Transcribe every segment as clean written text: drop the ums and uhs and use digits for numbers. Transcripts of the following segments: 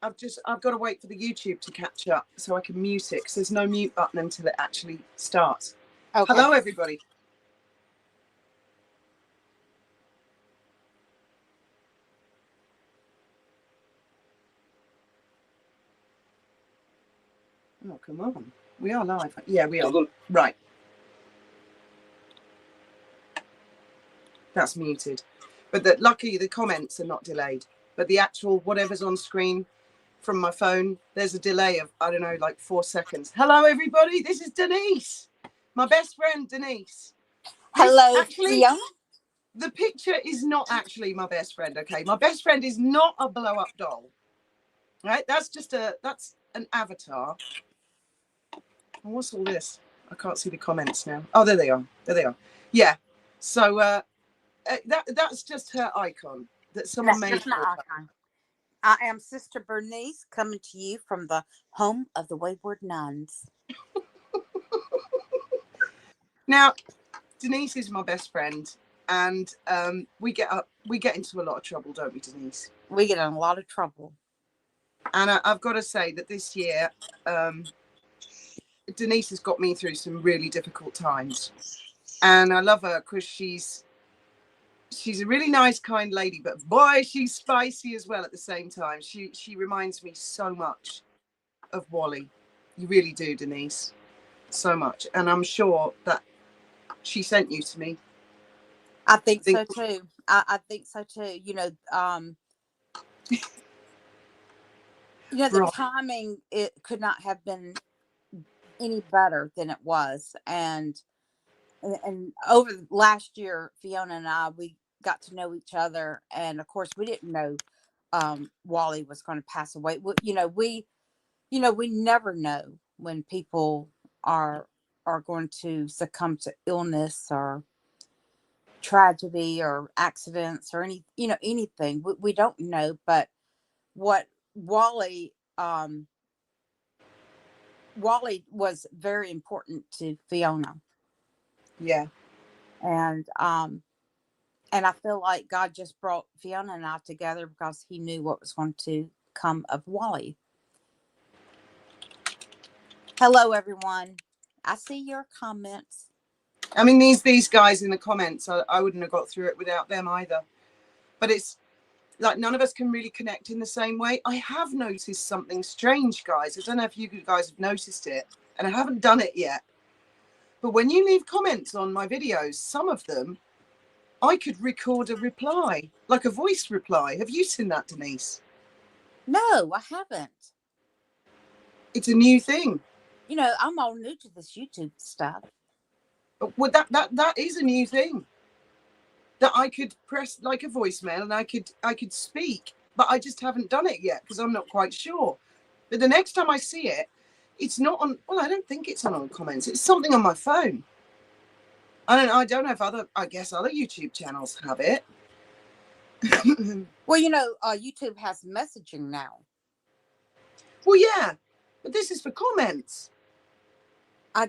I've got to wait for the YouTube to catch up so I can mute it, because there's no mute button until it actually starts. Okay. Hello, everybody. Oh, come on. We are live. Yeah, we are. Right. That's muted. But luckily the comments are not delayed. But the actual whatever's on screen from my phone, there's a delay of, I don't know, like 4 seconds. Hello, everybody. This is Denise. My best friend, Denise. Hello, actually, the picture is not actually my best friend, okay? My best friend is not a blow-up doll. Right? That's an avatar. And what's all this? I can't see the comments now. Oh, there they are. There they are. Yeah. So that's just her icon that someone made. Just my icon. I am Sister Bernice, coming to you from the home of the Wayward Nuns. Now, Denise is my best friend, and we get into a lot of trouble, don't we, Denise? We get in a lot of trouble. And I've got to say that this year, Denise has got me through some really difficult times, and I love her because she's a really nice, kind lady, but boy, she's spicy as well at the same time. She reminds me so much of Wally. You really do, Denise, so much. And I'm sure that she sent you to me. I think so too. I think so too. You know, the timing, it could not have been any better than it was. And over last year, Fiona and I, we got to know each other, and of course, we didn't know Wally was going to pass away. We never know when people are going to succumb to illness or tragedy or accidents or anything. We don't know, but what Wally was very important to Fiona. Yeah. And I feel like God just brought Fiona and I together because he knew what was going to come of Wally. Hello, everyone. I see your comments. I mean, these guys in the comments, I wouldn't have got through it without them either. But it's like none of us can really connect in the same way. I have noticed something strange, guys. I don't know if you guys have noticed it, and I haven't done it yet. But when you leave comments on my videos, some of them, I could record a reply, like a voice reply. Have you seen that, Denise? No, I haven't. It's a new thing. You know, I'm all new to this YouTube stuff. Well, that is a new thing. That I could press like a voicemail and I could speak, but I just haven't done it yet because I'm not quite sure. But the next time I see it, it's not on. Well, I don't think it's on comments. It's something on my phone. I don't know if other YouTube channels have it. Well, YouTube has messaging now. Well, yeah, but this is for comments. I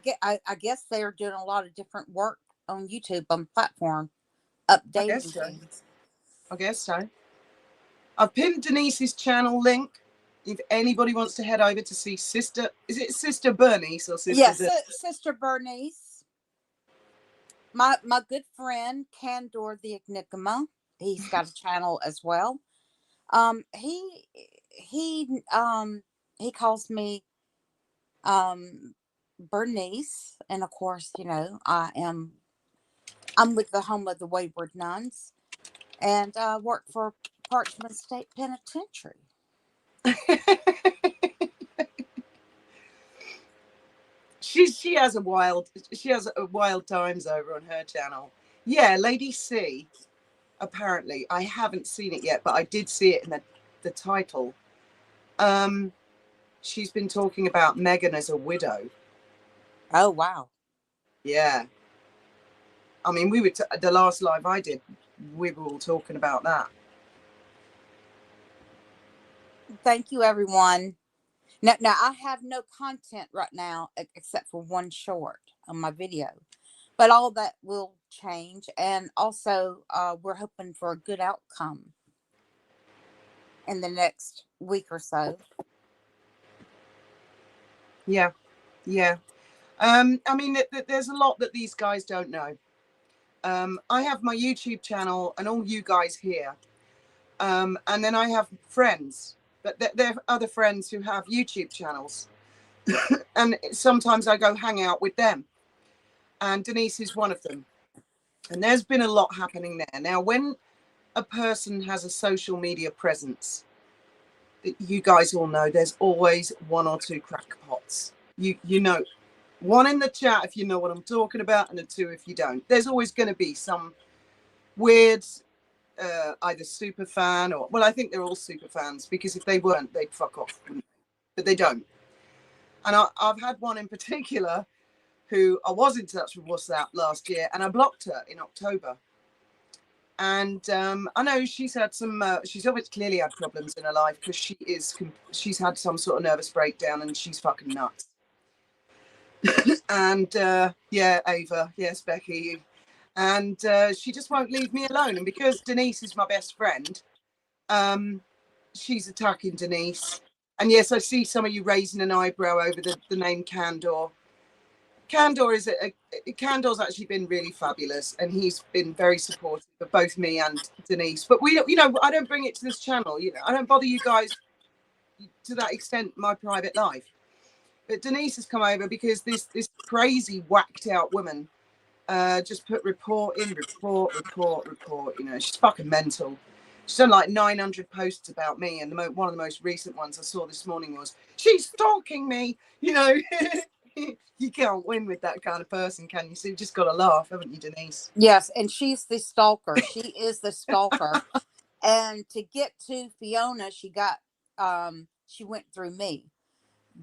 guess they are doing a lot of different work on YouTube, on the platform, updating things. I guess so. I've pinned Denise's channel link. If anybody wants to head over to see Sister, is it Sister Bernice or Sister? Yes, Sister Bernice. My good friend Candor the Enigma. He's got a channel as well. He calls me Bernice, and of course, I'm with the home of the Wayward Nuns, and work for Parchman State Penitentiary. She has wild times over on her channel. Yeah, Lady C. Apparently, I haven't seen it yet, but I did see it in the title. She's been talking about Meghan as a widow. Oh wow! Yeah. I mean, we were the last live I did. We were all talking about that. Thank you, everyone. Now I have no content right now except for one short on my video, but all that will change. And also, we're hoping for a good outcome. in the next week or so. Yeah. I mean, there's a lot that these guys don't know. I have my YouTube channel and all you guys here. And then I have friends, but there are other friends who have YouTube channels. And sometimes I go hang out with them. And Denise is one of them. And there's been a lot happening there. Now, when a person has a social media presence, you guys all know there's always one or two crackpots. You know, one in the chat if you know what I'm talking about, and a two if you don't. There's always going to be some weird, either super fan or, well, I think they're all super fans, because if they weren't, they'd fuck off. But they don't. And I've had one in particular who I was in touch with WhatsApp last year, and I blocked her in October. And I know she's had some, she's obviously clearly had problems in her life, because she's had some sort of nervous breakdown, and she's fucking nuts. And yeah, Ava, yes, Becky, and she just won't leave me alone. And because Denise is my best friend, she's attacking Denise. And yes, I see some of you raising an eyebrow over the name Candor. Candor's actually been really fabulous, and he's been very supportive of both me and Denise. But we don't, you know, I don't bring it to this channel. You know, I don't bother you guys to that extent. My private life. But Denise has come over because this crazy whacked out woman just put report. You know, she's fucking mental. She's done like 900 posts about me, and one of the most recent ones I saw this morning was, she's stalking me. You know. You can't win with that kind of person, can you? So you just got to laugh, haven't you, Denise? Yes, and she's the stalker. She is the stalker. And to get to Fiona, she went through me.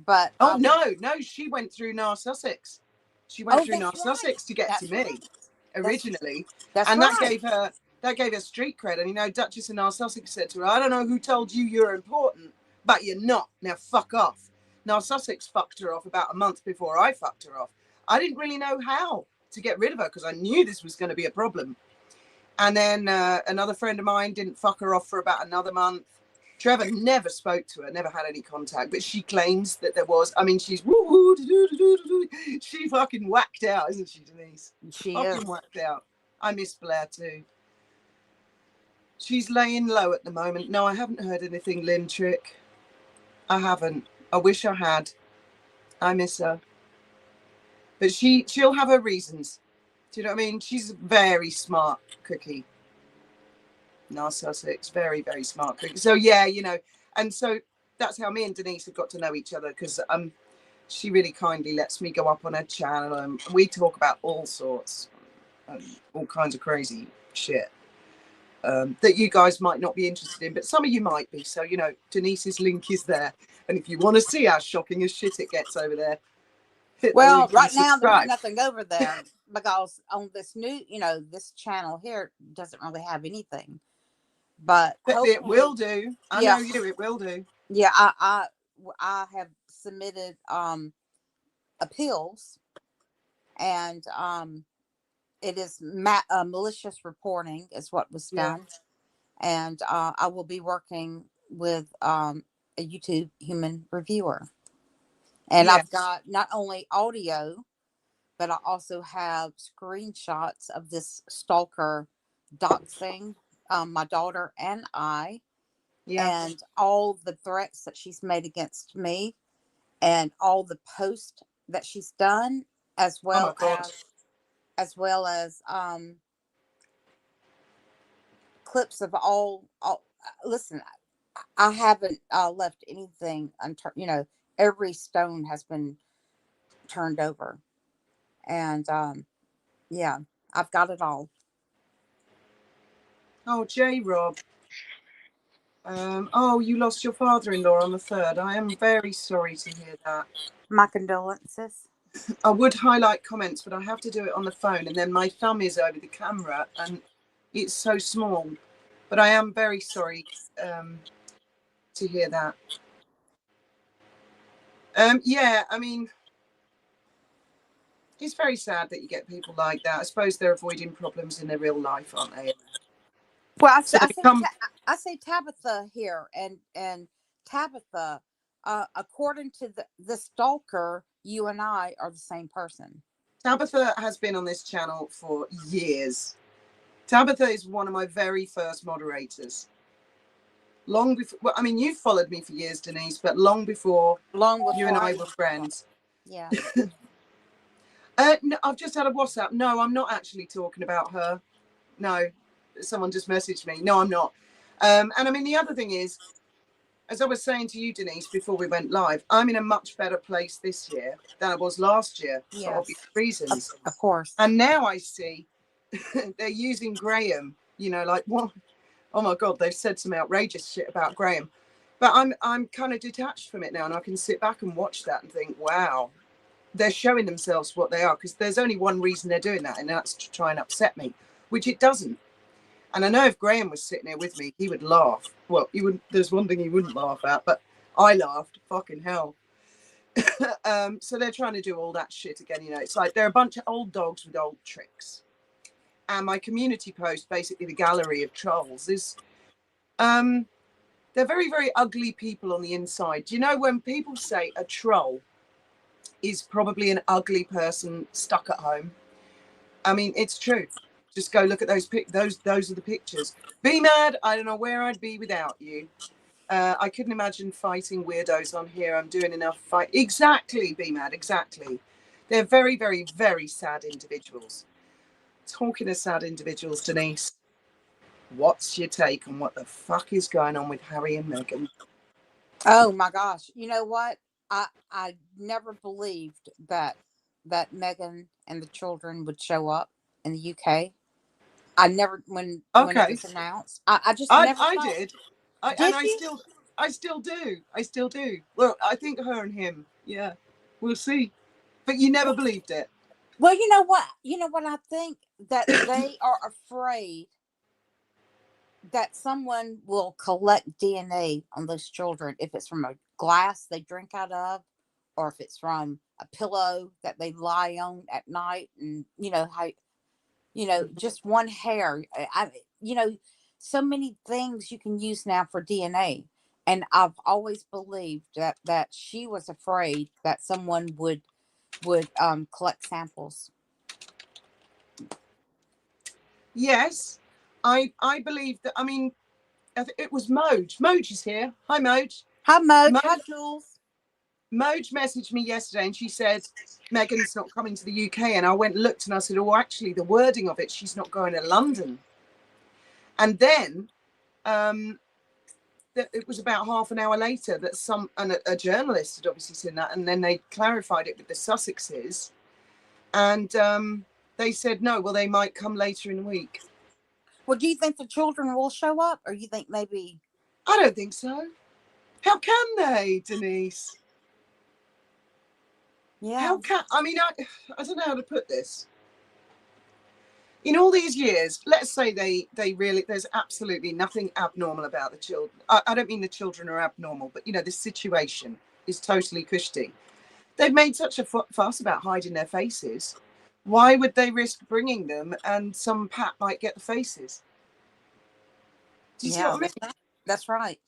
But no, she went through North Sussex. She went through North Sussex to get to me originally, and that gave her street cred. And you know, Duchess of North Sussex said to her, "I don't know who told you you're important, but you're not. Now fuck off." Now, Sussex fucked her off about a month before I fucked her off. I didn't really know how to get rid of her, because I knew this was going to be a problem. And then another friend of mine didn't fuck her off for about another month. Trevor never spoke to her, never had any contact, but she claims that there was. I mean, she's she fucking whacked out, isn't she, Denise? She fucking whacked out. I miss Blair too. She's laying low at the moment. No, I haven't heard anything, Lynn Trick. I haven't. I wish I had. I miss her. But she'll have her reasons. Do you know what I mean? She's a very smart cookie. North Sussex, very, very smart cookie. So yeah, you know, and so that's how me and Denise have got to know each other, because she really kindly lets me go up on her channel, and we talk about all sorts, all kinds of crazy shit. That you guys might not be interested in, but some of you might be. So, you know, Denise's link is there. And if you want to see how shocking as shit it gets over there, well, right now there's nothing over there, because on this new, you know, this channel here doesn't really have anything. But it will do. I know you, it will do. Yeah, I have submitted appeals, and it is malicious reporting is what was done. And I will be working with a YouTube human reviewer. And I've got not only audio, but I also have screenshots of this stalker doxing my daughter and I, and all the threats that she's made against me, and all the posts that she's done, as well as clips of all. Listen, I haven't left anything unturned. You know, every stone has been turned over, and yeah, I've got it all. Oh, J. Rob. Oh, you lost your father-in-law on the 3rd. I am very sorry to hear that. My condolences. I would highlight comments, but I have to do it on the phone, and then my thumb is over the camera, and it's so small. But I am very sorry to hear that. Yeah, I mean, it's very sad that you get people like that. I suppose they're avoiding problems in their real life, aren't they? Well, I I say Tabitha here, and Tabitha, according to the stalker, you and I are the same person. Tabitha has been on this channel for years. Tabitha is one of my very first moderators. Long before, well, I mean, you've followed me for years, Denise, but long before you and I were friends. Yeah. No, I've just had a WhatsApp. No, I'm not actually talking about her. No, someone just messaged me. No, I'm not. And I mean, the other thing is, as I was saying to you, Denise, before we went live, I'm in a much better place this year than I was last year for obvious reasons. Of course. And now I see they're using Graham, you know, like what? Oh my God, they've said some outrageous shit about Graham. But I'm kind of detached from it now, and I can sit back and watch that and think, wow, they're showing themselves what they are, because there's only one reason they're doing that, and that's to try and upset me, which it doesn't. And I know if Graham was sitting here with me, he would laugh. Well, he wouldn't. There's one thing he wouldn't laugh at, but I laughed. Fucking hell. So they're trying to do all that shit again. You know, it's like they're a bunch of old dogs with old tricks. And my community post, basically the gallery of trolls, is they're very, very ugly people on the inside. Do you know when people say a troll is probably an ugly person stuck at home? I mean, it's true. Just go look at those those are the pictures. Be mad. I don't know where I'd be without you. I couldn't imagine fighting weirdos on here. I'm doing enough fight. Exactly, Be mad. Exactly. They're very, very, very sad individuals. Talking of sad individuals, Denise, what's your take on what the fuck is going on with Harry and Meghan? Oh my gosh! You know what? I never believed that Meghan and the children would show up in the UK. I never when it was announced. I just never. I did. Did I you? still do. I still do. Well, I think her and him. Yeah, we'll see. But you never believed it. Well, you know what? You know what I think, that they are afraid that someone will collect DNA on those children, if it's from a glass they drink out of, or if it's from a pillow that they lie on at night, and how just one hair. You know, so many things you can use now for DNA. And I've always believed that she was afraid that someone would collect samples. Yes, I believe that. I mean, it was Moj. Moj is here. Hi, Moj. Hi, Moj. Hi, Jules. Moj messaged me yesterday and she said Meghan's not coming to the UK, and I went and looked and I said, oh, actually the wording of it, she's not going to London. And then it was about half an hour later that a journalist had obviously seen that, and then they clarified it with the Sussexes, and they said no, well, they might come later in the week. Well, do you think the children will show up, or you think maybe? I don't think so. How can they, Denise? Yeah. How can, I mean, I don't know how to put this. In all these years, let's say they really, there's absolutely nothing abnormal about the children. I don't mean the children are abnormal, but, you know, the situation is totally cushy. They've made such a fuss about hiding their faces. Why would they risk bringing them and some pat might get the faces? Do you see what I mean? That's right.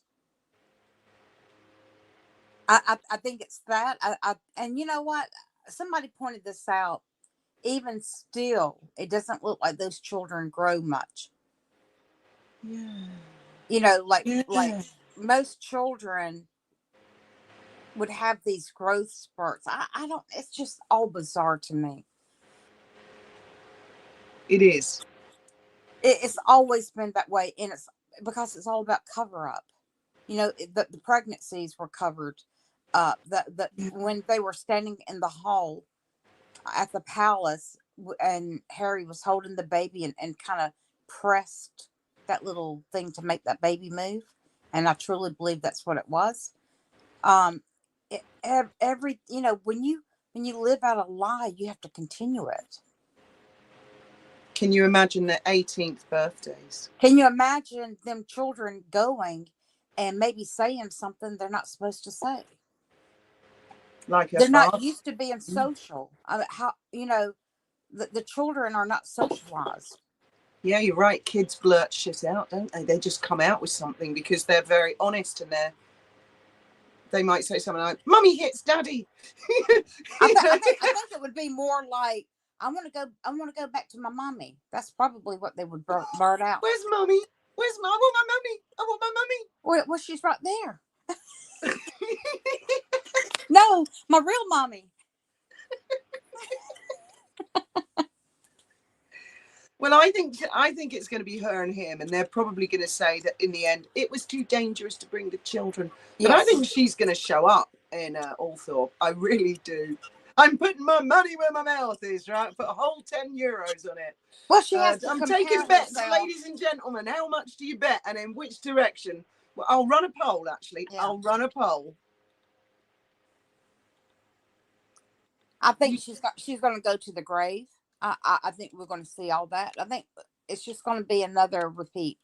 I think it's that. And you know what? Somebody pointed this out. Even still, it doesn't look like those children grow much. Yeah. You know, like most children would have these growth spurts. I don't. It's just all bizarre to me. It is. It's always been that way, and it's because it's all about cover up. You know, the pregnancies were covered up. When they were standing in the hall at the palace, and Harry was holding the baby and kind of pressed that little thing to make that baby move, and I truly believe that's what it was. Every when you live out a lie, you have to continue it. Can you imagine their 18th birthdays? Can you imagine them children going and maybe saying something they're not supposed to say? Like they're not used to being social. I mean, how the children are not socialized. Yeah, you're right. Kids blurt shit out, don't they? They just come out with something because they're very honest, and they might say something like, "Mummy hits Daddy." I think it would be more like, I want to go. I want to go back to my mommy. That's probably what they would blurt out. Where's Mummy? Where's I want my mummy. I want my mummy. Well, she's right there. No, my real mommy. Well, I think it's going to be her and him, and they're probably going to say that in the end it was too dangerous to bring the children. But I Yes. think she's going to show up in Althorpe. I really do. I'm putting my money where my mouth is, right? Put a whole €10 on it. Well, she has to I'm compare taking bets, herself. ladies and gentlemen. How much do you bet, and in which direction? Well, I'll run a poll. Actually, Yeah. I'll run a poll. I think she's going to go to the grave. I think we're going to see all that. I think it's just going to be another repeat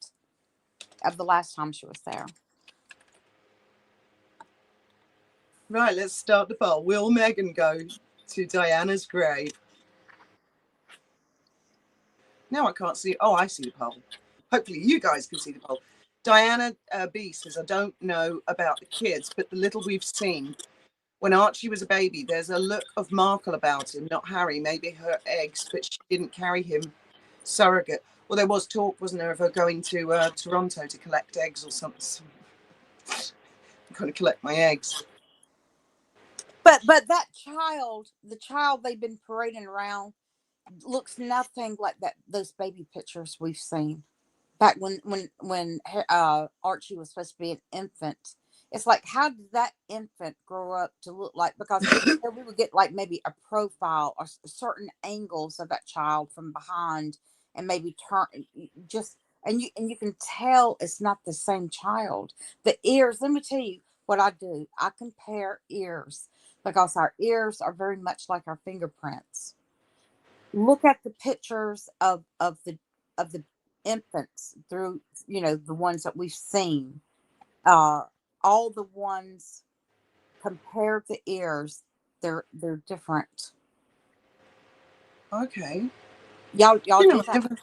of the last time she was there. Right, let's start the poll. Will Meghan go to Diana's grave? Now I can't see. Oh, I see the poll. Hopefully you guys can see the poll. Diana B says, I don't know about the kids, but the little we've seen, when Archie was a baby, there's a look of Markle about him, not Harry, maybe her eggs, but she didn't carry him surrogate. Well, there was talk, wasn't there, of her going to Toronto to collect eggs or something. I'm going to collect my eggs. But that child, the child they've been parading around, looks nothing like those baby pictures we've seen back when Archie was supposed to be an infant. It's like, how did that infant grow up to look like? Because we would get like maybe a profile or certain angles of that child from behind, and maybe turn just, and you can tell it's not the same child. The ears. Let me tell you what I do. I compare ears because our ears are very much like our fingerprints. Look at the pictures of the infants through, the ones that we've seen, all the ones, compared to ears, they're different. Okay. Y'all do that?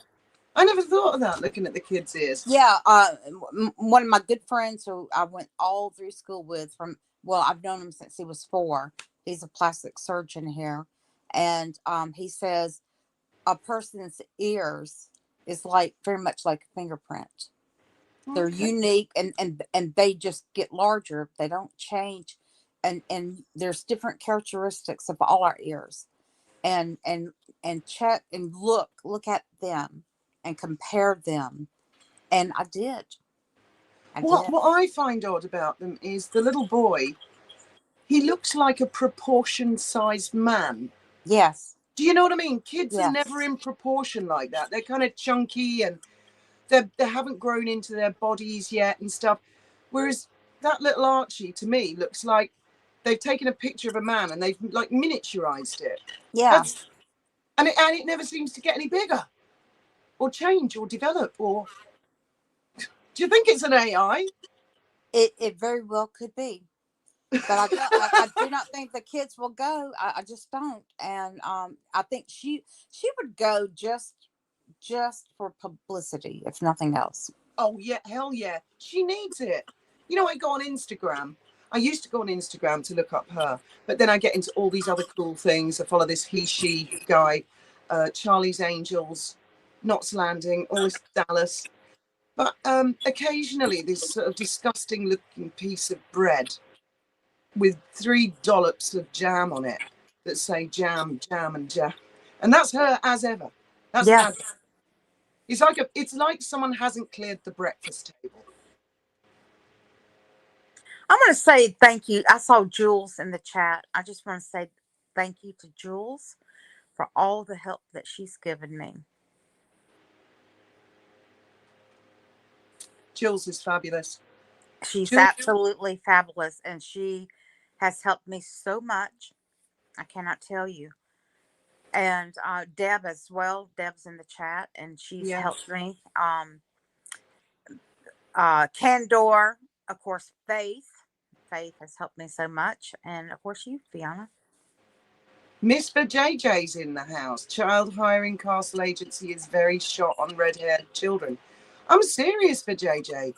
I never thought of that, looking at the kids' ears. Yeah. One of my good friends who I went all through school with, I've known him since he was 4. He's a plastic surgeon here, and he says a person's ears is like very much like a fingerprint. They're unique, and they just get larger. They don't change, and there's different characteristics of all our ears, and check and look at them and compare them. And I did. What I find odd about them is the little boy. He looks like a proportion-sized man. Yes. Do you know what I mean? Kids Yes. are never in proportion like that. They're kind of chunky, and they haven't grown into their bodies yet and stuff. Whereas that little Archie, to me, looks like they've taken a picture of a man and they've like miniaturized it. Yeah. And it never seems to get any bigger or change or develop. Or do you think it's an AI? It very well could be. But I do not think the kids will go. I just don't. And I think she would go just for publicity, if nothing else. Oh yeah, hell yeah, she needs it. You know, I go on Instagram. I used to go on Instagram to look up her, but then I get into all these other cool things. I follow this she guy, Charlie's Angels, Knots Landing, all this Dallas. But occasionally this sort of disgusting looking piece of bread with 3 dollops of jam on it that say jam, jam, and jam. And that's her as ever. That's Yes. it's like someone hasn't cleared the breakfast table. I want to say thank you. I saw Jules in the chat. I just want to say thank you to Jules for all the help that she's given me. Jules is fabulous. She's Jules, absolutely fabulous, and she has helped me so much. I cannot tell you. And Deb as well. Deb's in the chat, and she's helped me. Candor, of course, Faith has helped me so much, and of course you, Fiona. Miss JJ's in the house. Child hiring castle agency is very shot on red-haired children. I'm serious for JJ.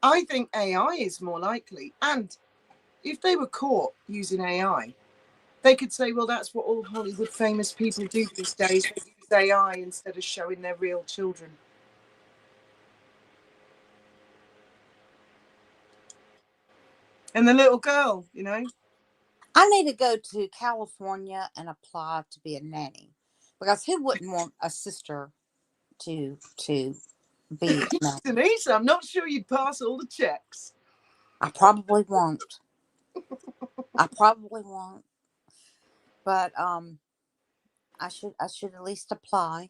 I think AI is more likely. And if they were caught using AI, they could say, well, that's what all Hollywood famous people do these days. They use AI instead of showing their real children. And the little girl, you know. I need to go to California and apply to be a nanny, because who wouldn't want a sister to be a nanny? Denise, I'm not sure you'd pass all the checks. I probably won't. I probably won't. But I should at least apply.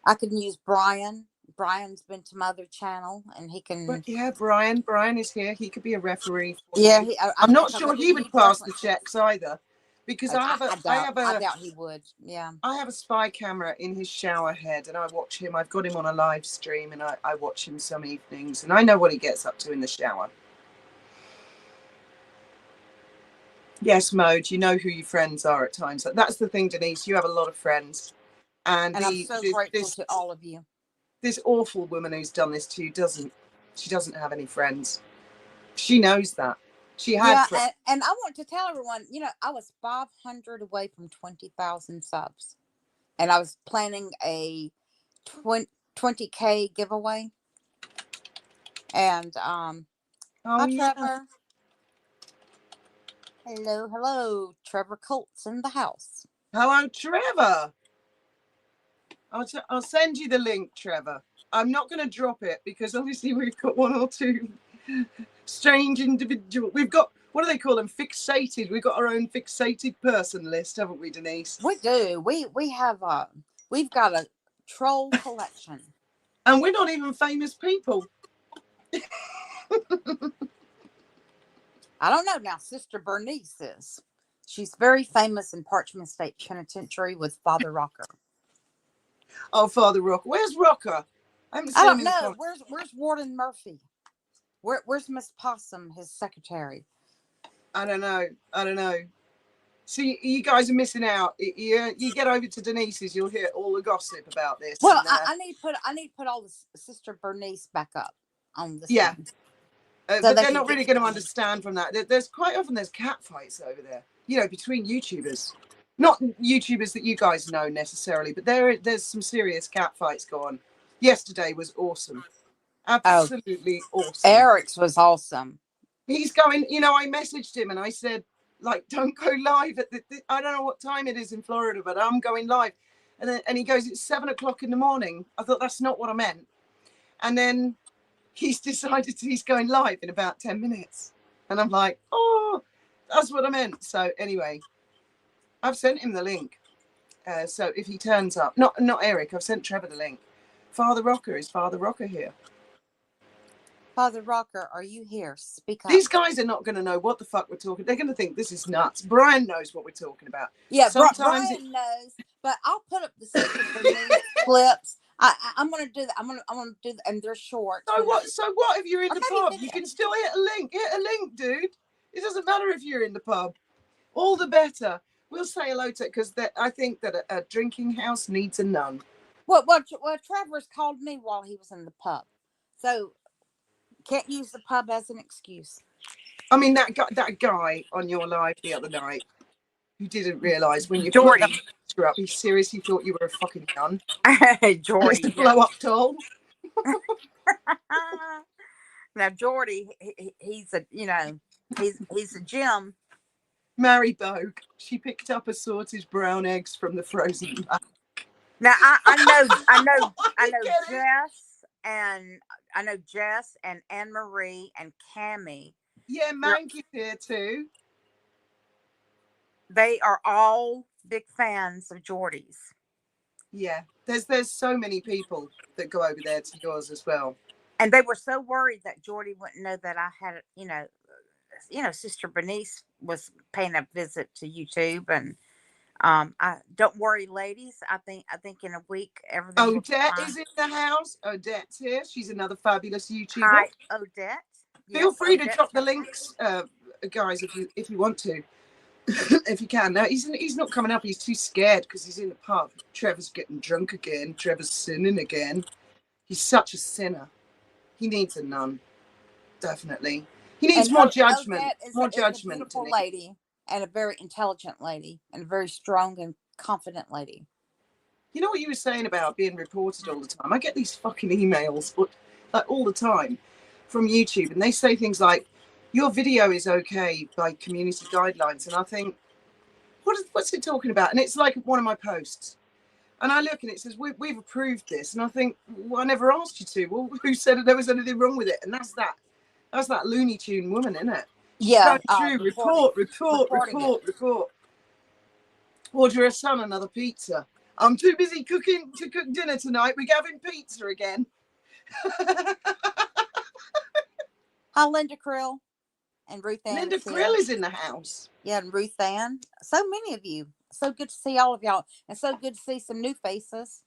I can use Brian. Brian's been to my other channel, and he can. But yeah, Brian is here. He could be a referee for Yeah, you. I'm I'm not sure he would pass the checks either, because I doubt he would. Yeah, I have a spy camera in his shower head, and I watch him. I've got him on a live stream, and I watch him some evenings, and I know what he gets up to in the shower. Yes, Mode, you know who your friends are at times. That's the thing, Denise. You have a lot of friends, and I'm so grateful to all of you. This awful woman who's done this to you doesn't have any friends. She knows that. She had friends. And I want to tell everyone, I was 500 away from 20,000 subs, and I was planning a 20K giveaway. And hi, yeah. Trevor. Hello. Trevor Colt's in the house. Hello, Trevor. I'll send you the link, Trevor. I'm not going to drop it because obviously we've got one or two strange individuals. We've got, what do they call them? Fixated. We've got our own fixated person list, haven't we, Denise? We do. We've got a troll collection. And we're not even famous people. I don't know now. Sister Bernice is. She's very famous in Parchment State Penitentiary with Father Rocker. Oh, Father Rocker. Where's Rocker? I don't know. Where's Warden Murphy? Where's Miss Possum, his secretary? I don't know. See, you guys are missing out. You get over to Denise's, you'll hear all the gossip about this. Well, I need to put all the Sister Bernice back up on this. Yeah. So but they're not really going to understand from that. There's quite often cat fights over there, between YouTubers. Not YouTubers that you guys know necessarily, but there's some serious cat fights going on. Yesterday was awesome. Absolutely awesome. Eric's was awesome. He's going, I messaged him and I said, don't go live at I don't know what time it is in Florida, but I'm going live. And he goes, it's 7:00 in the morning. I thought, that's not what I meant. And then he's decided he's going live in about 10 minutes. And I'm like, oh, that's what I meant. So anyway, I've sent him the link. So if he turns up, not Eric, I've sent Trevor the link. Father Rocker, is Father Rocker here? Father Rocker, are you here? Speak up. These guys are not going to know what the fuck we're talking. They're going to think this is nuts. Brian knows what we're talking about. Yeah, Brian knows. But I'll put up the Sister Bernice clips. I'm going to do that. I'm going to do that, and they're short. So what if you're in the pub? You can still hit a link. Hit a link, dude. It doesn't matter if you're in the pub. All the better. We'll say hello to it because I think that a drinking house needs a nun. Well, Trevor's called me while he was in the pub, so can't use the pub as an excuse. I mean, that guy on your live the other night who didn't realise when you put that picture up, he seriously thought you were a fucking nun. Jordy, a blow-up doll. Now, Jordy, he's a he's a gem. Mary Bogue. She picked up assorted brown eggs from the frozen bag. Now I know Jess and Anne Marie and Cammie. Yeah, Mankey's here too. They are all big fans of Jordy's. Yeah, there's so many people that go over there to yours as well. And they were so worried that Jordy wouldn't know that I had, Sister Bernice was paying a visit to YouTube, and I don't worry, ladies. I think in a week everything. Odette is in the house. Odette's here. She's another fabulous YouTuber. Hi, Odette. Feel free to drop the links, guys, if you want to. if you can. No, he's not coming up. He's too scared because he's in the pub. Trevor's getting drunk again. Trevor's sinning again. He's such a sinner. He needs a nun. Definitely. He needs more judgment. More judgment. A beautiful lady and a very intelligent lady and a very strong and confident lady. You know what you were saying about being reported all the time? I get these fucking emails like all the time from YouTube, and they say things like, your video is okay by community guidelines. And I think, what's it talking about? And it's like one of my posts. And I look and it says, we've approved this. And I think, well, I never asked you to. Well, who said there was anything wrong with it? And that's that Looney Tune woman, isn't it? Yeah. True. Report. Order her son another pizza. I'm too busy to cook dinner tonight. We're having pizza again. Hi, Linda Krill and Ruth Ann. Linda Krill is in the house. Yeah, and Ruth Ann. So many of you. So good to see all of y'all. And so good to see some new faces.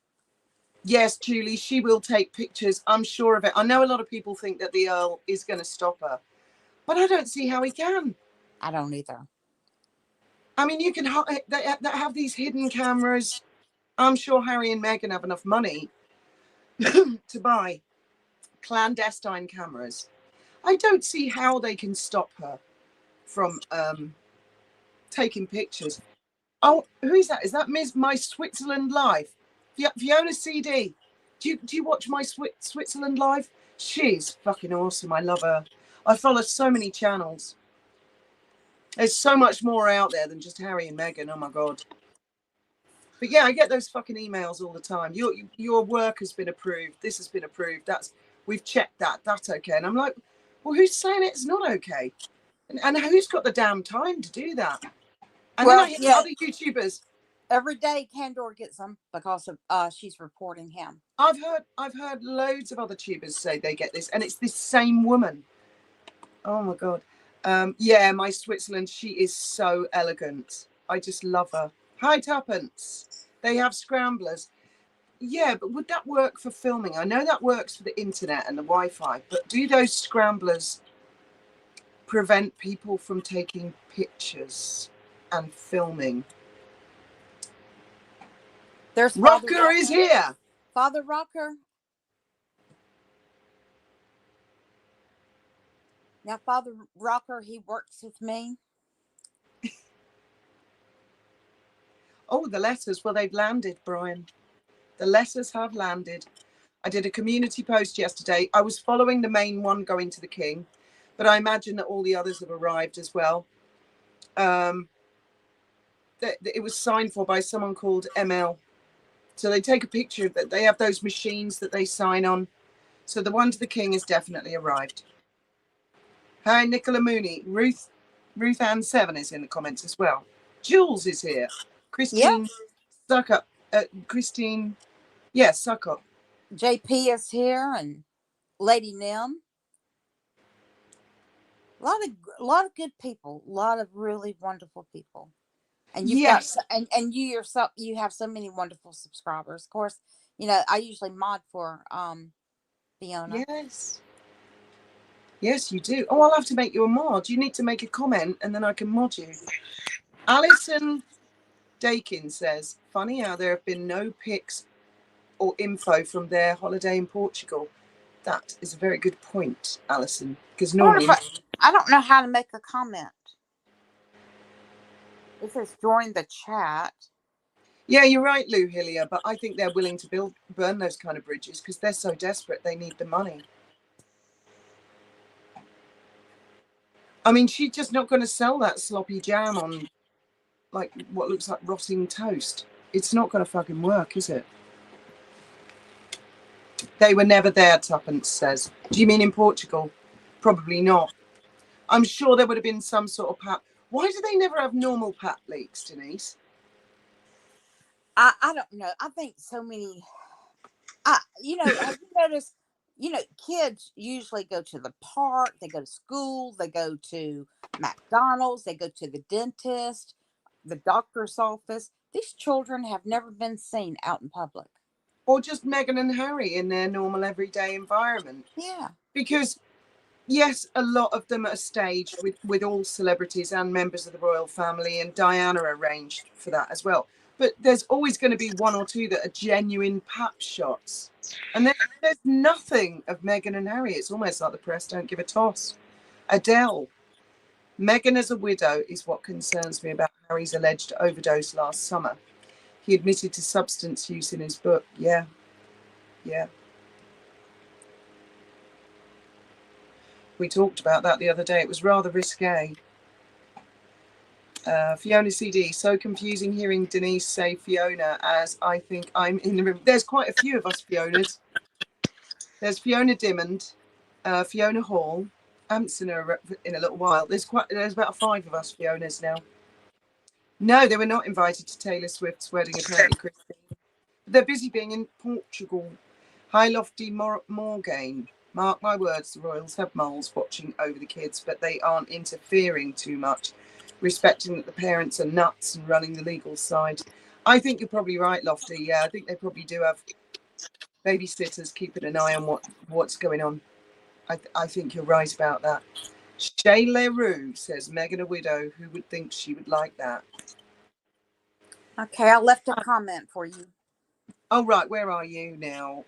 Yes, Julie, she will take pictures. I'm sure of it. I know a lot of people think that the Earl is going to stop her, but I don't see how he can. I don't either. I mean, you can they have these hidden cameras. I'm sure Harry and Meghan have enough money to buy clandestine cameras. I don't see how they can stop her from taking pictures. Oh, who is that? Is that My Switzerland Live? Fiona CD. Do you watch My Switzerland Live? She's fucking awesome. I love her. I follow so many channels. There's so much more out there than just Harry and Meghan. Oh my God. But yeah, I get those fucking emails all the time. Your work has been approved. This has been approved. We've checked that. That's okay. And I'm like, well, who's saying it's not okay? And who's got the damn time to do that? And then I hear other YouTubers. Every day Candor gets them because of she's reporting him. I've heard loads of other tubers say they get this, and it's this same woman. Oh my God. Yeah, My Switzerland, she is so elegant. I just love her. Hi, Tuppence. They have scramblers. Yeah, but would that work for filming? I know that works for the internet and the Wi-Fi, but do those scramblers prevent people from taking pictures and filming? There's Rocker is here. Father Rocker. Now, Father Rocker, he works with me. Oh, the letters. Well, they've landed, Brian. The letters have landed. I did a community post yesterday. I was following the main one going to the King, but I imagine that all the others have arrived as well. It was signed for by someone called ML. So they take a picture of it. They have those machines that they sign on. So the one to the King has definitely arrived. Hi, Nicola Mooney. Ruth Ann 7 is in the comments as well. Jules is here. Christine Suckup. Christine, yes, Suckup. JP is here and Lady Nim. A lot of good people. A lot of really wonderful people. And you've got and you yourself, you have so many wonderful subscribers. Of course, you know, I usually mod for Fiona. Yes, you do. Oh, I'll have to make you a mod. You need to make a comment and then I can mod you. Alison Dakin says, funny how there have been no pics or info from their holiday in Portugal. That is a very good point, Alison. Because normally I don't know how to make a comment. It says join the chat. Yeah, you're right, Lou Hillier, but I think they're willing to burn those kind of bridges because they're so desperate they need the money. I mean, she's just not going to sell that sloppy jam on like what looks like rotting toast. It's not going to fucking work, is it? They were never there, Tuppence says. Do you mean in Portugal? Probably not. I'm sure there would have been some sort of pat. Why do they never have normal pat leaks, Denise? I don't know. I think so many. You know, have you noticed? You know, kids usually go to the park. They go to school. They go to McDonald's. They go to the dentist, the doctor's office. These children have never been seen out in public. Or just Meghan and Harry in their normal everyday environment. Yeah. Because yes, a lot of them are staged with all celebrities and members of the royal family, and Diana arranged for that as well. But there's always going to be one or two that are genuine pap shots. And there's nothing of Meghan and Harry. It's almost like the press don't give a toss. Adele. Meghan as a widow is what concerns me about Harry's alleged overdose last summer. He admitted to substance use in his book. Yeah. We talked about that the other day. It was rather risque. Fiona CD, so confusing hearing Denise say Fiona as I think I'm in the room. There's quite a few of us Fionas. There's Fiona Dimmond, Fiona Hall. I haven't seen her in a little while. There's about 5 of us Fionas now. No, they were not invited to Taylor Swift's wedding, apparently, Christine. They're busy being in Portugal. High Lofty Morgaine. Mark my words, the royals have moles watching over the kids, but they aren't interfering too much, respecting that the parents are nuts and running the legal side. I think you're probably right, Lofty. Yeah, I think they probably do have babysitters keeping an eye on what's going on. I think you're right about that. Shay LaRue says, Meghan a widow, who would think she would like that? Okay, I left a comment for you. Oh, right. Where are you now?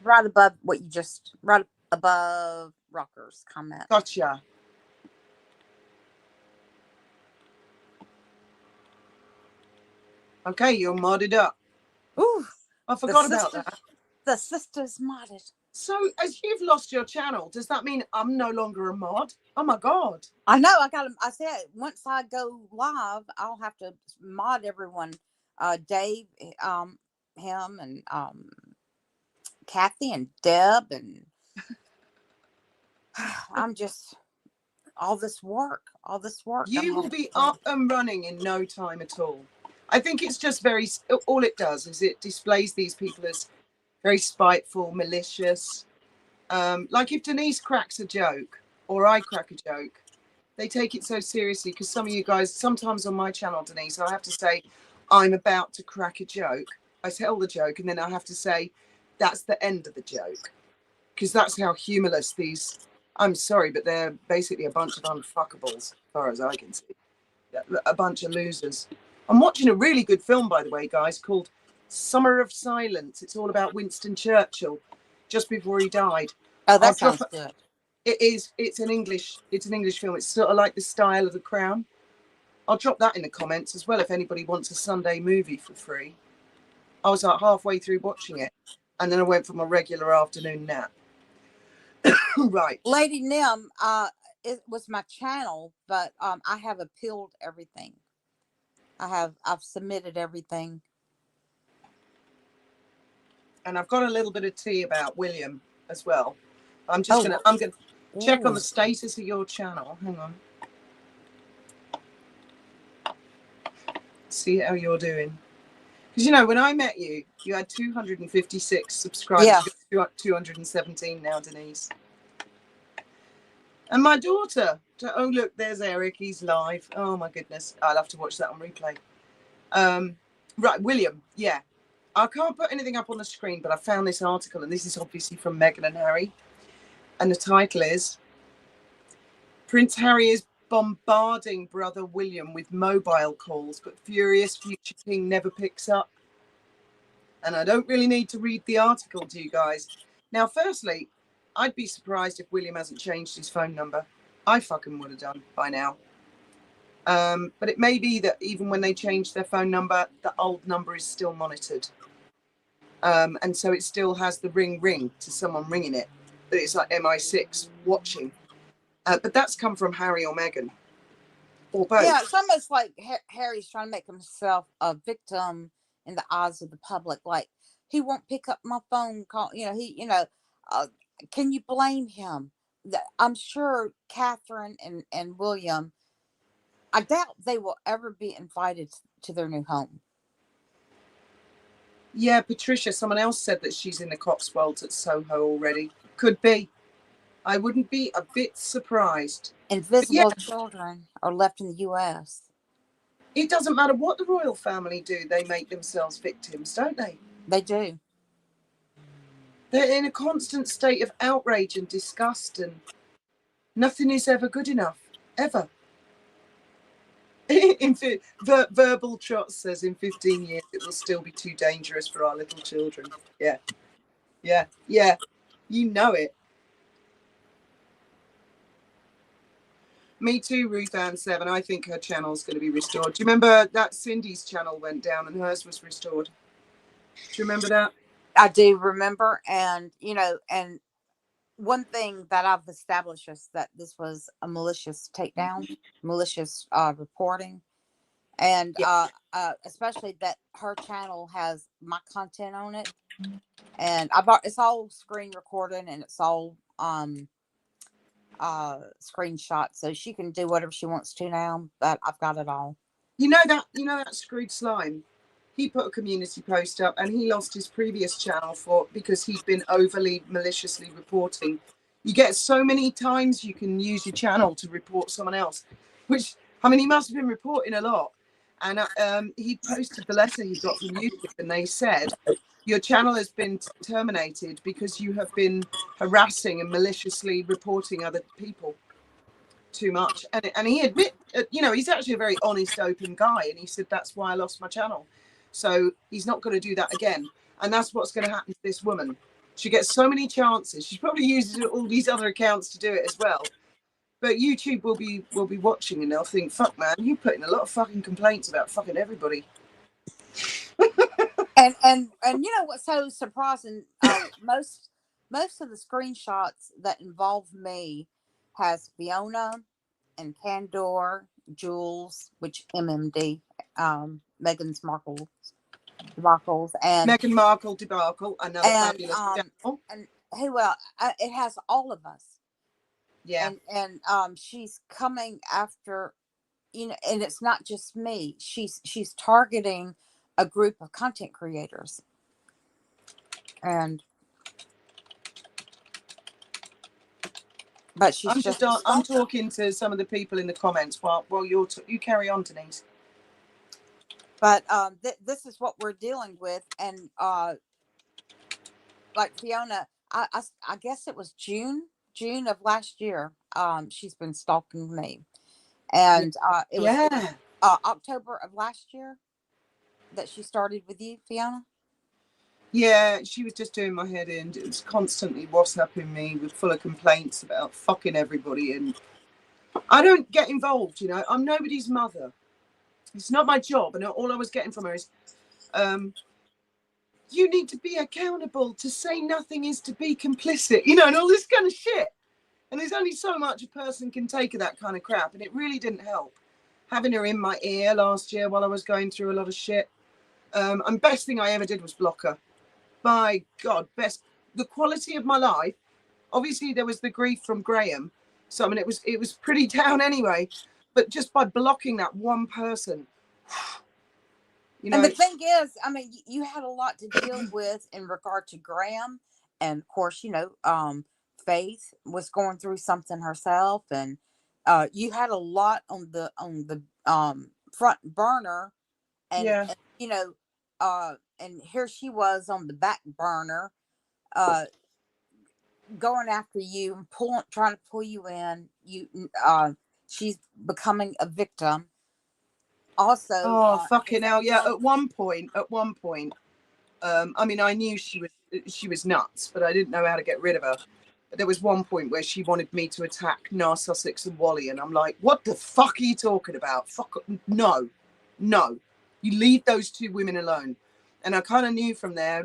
Right above what you just, right above Rocker's comment. Gotcha. Okay, you're modded up. Ooh, I forgot about that. The sister's modded. So, as you've lost your channel, does that mean I'm no longer a mod? Oh my god! I know. I said once I go live, I'll have to mod everyone. Dave, him, and Kathy, and Deb, and I'm just all this work. You will be up and running in no time at all. I think it's just all it does is it displays these people as very spiteful, malicious. Like if Denise cracks a joke or I crack a joke, they take it so seriously because some of you guys, sometimes on my channel, Denise, I have to say, I'm about to crack a joke. I tell the joke and then I have to say, that's the end of the joke. Because that's how humorless these, I'm sorry, but they're basically a bunch of unfuckables, as far as I can see. A bunch of losers. I'm watching a really good film, by the way, guys, called Summer of Silence. It's all about Winston Churchill just before he died. Oh, that sounds good. It is. It's an English film. It's sort of like the style of The Crown. I'll drop that in the comments as well if anybody wants a Sunday movie for free. I was like halfway through watching it, and then I went for my regular afternoon nap. Right. Lady Nim, it was my channel, but I have appealed everything. I've submitted everything. And I've got a little bit of tea about William as well. I'm gonna check on the status of your channel. Hang on. See how you're doing. Because, you know, when I met you, you had 256 subscribers. Yeah. You're 217 now, Denise. And my daughter, oh, look, there's Eric. He's live. Oh, my goodness. I'll have to watch that on replay. Right, William. Yeah. I can't put anything up on the screen, but I found this article, and this is obviously from Meghan and Harry. And the title is, Prince Harry is bombarding brother William with mobile calls, but furious future king never picks up. And I don't really need to read the article to you guys. Now, firstly, I'd be surprised if William hasn't changed his phone number. I fucking would have done by now. But it may be that even when they change their phone number, the old number is still monitored. And so it still has the ring to someone ringing it. But it's like MI6 watching. But that's come from Harry or Meghan. Or both. Yeah, it's almost like Harry's trying to make himself a victim in the eyes of the public. Like, he won't pick up my phone call. Can you blame him? I'm sure Catherine and William, I doubt they will ever be invited to their new home. Yeah, Patricia, someone else said that she's in the Cotswolds at Soho already. Could be. I wouldn't be a bit surprised. Invisible children are left in the U.S. It doesn't matter what the royal family do, they make themselves victims, don't they? They do. They're in a constant state of outrage and disgust, and Nothing is ever good enough, ever. Verbal Trot says in 15 years it will still be too dangerous for our little children. Yeah. Yeah. Yeah. You know it. Me too, Ruth Ann 7. I think her channel's going to be restored. Do you remember that Cindy's channel went down and hers was restored? Do you remember that? I do remember. And, you know, and one thing that I've established is that this was a malicious takedown, malicious reporting. And Yeah. especially that her channel has my content on it. And it's all screen recorded and it's all screenshot, so she can do whatever she wants to now, but I've got it all. You know that screwed slime? He put a community post up and he lost his previous channel because he'd been overly maliciously reporting. You get so many times you can use your channel to report someone else, which, I mean, he must have been reporting a lot. And he posted the letter he got from YouTube and they said, your channel has been terminated because you have been harassing and maliciously reporting other people too much. And he admit, he's actually a very honest, open guy. And he said, that's why I lost my channel. So he's not going to do that again. And that's what's going to happen to this woman. She gets so many chances. She probably uses all these other accounts to do it as well. But YouTube will be watching and they'll think, fuck, man, you put in a lot of fucking complaints about fucking everybody. And you know what's so surprising? Most of the screenshots that involve me has Fiona and Candor, Jules, which MMD, Meghan's Markle debacles, and Meghan Markle debacle, another fabulous channel. and who else? It has all of us. Yeah. And she's coming after, you know, and it's not just me. She's targeting a group of content creators. And but she's I'm talking to some of the people in the comments while you carry on, Denise. But this is what we're dealing with. And like Fiona, I guess it was June of last year. She's been stalking me. And it was October of last year that she started with you, Fiona. Yeah, she was just doing my head in. It was constantly WhatsApping me with full of complaints about fucking everybody. And I don't get involved, you know. I'm nobody's mother. It's not my job. And all I was getting from her is, you need to be accountable. To say nothing is to be complicit, you know, and all this kind of shit. And there's only so much a person can take of that kind of crap. And it really didn't help having her in my ear last year while I was going through a lot of shit. And best thing I ever did was block her. By God, the quality of my life. Obviously, there was the grief from Graham, so I mean, it was pretty down anyway. But just by blocking that one person, you know. And the thing is, I mean, you had a lot to deal with in regard to Graham, and of course, you know, Faith was going through something herself, and you had a lot on the front burner, and you know, and here she was on the back burner, going after you and trying to pull you in. She's becoming a victim. Also, fucking hell, yeah. At one point, I mean, I knew she was nuts, but I didn't know how to get rid of her. There was one point where she wanted me to attack Narcissus and Wally, and I'm like, what the fuck are you talking about? Fuck, no. You leave those two women alone. And I kind of knew from there.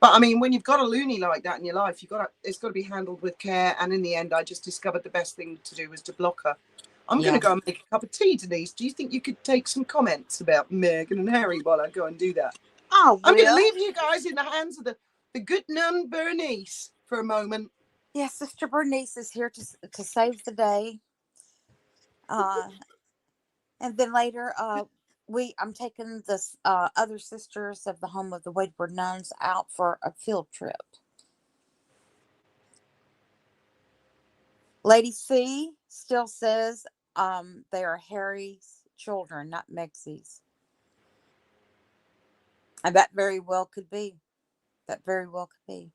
But I mean, when you've got a loony like that in your life, it's got to be handled with care. And in the end, I just discovered the best thing to do was to block her. I'm going to go and make a cup of tea, Denise. Do you think you could take some comments about Meghan and Harry while I go and do that? I'm going to leave you guys in the hands of the good nun Bernice for a moment. Yeah, Sister Bernice is here to save the day. And then later, I'm taking the other sisters of the Home of the Wayward Nuns out for a field trip. Lady C still says they are Harry's children, not Megsy's. And that very well could be. That very well could be.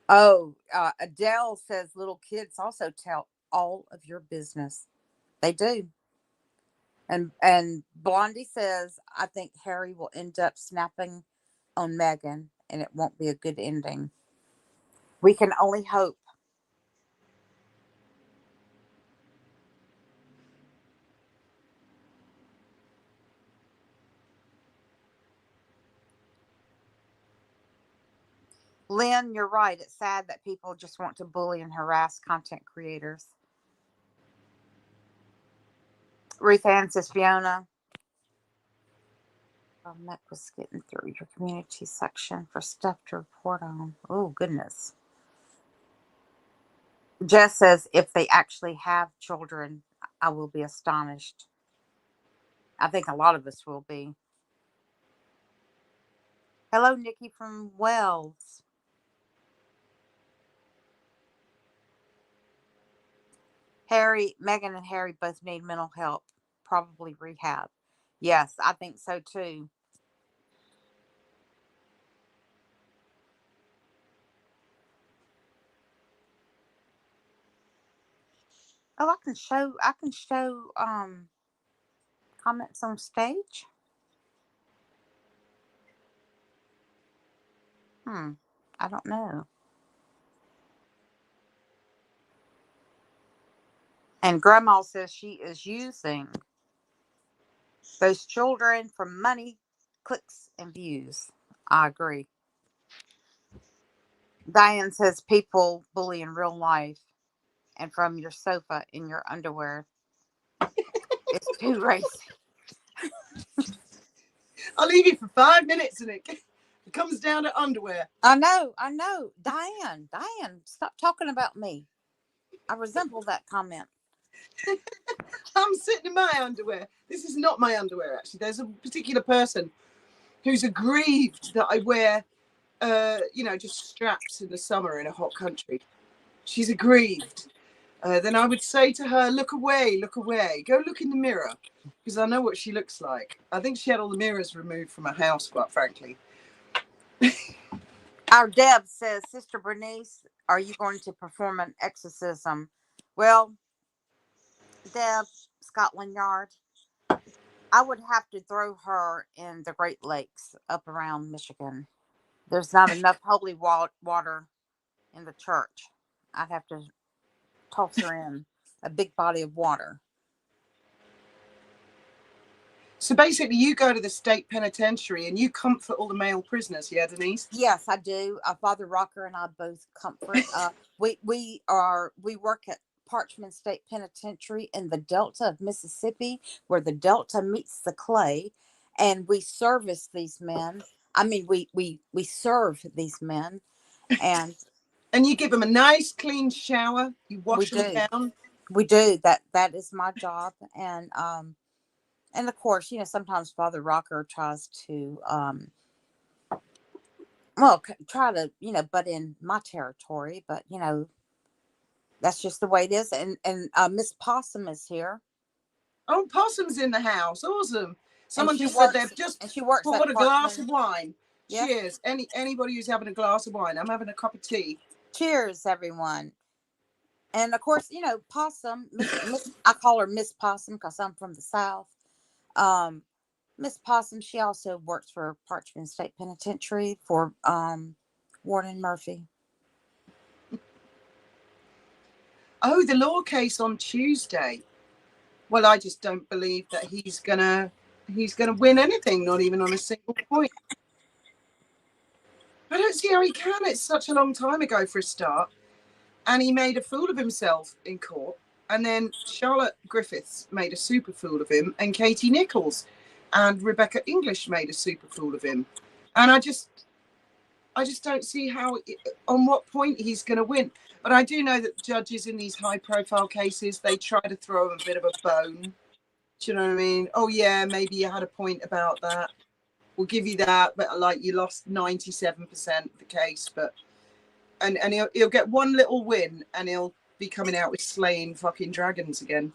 Oh, Adele says little kids also tell all of your business. They do. And Blondie says, I think Harry will end up snapping on Meghan and it won't be a good ending. We can only hope. Lynn, you're right. It's sad that people just want to bully and harass content creators. Ruth Ann says, Fiona, Mick was getting through your community section for stuff to report on. Oh, goodness. Jess says, if they actually have children, I will be astonished. I think a lot of us will be. Hello, Nikki from Wells. Meghan and Harry both need mental help, probably rehab. Yes, I think so too. Oh, I can show comments on stage. I don't know. And Grandma says she is using those children for money, clicks, and views. I agree. Diane says people bully in real life and from your sofa in your underwear. It's too racy. I'll leave you for 5 minutes and it comes down to underwear. I know. Diane, stop talking about me. I resemble that comment. I'm sitting in my underwear. This is not my underwear, actually. There's a particular person who's aggrieved that I wear, just straps in the summer in a hot country. She's aggrieved. Then I would say to her, look away, go look in the mirror, because I know what she looks like. I think she had all the mirrors removed from her house, quite frankly. Our Deb says, Sister Bernice, are you going to perform an exorcism? Well, Deb, Scotland Yard, I would have to throw her in the Great Lakes up around Michigan. There's not enough holy water in the church. I'd have to toss her in a big body of water. So basically, you go to the state penitentiary and you comfort all the male prisoners, yeah, Denise? Yes, I do. Father Rocker and I both comfort. We work at Parchman State Penitentiary in the Delta of Mississippi, where the Delta meets the clay, and we service these men. I mean, we serve these men, and and you give them a nice clean shower. You wash them down. We do that. That is my job, and of course, sometimes Father Rocker tries to try to butt in my territory, but that's just the way it is. And Miss Possum is here. Oh, Possum's in the house. Awesome. Someone just said they've just and she works bought a glass of wine. Yep. Cheers. Anybody who's having a glass of wine. I'm having a cup of tea. Cheers, everyone. And of course, Possum, I call her Miss Possum because I'm from the South. Miss Possum, she also works for Parchman State Penitentiary for Warden Murphy. Oh, the law case on Tuesday. Well, I just don't believe that he's gonna win anything, not even on a single point. I don't see how he can. It's such a long time ago for a start. And he made a fool of himself in court. And then Charlotte Griffiths made a super fool of him, and Katie Nichols and Rebecca English made a super fool of him. And I just don't see on what point he's going to win. But I do know that judges in these high profile cases, they try to throw him a bit of a bone. Do you know what I mean? Oh yeah, maybe you had a point about that. We'll give you that, but like you lost 97% of the case. But and he'll get one little win and he'll be coming out with slaying fucking dragons again.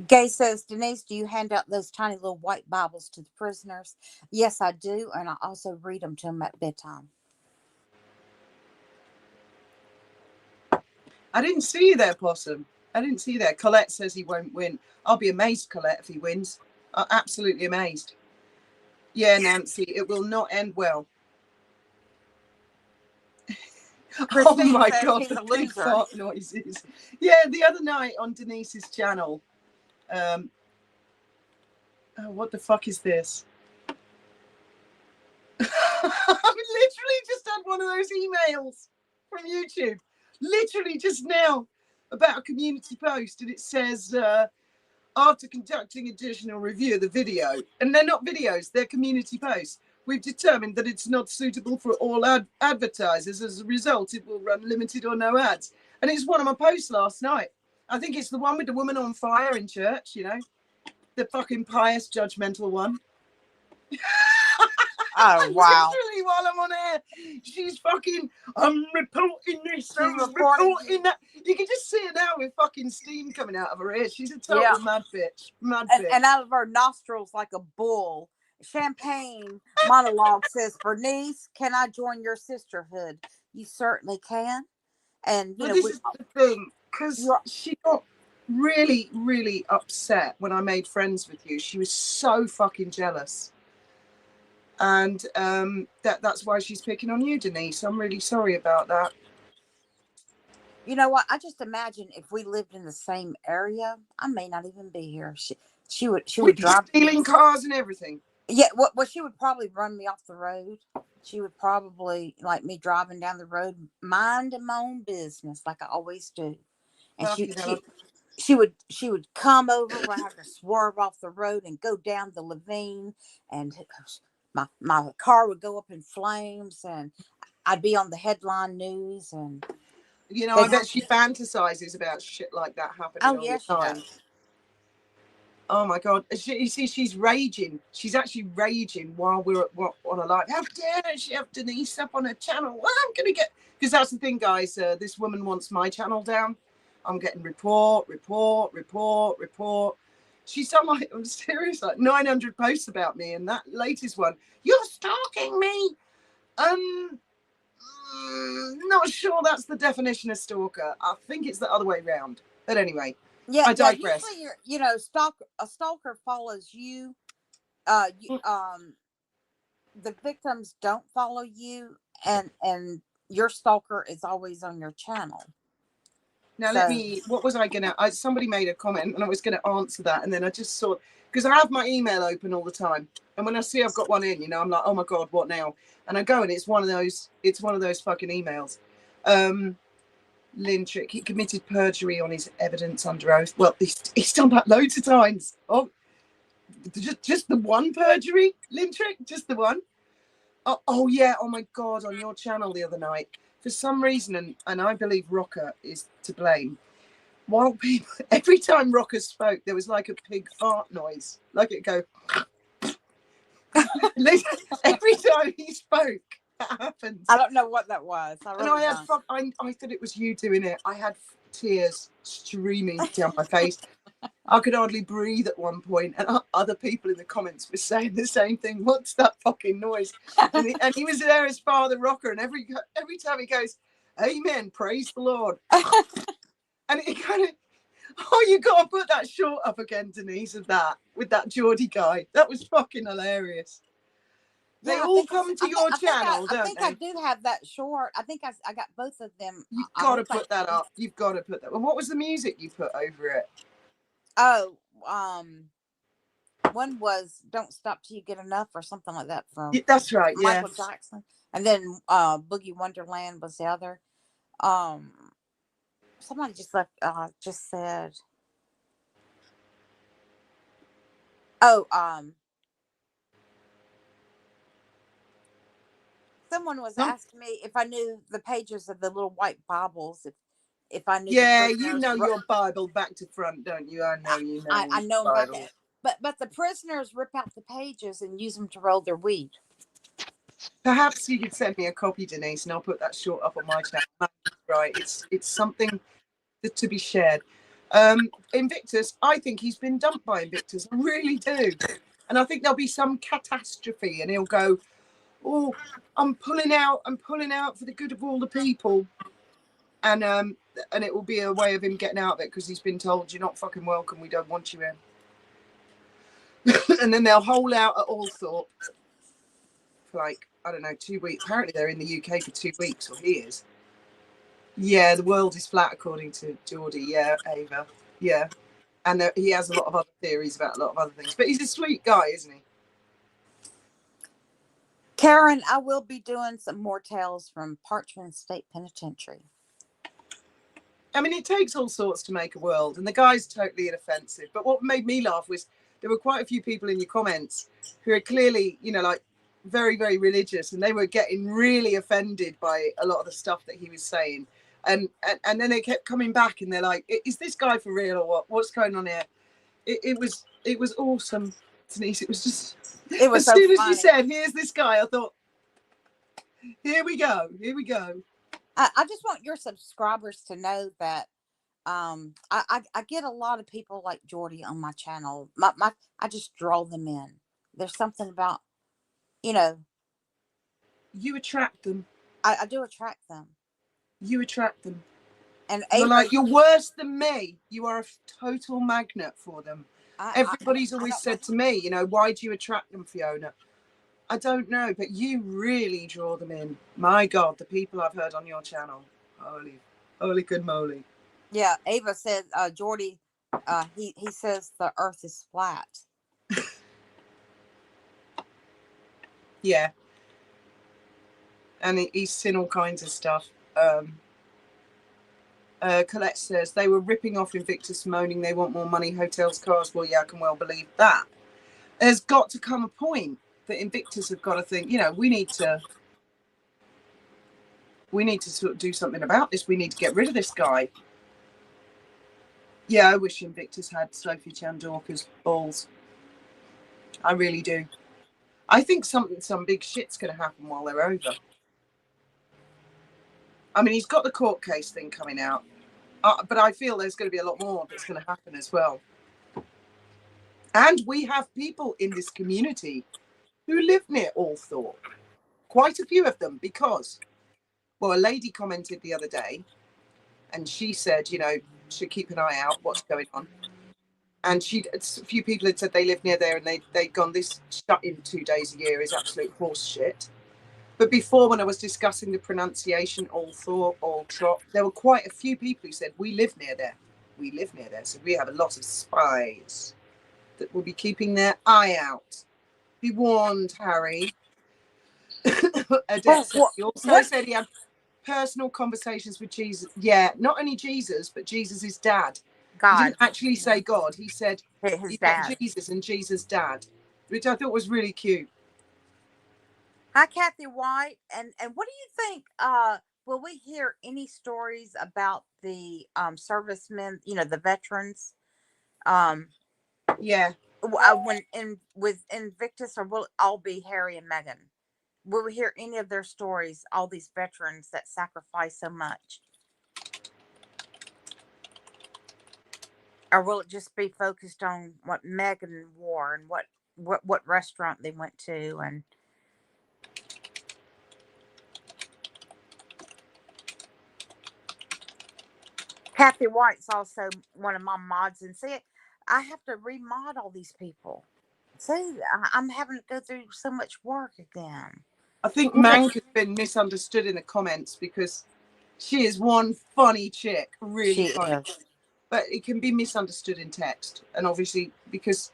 Gay says, Denise, do you hand out those tiny little white Bibles to the prisoners? Yes, I do. And I also read them to them at bedtime. I didn't see you there, Possum. I didn't see you there. Colette says he won't win. I'll be amazed, Colette, if he wins. Absolutely amazed. Yeah, Nancy, it will not end well. Christine oh my says God, he's the a big loser. fart noises. Yeah, the other night on Denise's channel. Oh, what the fuck is this? I literally just had one of those emails from YouTube, literally just now, about a community post, and it says, after conducting additional review of the video, and they're not videos, they're community posts, we've determined that it's not suitable for all advertisers. As a result, it will run limited or no ads. And it's one of my posts last night. I think it's the one with the woman on fire in church, you know, the fucking pious, judgmental one. Oh, wow. Literally, while I'm on air, she's fucking, I'm reporting this, I'm reporting that. You can just see her now with fucking steam coming out of her ears. She's a total mad bitch. Mad bitch. And out of her nostrils like a bull. Champagne monologue says, Bernice, can I join your sisterhood? You certainly can. And, you know, this is the thing, because she got really, really upset when I made friends with you. She was so fucking jealous. And that's why she's picking on you, Denise. I'm really sorry about that. You know what? I just imagine if we lived in the same area, I may not even be here. She would drive stealing cars and everything. Yeah, well, she would probably run me off the road. She would probably, like me driving down the road, minding my own business like I always do. And she would come over where I have to swerve off the road and go down the ravine, and my car would go up in flames, and I'd be on the headline news. And you know, I bet she fantasizes about shit like that happening all the time. Oh my God. You see, she's raging. She's actually raging while we're on a live. How dare she have Denise up on her channel? Well, I'm going to get, because that's the thing, guys. This woman wants my channel down. I'm getting report. She's done like, I'm serious, like 900 posts about me. And that latest one, you're stalking me. Not sure that's the definition of stalker. I think it's the other way around. But anyway. Yeah, I digress. Usually, a stalker follows you. The victims don't follow you, and your stalker is always on your channel. Now, what was I gonna? Somebody made a comment, and I was gonna answer that, and then I just saw, because I have my email open all the time, and when I see I've got one in, you know, I'm like, oh my God, what now? And I go, and it's one of those fucking emails. Lintrick, he committed perjury on his evidence under oath. Well, he's done that loads of times. Oh, just the one perjury, Lintrick, just the one. Oh yeah, oh my God, on your channel the other night, for some reason, and I believe Rocker is to blame. While people, every time Rocker spoke, there was like a pig fart noise, like it go. Every time he spoke, that happened. I don't know what that was. I thought it was you doing it. I had tears streaming down my face. I could hardly breathe at one point, and other people in the comments were saying the same thing. What's that fucking noise? And he was there as Father Rocker, and every time he goes, "Amen, praise the Lord," and it kind of, you got to put that short up again, Denise, of that with that Geordie guy. That was fucking hilarious. They all come to your channel, don't they? I think I do have that short. I think I got both of them. You've got to put that up. You've got to put that. Well, what was the music you put over it? Oh, one was "Don't Stop Till You Get Enough" or something like that from. That's right. Michael Jackson, and then "Boogie Wonderland" was the other. Somebody just said. Oh, someone was asking me if I knew the pages of the little white Bibles. If I knew. Yeah, you know your Bible back to front, don't you? I know you know. I know about that. But the prisoners rip out the pages and use them to roll their weed. Perhaps you could send me a copy, Denise, and I'll put that short up on my channel. Right, it's something to be shared. Invictus, I think he's been dumped by Invictus. I really do. And I think there'll be some catastrophe and he'll go, oh, I'm pulling out for the good of all the people. And it will be a way of him getting out of it because he's been told, you're not fucking welcome, we don't want you in. And then they'll hole out at Althorpe for like, I don't know, 2 weeks. Apparently they're in the UK for 2 weeks, or he is. Yeah, the world is flat according to Geordie. Yeah, Ava. Yeah. And he has a lot of other theories about a lot of other things. But he's a sweet guy, isn't he? Karen, I will be doing some more tales from Parchment State Penitentiary. I mean, it takes all sorts to make a world, and the guy's totally inoffensive. But what made me laugh was there were quite a few people in your comments who are clearly, you know, like very, very religious, and they were getting really offended by a lot of the stuff that he was saying. And then they kept coming back, and they're like, "Is this guy for real or what? What's going on here?" It was awesome, Denise. It was just, it was as soon funny. as you said, "Here's this guy," I thought, "Here we go, here we go." I just want your subscribers to know that I get a lot of people like Geordie on my channel. I just draw them in. There's something about, you know, you attract them. I do attract them. You attract them. And you're Ava, like, you're worse than me. You are a total magnet for them. Everybody's always said to me, you know, why do you attract them, Fiona? I don't know, but you really draw them in. My God, the people I've heard on your channel. Holy good moly. Yeah, Ava said, Geordie, he says the earth is flat. Yeah. And he's seen all kinds of stuff. Colette says they were ripping off Invictus, moaning they want more money, hotels, cars. Well, yeah, I can well believe that. There's got to come a point that Invictus have got to think, you know, we need to sort of do something about this. We need to get rid of this guy. Yeah, I wish Invictus had Sophie Chandorka's balls. I really do. I think some big shit's going to happen while they're over. I mean, he's got the court case thing coming out, but I feel there's going to be a lot more that's going to happen as well. And we have people in this community who live near Althorpe. Quite a few of them, because, well, a lady commented the other day, and she said, you know, should keep an eye out what's going on. And a few people had said they live near there, and they'd gone, this shut in 2 days a year is absolute horse shit. But before, when I was discussing the pronunciation, Althorpe, Altrop, there were quite a few people who said, we live near there. We live near there. So we have a lot of spies that will be keeping their eye out. Be warned, Harry. He also said he had personal conversations with Jesus. Yeah, not only Jesus, but Jesus' dad. God. He didn't actually say God. He said his dad. Jesus and Jesus' dad, which I thought was really cute. Hi, Kathy White. And what do you think? Will we hear any stories about the servicemen? You know, the veterans. Yeah. With Invictus, or will it all be Harry and Meghan? Will we hear any of their stories? All these veterans that sacrifice so much, or will it just be focused on what Meghan wore and what restaurant they went to? And Kathy White's also one of my mods, and see, I have to remod all these people. See, I'm having to go through so much work again. I think Mank has been misunderstood in the comments because she is one funny chick, really funny. But it can be misunderstood in text, and obviously because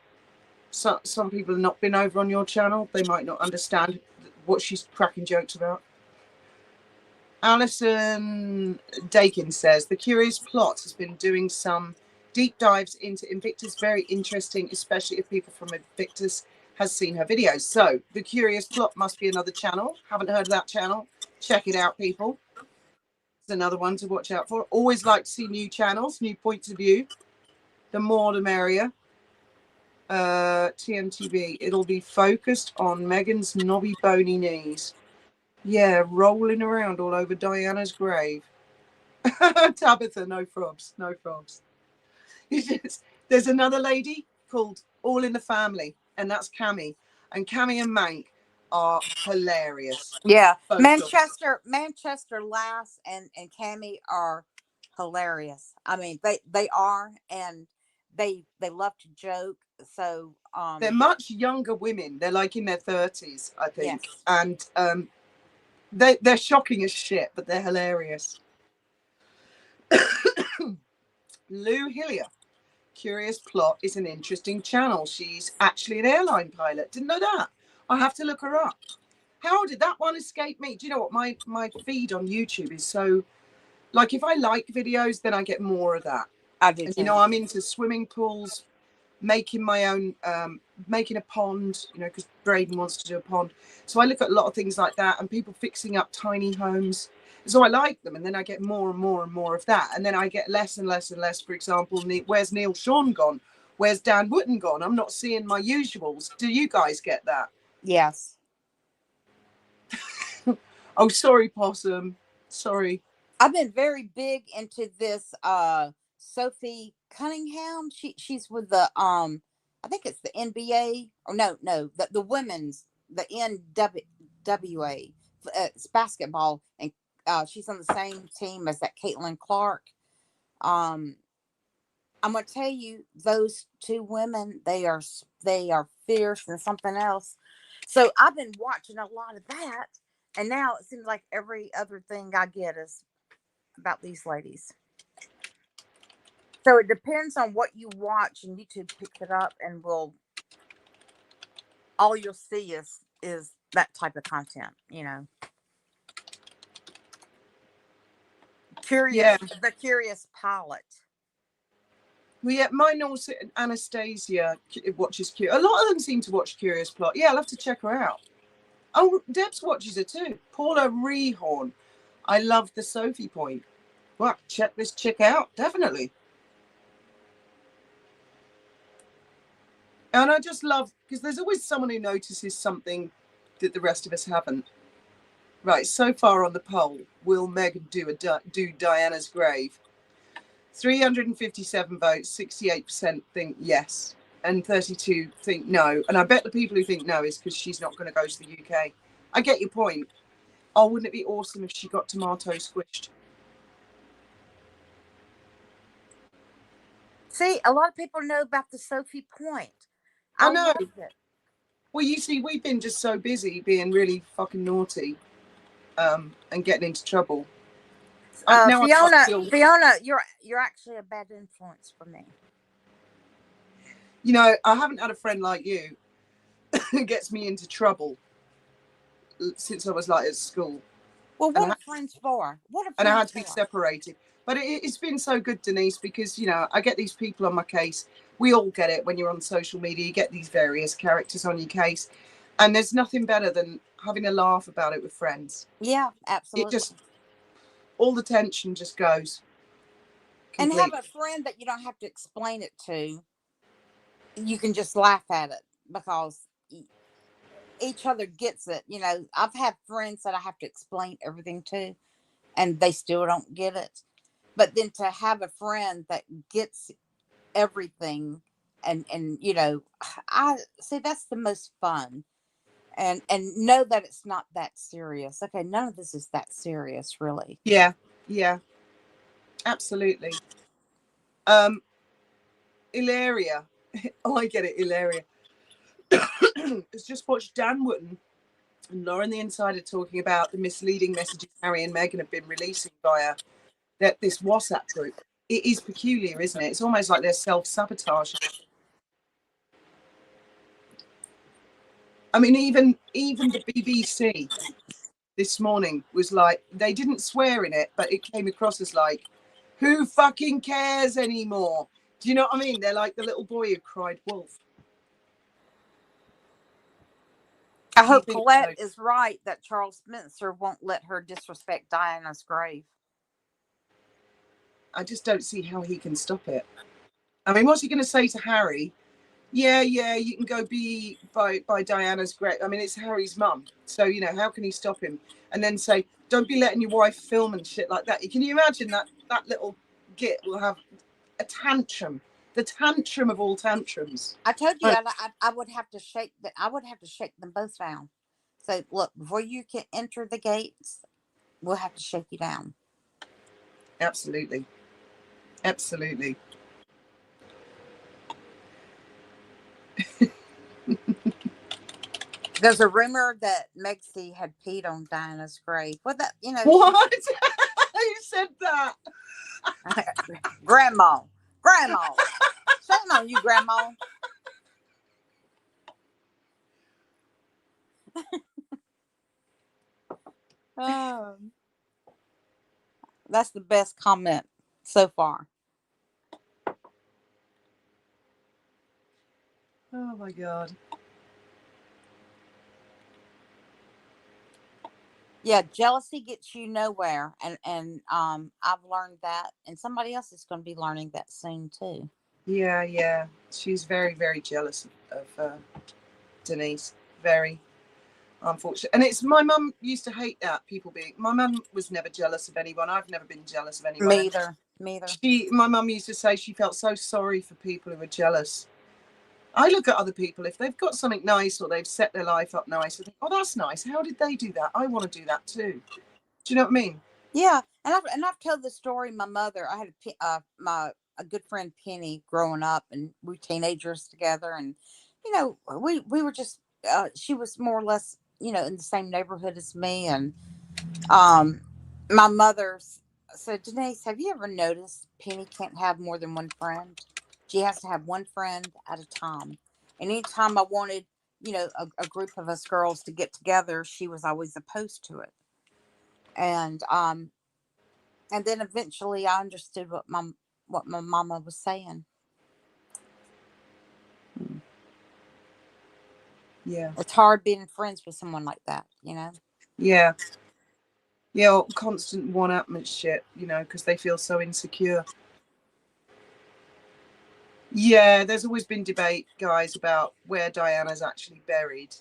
some people have not been over on your channel, they might not understand what she's cracking jokes about. Alison Dakin says the Curious Plot has been doing some deep dives into Invictus, very interesting, especially if people from Invictus has seen her videos. So the Curious Plot must be another channel. Haven't heard of that channel? Check it out, people. It's another one to watch out for. Always like to see new channels, new points of view. The more the merrier. TMTV, it'll be focused on Meghan's knobby bony knees. Yeah, rolling around all over Diana's grave. Tabitha, no probs, no probs. There's another lady called All in the Family, and that's Cami. And Cami and Mank are hilarious. Yeah, Both of them. Manchester Lass and Cammy are hilarious. I mean, they are, and they love to joke. So They're much younger women. They're like in their 30s, I think. yes, And they're shocking as shit, but they're hilarious. Lou Hillier. Curious Plot is an interesting channel. She's actually an airline pilot. Didn't know that. I have to look her up. How did that one escape me? Do you know what? My feed on YouTube is so, like, if I like videos, then I get more of that. I do And, too. I'm into swimming pools, making my own, making a pond, because Braden wants to do a pond. So I look at a lot of things like that, and people fixing up tiny homes. So I like them, and then I get more and more and more of that. And then I get less and less and less, for example, where's Neil Sean gone? Where's Dan Wooten gone? I'm not seeing my usuals. Do you guys get that? Yes. Oh, sorry, Possum. Sorry. I've been very big into this Sophie Cunningham. She's with the I think it's the NBA, or no, the women's, the NWA. It's basketball, and she's on the same team as that Caitlin Clark. I'm gonna tell you, those two women, they are fierce and something else. So I've been watching a lot of that, and now it seems like every other thing I get is about these ladies. So it depends on what you watch, and YouTube picks it up, and will all you'll see is that type of content. Yeah. The curious pilot. Well, yeah, mine also, Anastasia watches A lot of them seem to watch Curious Plot. Yeah, I'll have to check her out. Oh, Debs watches it too. Paula Rehorn. I love the Sophie point. Well, check this chick out, definitely. And I just love, because there's always someone who notices something that the rest of us haven't. Right, so far on the poll, will Meghan do Diana's grave? 357 votes, 68% think yes, and 32 think no. And I bet the people who think no is because she's not going to go to the UK. I get your point. Oh, wouldn't it be awesome if she got tomato squished? See, a lot of people know about the Sophie point. I know. Loved it. Well, you see, we've been just so busy being really fucking naughty, and getting into trouble. Fiona, you're actually a bad influence for me. I haven't had a friend like you who gets me into trouble since I was like at school. Well, what are friends for? And I had to be separated. But it's been so good, Denise, because, I get these people on my case. We all get it when you're on social media. You get these various characters on your case. And there's nothing better than having a laugh about it with friends. Yeah, absolutely. All the tension just goes. Completely. And have a friend that you don't have to explain it to. You can just laugh at it because each other gets it. I've had friends that I have to explain everything to, and they still don't get it. But then to have a friend that gets everything, and I see, that's the most fun. And know that it's not that serious. Okay, none of this is that serious, really. Yeah, absolutely. Ilaria. Oh, I get it, Ilaria. Has just watched Dan Wooten and Lauren the Insider talking about the misleading messages Harry and Meghan have been releasing via this WhatsApp group. It is peculiar, isn't it? It's almost like they're self-sabotaging. I mean, even the BBC this morning was like, they didn't swear in it, but it came across as like, who fucking cares anymore? Do you know what I mean? They're like the little boy who cried wolf. I hope Colette is right that Charles Spencer won't let her disrespect Diana's grave. I just don't see how he can stop it. I mean, what's he going to say to Harry? Yeah, you can go be by Diana's grave. I mean, it's Harry's mum. So, how can he stop him? And then say, don't be letting your wife film and shit like that. Can you imagine that little git will have a tantrum? the tantrum of all tantrums. I told you Right. I would have to shake I would have to shake them both down. So look, before you can enter the gates, we'll have to shake you down. Absolutely. Absolutely. There's a rumor that Megsy had peed on Diana's grave. Well, that What? Who said that? Grandma, Grandma, shame on you, Grandma. Um, that's the best comment so far. Oh my God. Yeah, jealousy gets you nowhere, and I've learned that, and somebody else is going to be learning that soon too. Yeah. She's very, very jealous of Denise. Very unfortunate. And it's my mum used to hate that, people being. My mum was never jealous of anyone. I've never been jealous of anyone. Me either. Me either. My mum used to say she felt so sorry for people who were jealous. I look at other people, if they've got something nice or they've set their life up nice, I think, oh, that's nice. How did they do that? I want to do that too. Do you know what I mean? Yeah, and I've told the story. My mother, I had a good friend Penny growing up, and we were teenagers together, and we were just she was more or less in the same neighborhood as me, and um my mother said, Denise, have you ever noticed Penny can't have more than one friend? She has to have one friend at a time, and anytime I wanted a group of us girls to get together, she was always opposed to it. And then eventually I understood what my mama was saying. Yeah. It's hard being friends with someone like that, Yeah. Yeah. Constant one-upmanship, because they feel so insecure. Yeah, there's always been debate, guys, about where Diana's actually buried.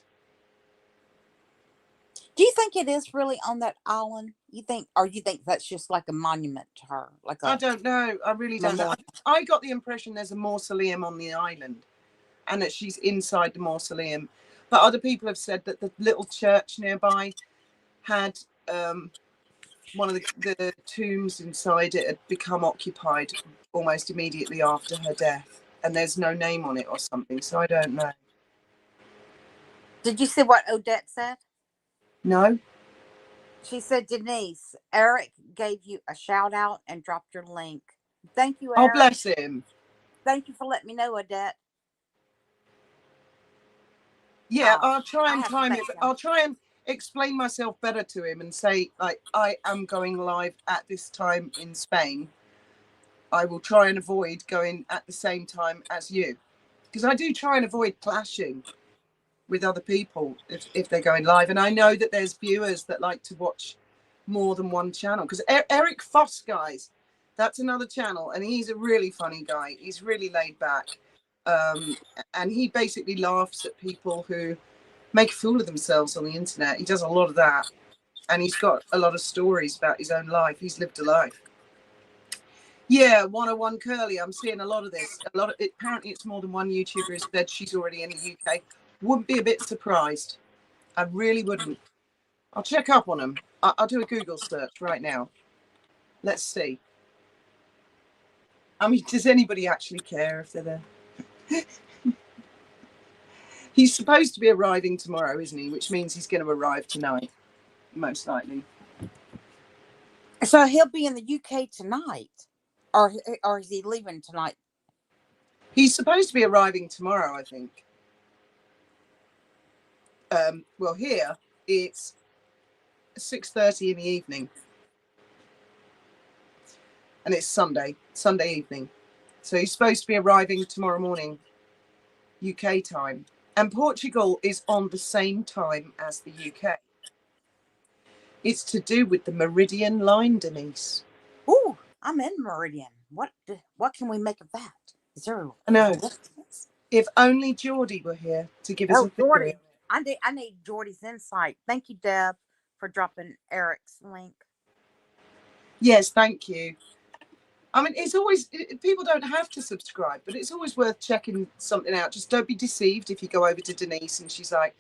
Do you think it is really on that island? Or you think that's just like a monument to her? I don't know. I really don't know. I got the impression there's a mausoleum on the island and that she's inside the mausoleum. But other people have said that the little church nearby had one of the tombs inside it had become occupied almost immediately after her death. And there's no name on it or something. So I don't know. Did you see what Odette said? No. She said, Denise, Eric gave you a shout out and dropped your link. Thank you, Oh, Eric. bless him. Thank you for letting me know, Odette. Yeah, I'll try and time it. I'll try and explain myself better to him and say, like, I am going live at this time in Spain. I will try and avoid going at the same time as you, because I do try and avoid clashing with other people if they're going live. And I know that there's viewers that like to watch more than one channel, because Eric Foss, guys, that's another channel, and he's a really funny guy. He's really laid back, and he basically laughs at people who make a fool of themselves on the internet. He does a lot of that, and he's got a lot of stories about his own life. He's lived a life. Yeah, 101 Curly. I'm seeing a lot of this. Apparently, it's more than one YouTuber has said she's already in the UK. Wouldn't be a bit surprised. I really wouldn't. I'll check up on them. I'll do a Google search right now. Let's see. I mean, does anybody actually care if they're there? He's supposed to be arriving tomorrow, isn't he? Which means he's going to arrive tonight, most likely. So he'll be in the UK tonight, or is he leaving tonight? He's supposed to be arriving tomorrow, I think. Well, here it's 6:30 in the evening, and it's Sunday evening. So he's supposed to be arriving tomorrow morning, UK time. And Portugal is on the same time as the UK. It's to do with the Meridian line, Denise. Ooh, I'm in Meridian. What can we make of that? Is there I know. If only Geordie were here to give us a theory. I need Geordie's insight. Thank you, Deb, for dropping Eric's link. Yes, thank you. I mean, it's always, people don't have to subscribe, but it's always worth checking something out. Just don't be deceived if you go over to Denise and she's like,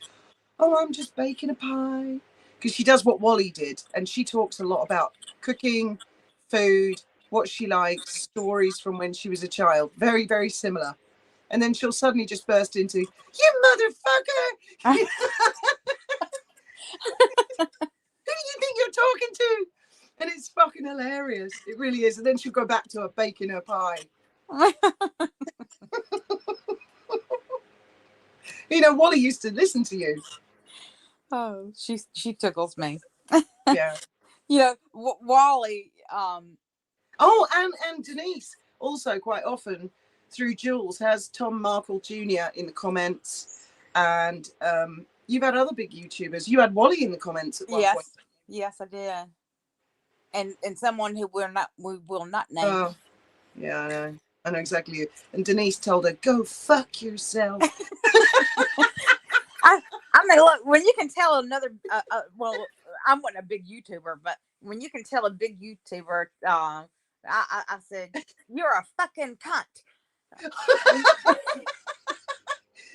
oh, I'm just baking a pie. Because she does what Wally did. And she talks a lot about cooking, food, what she likes, stories from when she was a child. Very, very similar. And then she'll suddenly just burst into, you motherfucker! Who do you think you're talking to? And it's fucking hilarious. It really is. And then she'll go back to her baking her pie. You know, Wally used to listen to you. Oh, she tickles me. Yeah. You know, Wally. Oh, and Denise also quite often through Jules has Tom Markle Jr. in the comments, and you've had other big YouTubers. You had Wally in the comments at one point. Yes, I did. And someone who we will not name. Oh, yeah, I know exactly. And Denise told her, "Go fuck yourself." I mean, look, when you can tell another, well, I'm not a big YouTuber, but when you can tell a big YouTuber, I said, you're a fucking cunt.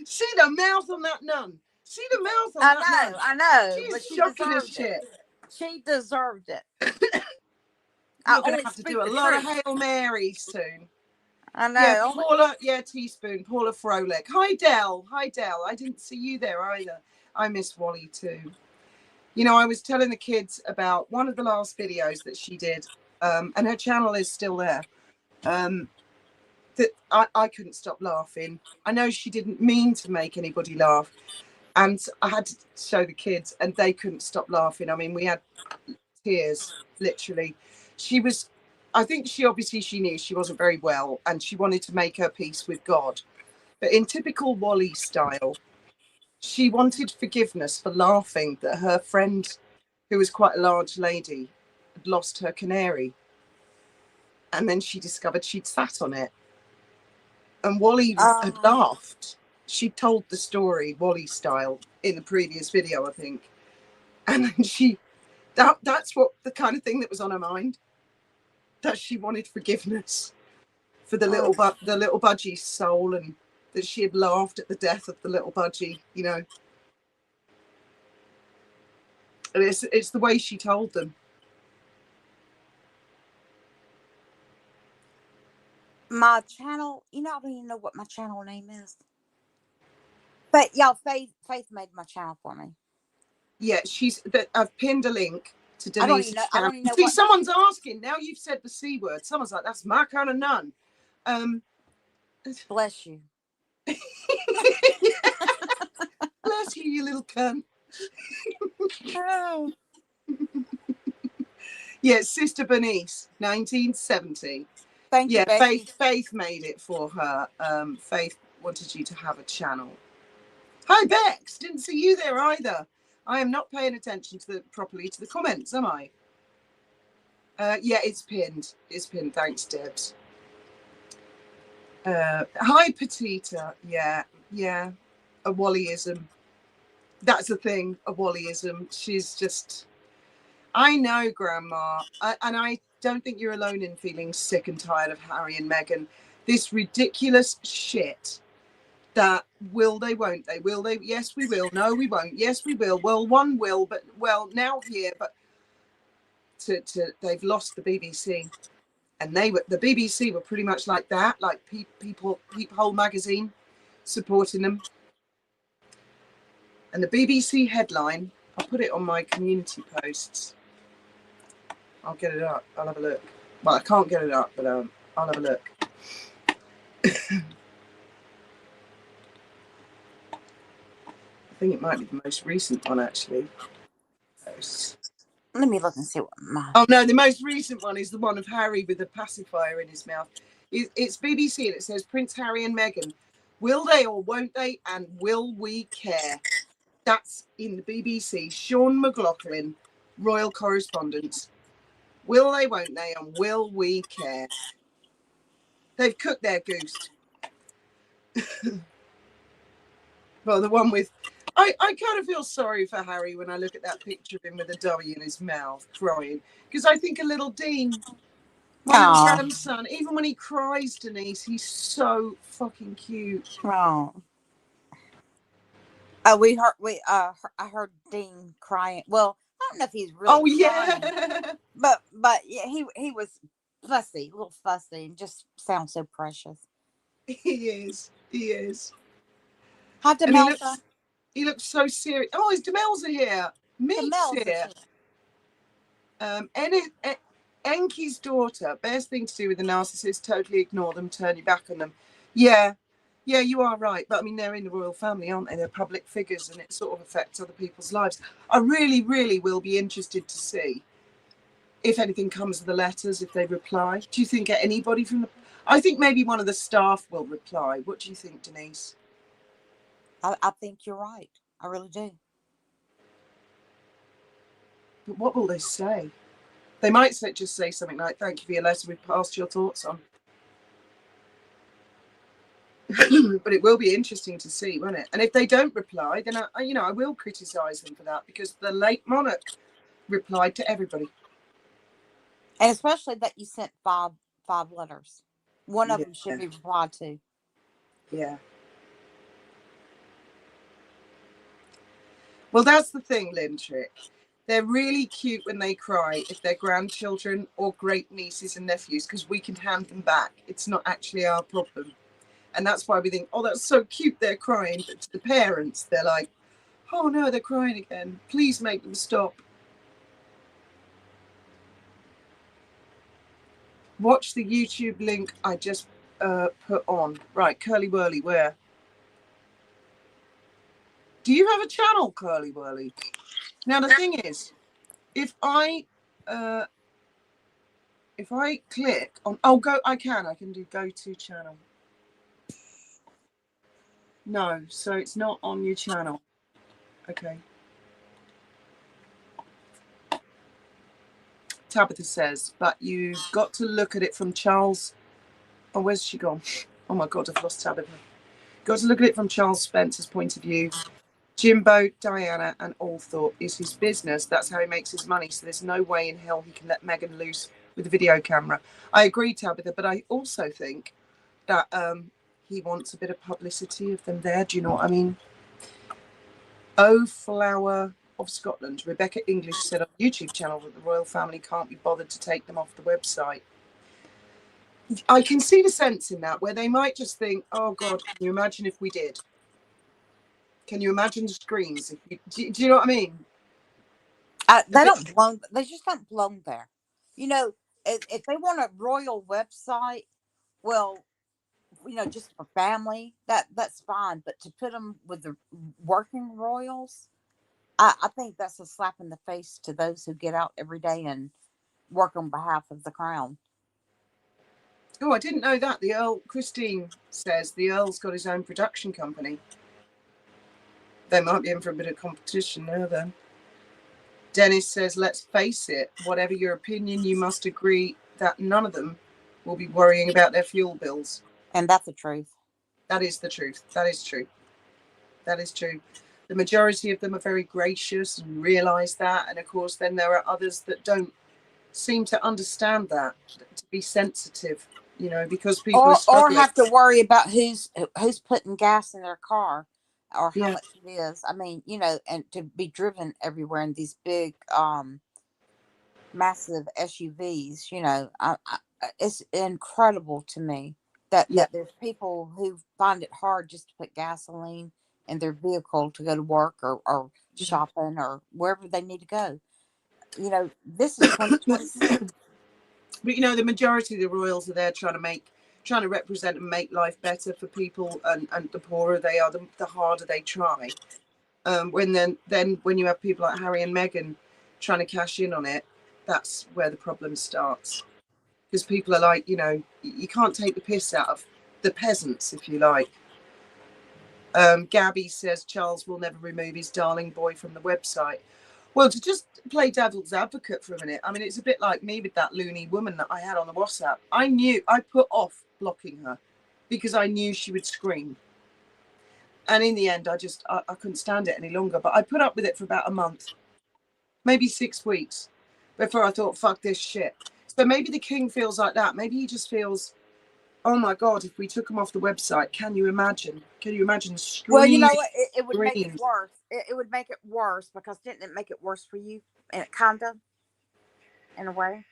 See the mouth on that nun. See the mouth on that nun. I know. She's shocking as shit. She deserved it. You're going to have to do a lot of Hail Marys soon. I know. Yeah, Paula, Teaspoon, Paula Frolic. Hi, Del. I didn't see you there either. I miss Wally too. You know, I was telling the kids about one of the last videos that she did, and her channel is still there, that I couldn't stop laughing. I know she didn't mean to make anybody laugh, and I had to show the kids, and they couldn't stop laughing. I mean, we had tears, literally. I think she knew she wasn't very well, and she wanted to make her peace with God. But in typical Wally style, she wanted forgiveness for laughing that her friend, who was quite a large lady, had lost her canary. And then she discovered she'd sat on it. And Wally had laughed. She told the story, Wally style, in the previous video, I think. And then that's what the kind of thing that was on her mind. That she wanted forgiveness for the little budgie's soul, and that she had laughed at the death of the little budgie, you know. And it's the way she told them. My channel, I don't even know what my channel name is. But y'all, Faith made my channel for me. Yeah, I've pinned a link to Denise's channel. I don't even know. See, someone's asking. Now you've said the C word. Someone's like, that's my kind of nun. Bless you. Bless you, you little cunt. Oh. Yeah, Sister Bernice, 1970. Thank you, Becky. Faith made it for her. Faith wanted you to have a channel. Hi, Bex. Didn't see you there either. I am not paying attention properly to the comments, am I? Yeah, it's pinned. It's pinned. Thanks, Debs. Hi, Petita. Yeah. A Wallyism. That's the thing, a Wallyism. She's just... I know, Grandma. And I don't think you're alone in feeling sick and tired of Harry and Meghan. This ridiculous shit that will they, won't they, will they, yes we will, no we won't, yes we will, well one will, but well now here, but they've lost the BBC. And the BBC were pretty much like that, like Peephole magazine supporting them. And the BBC headline, I'll put it on my community posts. I'll get it up. I'll have a look. Well, I can't get it up, but I'll have a look. I think it might be the most recent one, actually. Let me look and see what my... Oh, no, the most recent one is the one of Harry with a pacifier in his mouth. It's BBC, and it says, Prince Harry and Meghan, will they or won't they, and will we care? That's in the BBC. Sean McLaughlin, royal correspondent. Will they, won't they, and will we care? They've cooked their goose. Well, the one with... I kind of feel sorry for Harry when I look at that picture of him with a W in his mouth, crying. Because I think a little Dean... My little Oh, grandson, even when he cries, Denise, he's so fucking cute. oh. I heard Dean crying. Well, I don't know if he's really Oh crying, yeah, but yeah, he was fussy, a little fussy, and just sounds so precious. he is. He is, Hi, and he Demelza. looks so serious. Oh, his Demelza here. Meek's Demelza's here. here. Enki's daughter. Best thing to do with a narcissist: totally ignore them, turn your back on them. Yeah, yeah, you are right. But I mean, they're in the royal family, aren't they? They're public figures, and it sort of affects other people's lives. I really, really will be interested to see if anything comes of the letters, if they reply. Do you think anybody from the... I think maybe one of the staff will reply. What do you think, Denise? I think you're right. I really do. But what will they say? They might just say something like, thank you for your letter, we've passed your thoughts on. But it will be interesting to see, won't it? And if they don't reply, then I will criticise them for that, because the late monarch replied to everybody. And especially that you sent five letters. One of Yeah, them should be replied to. yeah. Well, that's the thing, Lynn Trick. They're really cute when they cry if they're grandchildren or great nieces and nephews, because we can hand them back. It's not actually our problem. And that's why we think, oh, that's so cute, they're crying. But to the parents, they're like, oh no, they're crying again. Please make them stop. Watch the YouTube link I just put on. Right, Curly Whirly, where? Do you have a channel, Curly Whirly? Now, the thing is, if I click on, I can do go to channel. No, so it's not on your channel. Okay. Tabitha says, but you've got to look at it from Charles. Oh, where's she gone? Oh my God, I've lost Tabitha. Got to look at it from Charles Spencer's point of view. Jimbo, Diana, and Althorpe is his business. That's how he makes his money. So there's no way in hell he can let Meghan loose with a video camera. I agree, Tabitha, but I also think that he wants a bit of publicity of them there. Do you know what I mean? Oh, Flower of Scotland. Rebecca English said on YouTube channel that the royal family can't be bothered to take them off the website. I can see the sense in that, where they might just think, oh God, can you imagine if we did? Can you imagine the screens? Do you know what I mean? They don't belong. They just don't belong there. You know, if they want a royal website, well, just for family, that's fine. But to put them with the working royals, I think that's a slap in the face to those who get out every day and work on behalf of the crown. Oh, I didn't know that. The Earl, Christine says the Earl's got his own production company. They might be in for a bit of competition now then. Dennis says, let's face it, whatever your opinion, you must agree that none of them will be worrying about their fuel bills. And that's the truth. That is the truth. That is true. That is true. The majority of them are very gracious and realise that. And of course, then there are others that don't seem to understand that, to be sensitive, because people are Or struggling. have to worry about who's putting gas in their car or how Yeah. much it is. I mean, and to be driven everywhere in these big massive SUVs, it's incredible to me that Yeah. there's people who find it hard just to put gasoline in their vehicle to go to work or shopping or wherever they need to go. This is 2026. But the majority of the royals are there trying to represent and make life better for people, and the poorer they are, the harder they try. When you have people like Harry and Meghan trying to cash in on it, that's where the problem starts. Because people are like, you can't take the piss out of the peasants, if you like. Gabby says Charles will never remove his darling boy from the website. Well, to just play devil's advocate for a minute, I mean, it's a bit like me with that loony woman that I had on the WhatsApp. I put off blocking her because I knew she would scream. And in the end, I couldn't stand it any longer. But I put up with it for about a month, maybe 6 weeks, before I thought, fuck this shit. So maybe the king feels like that. Maybe he just feels, oh my God, if we took him off the website, can you imagine? Can you imagine Well, you know screaming? what? It would make it worse. It would make it worse because didn't it make it worse for you? And it kind of, in a way.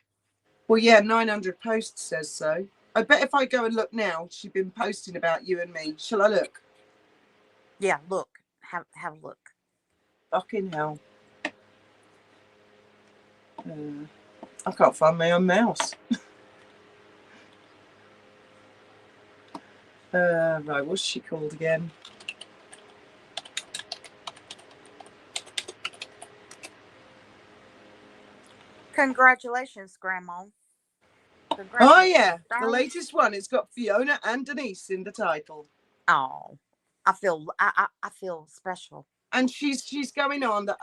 Well, yeah, 900 posts says so. I bet if I go and look now, she's been posting about you and me. Shall I look? Yeah, look. Have a look. Fucking hell. I can't find my own mouse. Right, what's she called again? Congratulations, Grandma. Oh yeah, the latest one. It's got Fiona and Denise in the title. Oh, I feel special. And she's going on that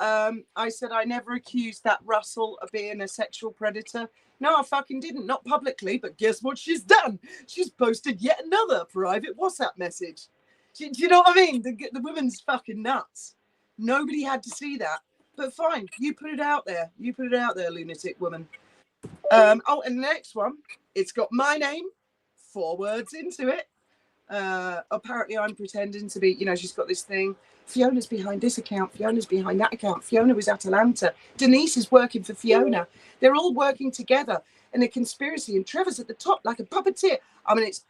I said I never accused that Russell of being a sexual predator. No, I fucking didn't. Not publicly, but guess what she's done? She's posted yet another private WhatsApp message. Do you know what I mean? The woman's fucking nuts. Nobody had to see that. But fine, you put it out there. You put it out there, lunatic woman. Oh, and the next one, it's got my name, 4 words into it. Apparently I'm pretending to be, she's got this thing. Fiona's behind this account. Fiona's behind that account. Fiona was at Atlanta. Denise is working for Fiona. They're all working together in a conspiracy, and Trevor's at the top like a puppeteer. I mean, it's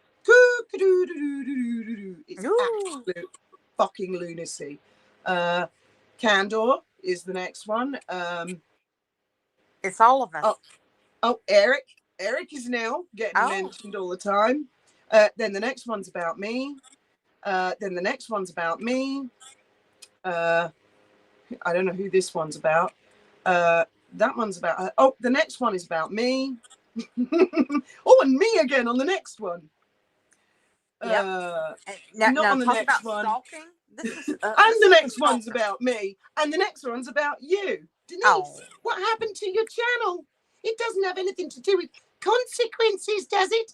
absolute fucking lunacy. Candor is the next one. It's all of us. Oh, Eric. Eric is now getting mentioned all the time. Then the next one's about me. Then the next one's about me. I don't know who this one's about. That one's about the next one is about me. Oh, and me again on the next one. Not on the next one. Stalking. And the next one's about me. And the next one's about you. Denise, what happened to your channel? It doesn't have anything to do with consequences, does it?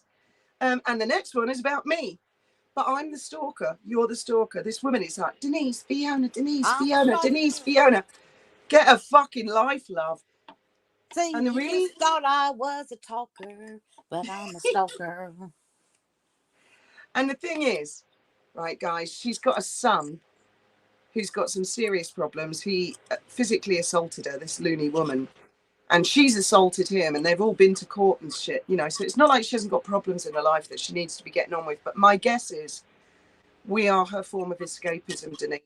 And the next one is about me. But I'm the stalker. You're the stalker. This woman is like, Denise, Fiona, Denise, Fiona, Denise, Fiona. Get a fucking life, love. See, and you thought I was a talker, but I'm a stalker. And the thing is, right, guys, she's got a son who's got some serious problems. He physically assaulted her, this loony woman. And she's assaulted him, and they've all been to court and shit, so it's not like she hasn't got problems in her life that she needs to be getting on with. But my guess is we are her form of escapism, Denise.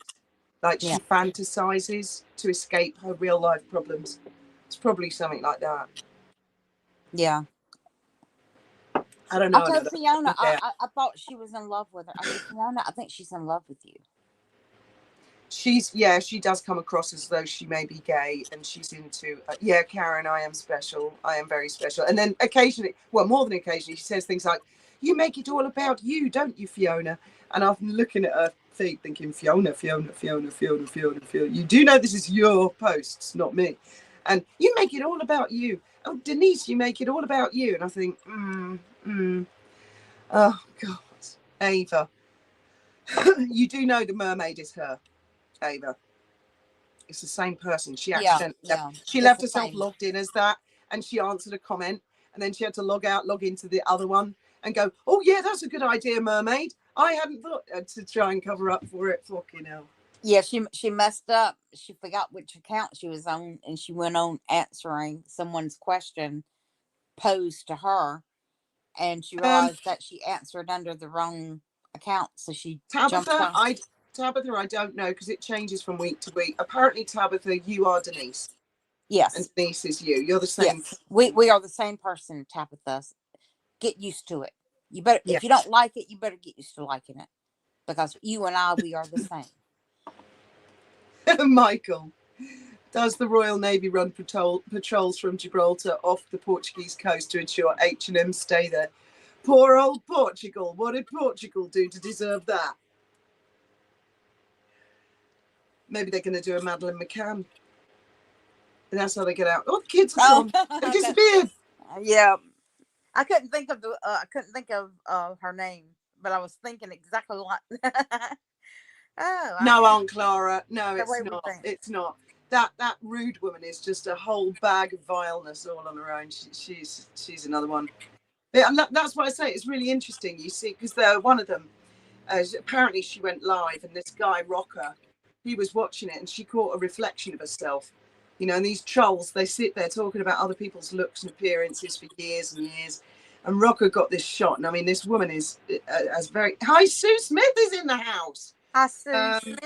Like she fantasizes to escape her real life problems. It's probably something like that. Yeah. I don't know. I told Fiona, I thought she was in love with her. I said, Fiona, I think she's in love with you. She does come across as though she may be gay, and she's into Karen, I am special, I am very special. And then occasionally, well, more than occasionally, she says things like, you make it all about you, don't you, Fiona? And I'm looking at her feet thinking, Fiona, you do know this is your posts, not me. And you make it all about you. Oh, Denise, you make it all about you. And I think, oh God, Ava, you do know the mermaid is her. Ava, it's the same person. She accidentally left herself logged in as that, and she answered a comment, and then she had to log out, log into the other one, and go, oh yeah, that's a good idea, mermaid. I hadn't thought to try and cover up for it. Fucking hell. Yeah, she messed up. She forgot which account she was on, and she went on answering someone's question posed to her, and she realized that she answered under the wrong account, so she jumped on. Tabitha, I don't know, because it changes from week to week. Apparently, Tabitha, you are Denise. Yes. And Denise is you. You're the same. Yes. We are the same person, Tabitha. Get used to it. You better, if you don't like it, you better get used to liking it. Because you and I, we are the same. Michael, does the Royal Navy run patrols from Gibraltar off the Portuguese coast to ensure H&M stay there? Poor old Portugal. What did Portugal do to deserve that? Maybe they're going to do a Madeleine McCann. And that's how they get out. Oh, the kids are gone. They disappeared. Yeah. I couldn't think of her name, but I was thinking exactly like no, Aunt Clara. No, it's not. It's not. that rude woman is just a whole bag of vileness all on her own. She's another one. Yeah, and that's why I say it's really interesting. You see, because one of them, apparently she went live, and this guy Rocker, he was watching it, and she caught a reflection of herself. You know, and these trolls, they sit there talking about other people's looks and appearances for years and years. And Rocker got this shot, and I mean, this woman is as very. Hi, Sue Smith is in the house. Hi, Sue Smith.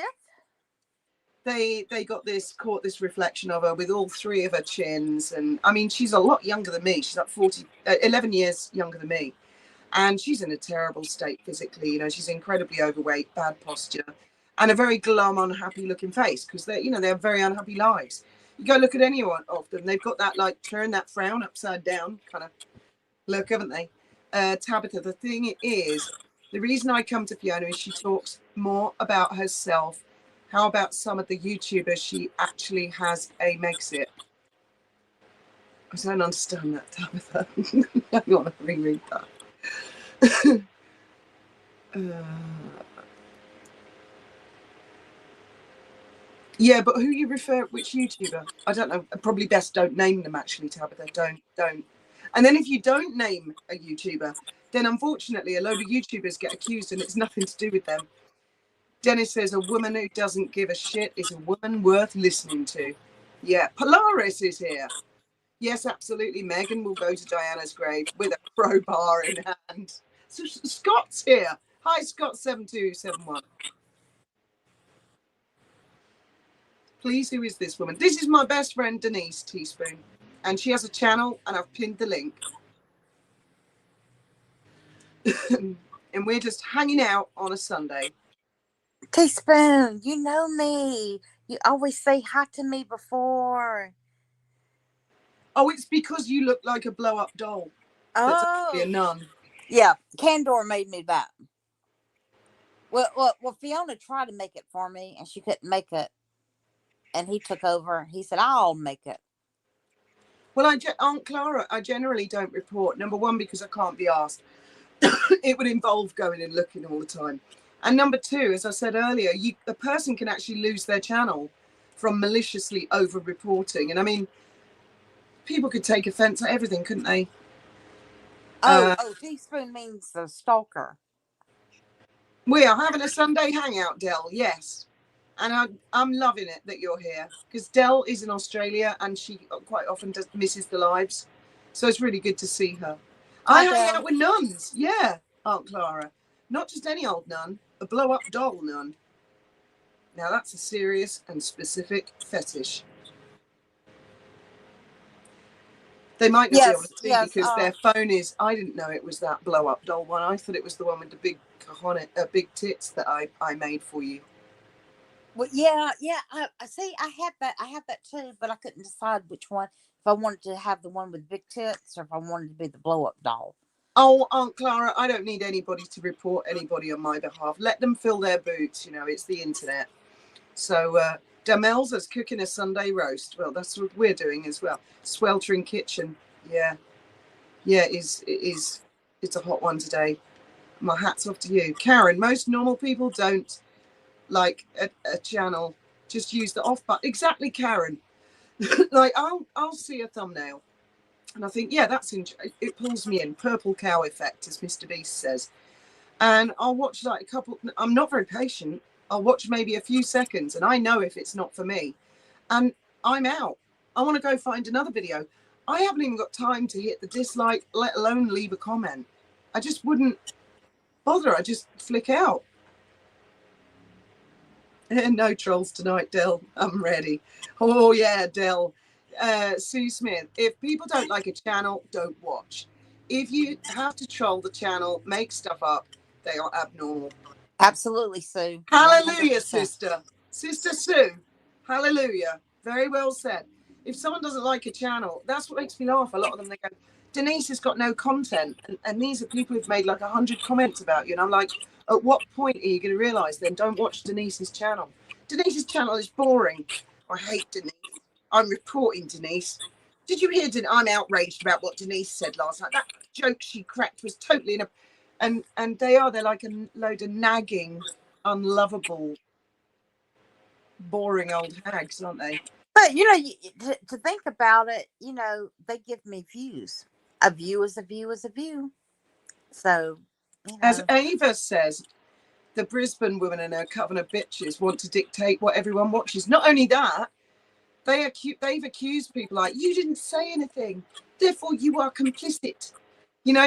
They caught this reflection of her with all three of her chins, and I mean, she's a lot younger than me. She's like 11 years younger than me, and she's in a terrible state physically. You know, she's incredibly overweight, bad posture, and a very glum, unhappy looking face, because they have very unhappy lives. You go look at any one of them, they've got that like turn that frown upside down kind of look, haven't they? Tabitha, the thing is, the reason I come to Fiona is she talks more about herself. How about some of the YouTubers she actually has a Megxit? I don't understand that, Tabitha. I want to reread that. Yeah, but who you refer, which YouTuber? I don't know. Probably best don't name them, actually, Tabitha. Don't. And then if you don't name a YouTuber, then unfortunately a load of YouTubers get accused and it's nothing to do with them. Dennis says a woman who doesn't give a shit is a woman worth listening to. Yeah, Polaris is here. Yes, absolutely. Megan will go to Diana's grave with a crowbar in hand. So Scott's here. Hi, Scott7271. Please, who is this woman? This is my best friend, Denise Teaspoon. And she has a channel, and I've pinned the link. And we're just hanging out on a Sunday. Teaspoon, you know me. You always say hi to me before. Oh, it's because you look like a blow-up doll. That's actually a nun. Yeah, Candor made me that. Well, Fiona tried to make it for me, and she couldn't make it. And he took over. He said, I'll make it. Well, Aunt Clara, I generally don't report. Number one, because I can't be asked. It would involve going and looking all the time. And number two, as I said earlier, a person can actually lose their channel from maliciously over-reporting. And I mean, people could take offense at everything, couldn't they? Teaspoon means the stalker. We are having a Sunday hangout, Del, yes. And I'm loving it that you're here, because Del is in Australia and she quite often misses the lives. So it's really good to see her. I hang out with nuns, yeah, Aunt Clara. Not just any old nun, a blow-up doll nun. Now that's a serious and specific fetish. They might not be able to see because their phone is. I didn't know it was that blow-up doll one. I thought it was the one with the big big tits that I made for you. Well, yeah. I see. I have that too, but I couldn't decide which one. If I wanted to have the one with big tits, or if I wanted to be the blow-up doll. Oh, Aunt Clara, I don't need anybody to report anybody on my behalf. Let them fill their boots. You know, it's the internet. So Damelza's cooking a Sunday roast. Well, that's what we're doing as well. Sweltering kitchen. Yeah, it's a hot one today. My hat's off to you, Karen. Most normal people don't like a channel. Just use the off button. Exactly, Karen. Like I'll see a thumbnail and I think, yeah, that's it pulls me in. Purple cow effect, as Mr. Beast says. And I'll watch like a couple. I'm not very patient. I'll watch maybe a few seconds and I know if it's not for me and I'm out. I want to go find another video. I haven't even got time to hit the dislike, let alone leave a comment. I just wouldn't bother. I just flick out. No trolls tonight, Del. I'm ready. Oh, yeah, Del. Sue Smith, if people don't like a channel, don't watch. If you have to troll the channel, make stuff up, they are abnormal. Absolutely, Sue. Hallelujah, 100%. Sister Sue. Hallelujah. Very well said. If someone doesn't like a channel, that's what makes me laugh. A lot of them, they go, Denise has got no content. And these are people who've made like 100 comments about you. And I'm like, at what point are you going to realise then don't watch Denise's channel? Denise's channel is boring. I hate Denise. I'm reporting Denise. Did you hear? I'm outraged about what Denise said last night. That joke she cracked was totally and they're like a load of nagging, unlovable, boring old hags, aren't they? But to think about it, they give me views. A view is a view is a view. So, As Ava says, the Brisbane women and her coven of bitches want to dictate what everyone watches. Not only that, they've accused people like, you didn't say anything, therefore you are complicit.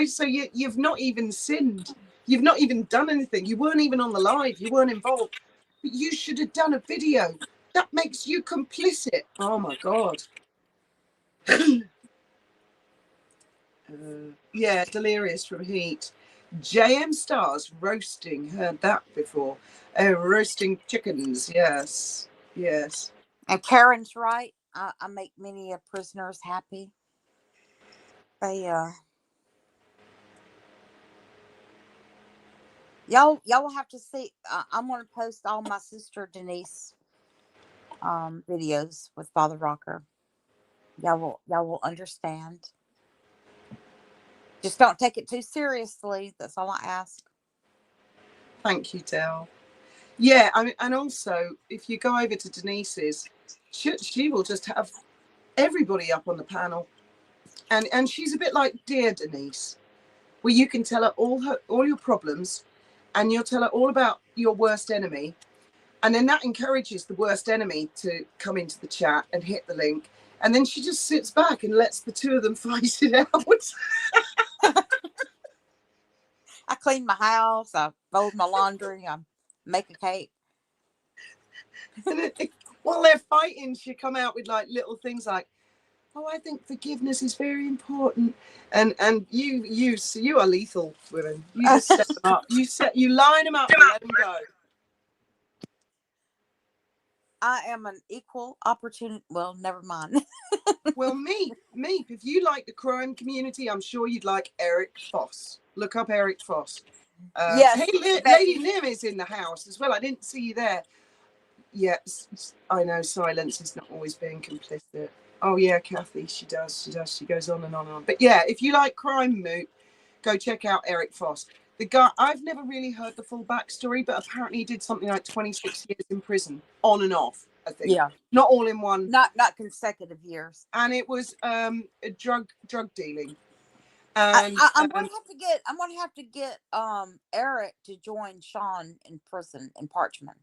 So you've not even sinned. You've not even done anything. You weren't even on the live. You weren't involved. But you should have done a video. That makes you complicit. Oh, my God. Yeah, Delirious from Heat. JM Stars roasting. Heard that before. Roasting chickens. Yes. Yes. And Karen's right. I make many prisoners happy. They y'all will have to see. I'm gonna post all my sister Denise videos with Father Rocker. Y'all will understand. Just don't take it too seriously. That's all I ask. Thank you, Del. Yeah, I mean, and also if you go over to Denise's, she will just have everybody up on the panel, and she's a bit like Dear Denise, where you can tell her all your problems, and you'll tell her all about your worst enemy, and then that encourages the worst enemy to come into the chat and hit the link, and then she just sits back and lets the two of them fight it out. I clean my house. I fold my laundry. I make a cake. And while they're fighting, she come out with like little things like, oh, I think forgiveness is very important, and you are lethal, women. You just set them up. You line them up and let them go. I am an equal opportunity. Well, never mind. Well, me. If you like the crime community, I'm sure you'd like Eric Foss. Look up Eric Foss. Yes, hey, Lady Nim is in the house as well. I didn't see you there. Yes, I know silence is not always being complicit. Oh yeah, Kathy, she does. She goes on and on and on. But yeah, if you like crime moot, go check out Eric Foss. The guy, I've never really heard the full backstory, but apparently he did something like 26 years in prison, on and off, I think. Yeah. Not all in one. Not consecutive years. And it was a drug dealing. And I'm gonna have to get Eric to join Sean in prison in Parchment.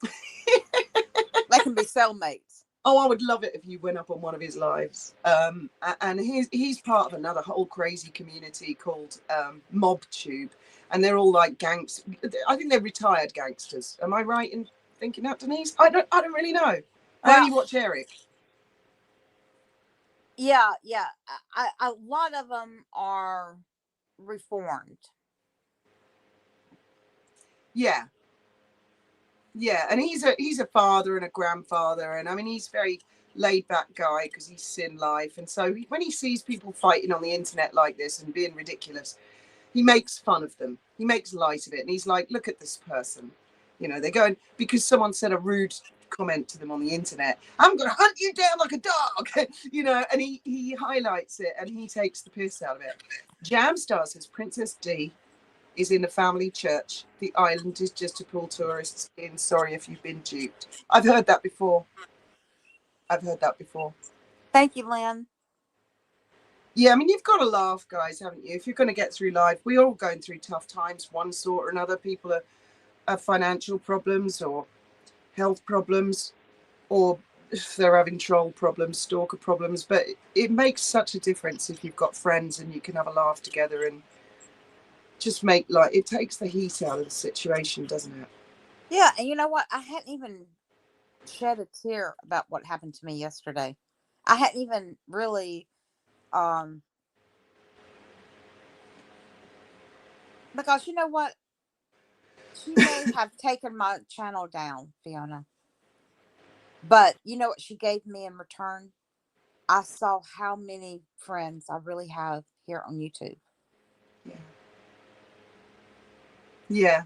They can be cellmates. Oh, I would love it if you went up on one of his lives. And he's part of another whole crazy community called MobTube, and they're all like gangs. I think they're retired gangsters. Am I right in thinking that, Denise? I don't really know. I only watch Eric. Yeah. A lot of them are reformed. Yeah, and he's a father and a grandfather, and I mean he's very laid back guy because he's seen life, and so when he sees people fighting on the internet like this and being ridiculous, he makes fun of them. He makes light of it, and he's like, look at this person. They're going because someone said a rude comment to them on the internet. I'm going to hunt you down like a dog, and he highlights it and he takes the piss out of it. Jamstar says Princess D is in the family church. The island is just to pull tourists in. Sorry if you've been duped. I've heard that before. Thank you, Lynn. Yeah, I mean, you've got to laugh, guys, haven't you? If you're going to get through life, we're all going through tough times, one sort or another. People have financial problems or health problems, or if they're having troll problems, stalker problems. But it makes such a difference if you've got friends and you can have a laugh together and just make it takes the heat out of the situation, doesn't it? Yeah, and you know what? I hadn't even shed a tear about what happened to me yesterday. I hadn't even really because you know what? She may have taken my channel down, Fiona. But you know what she gave me in return? I saw how many friends I really have here on YouTube. Yeah.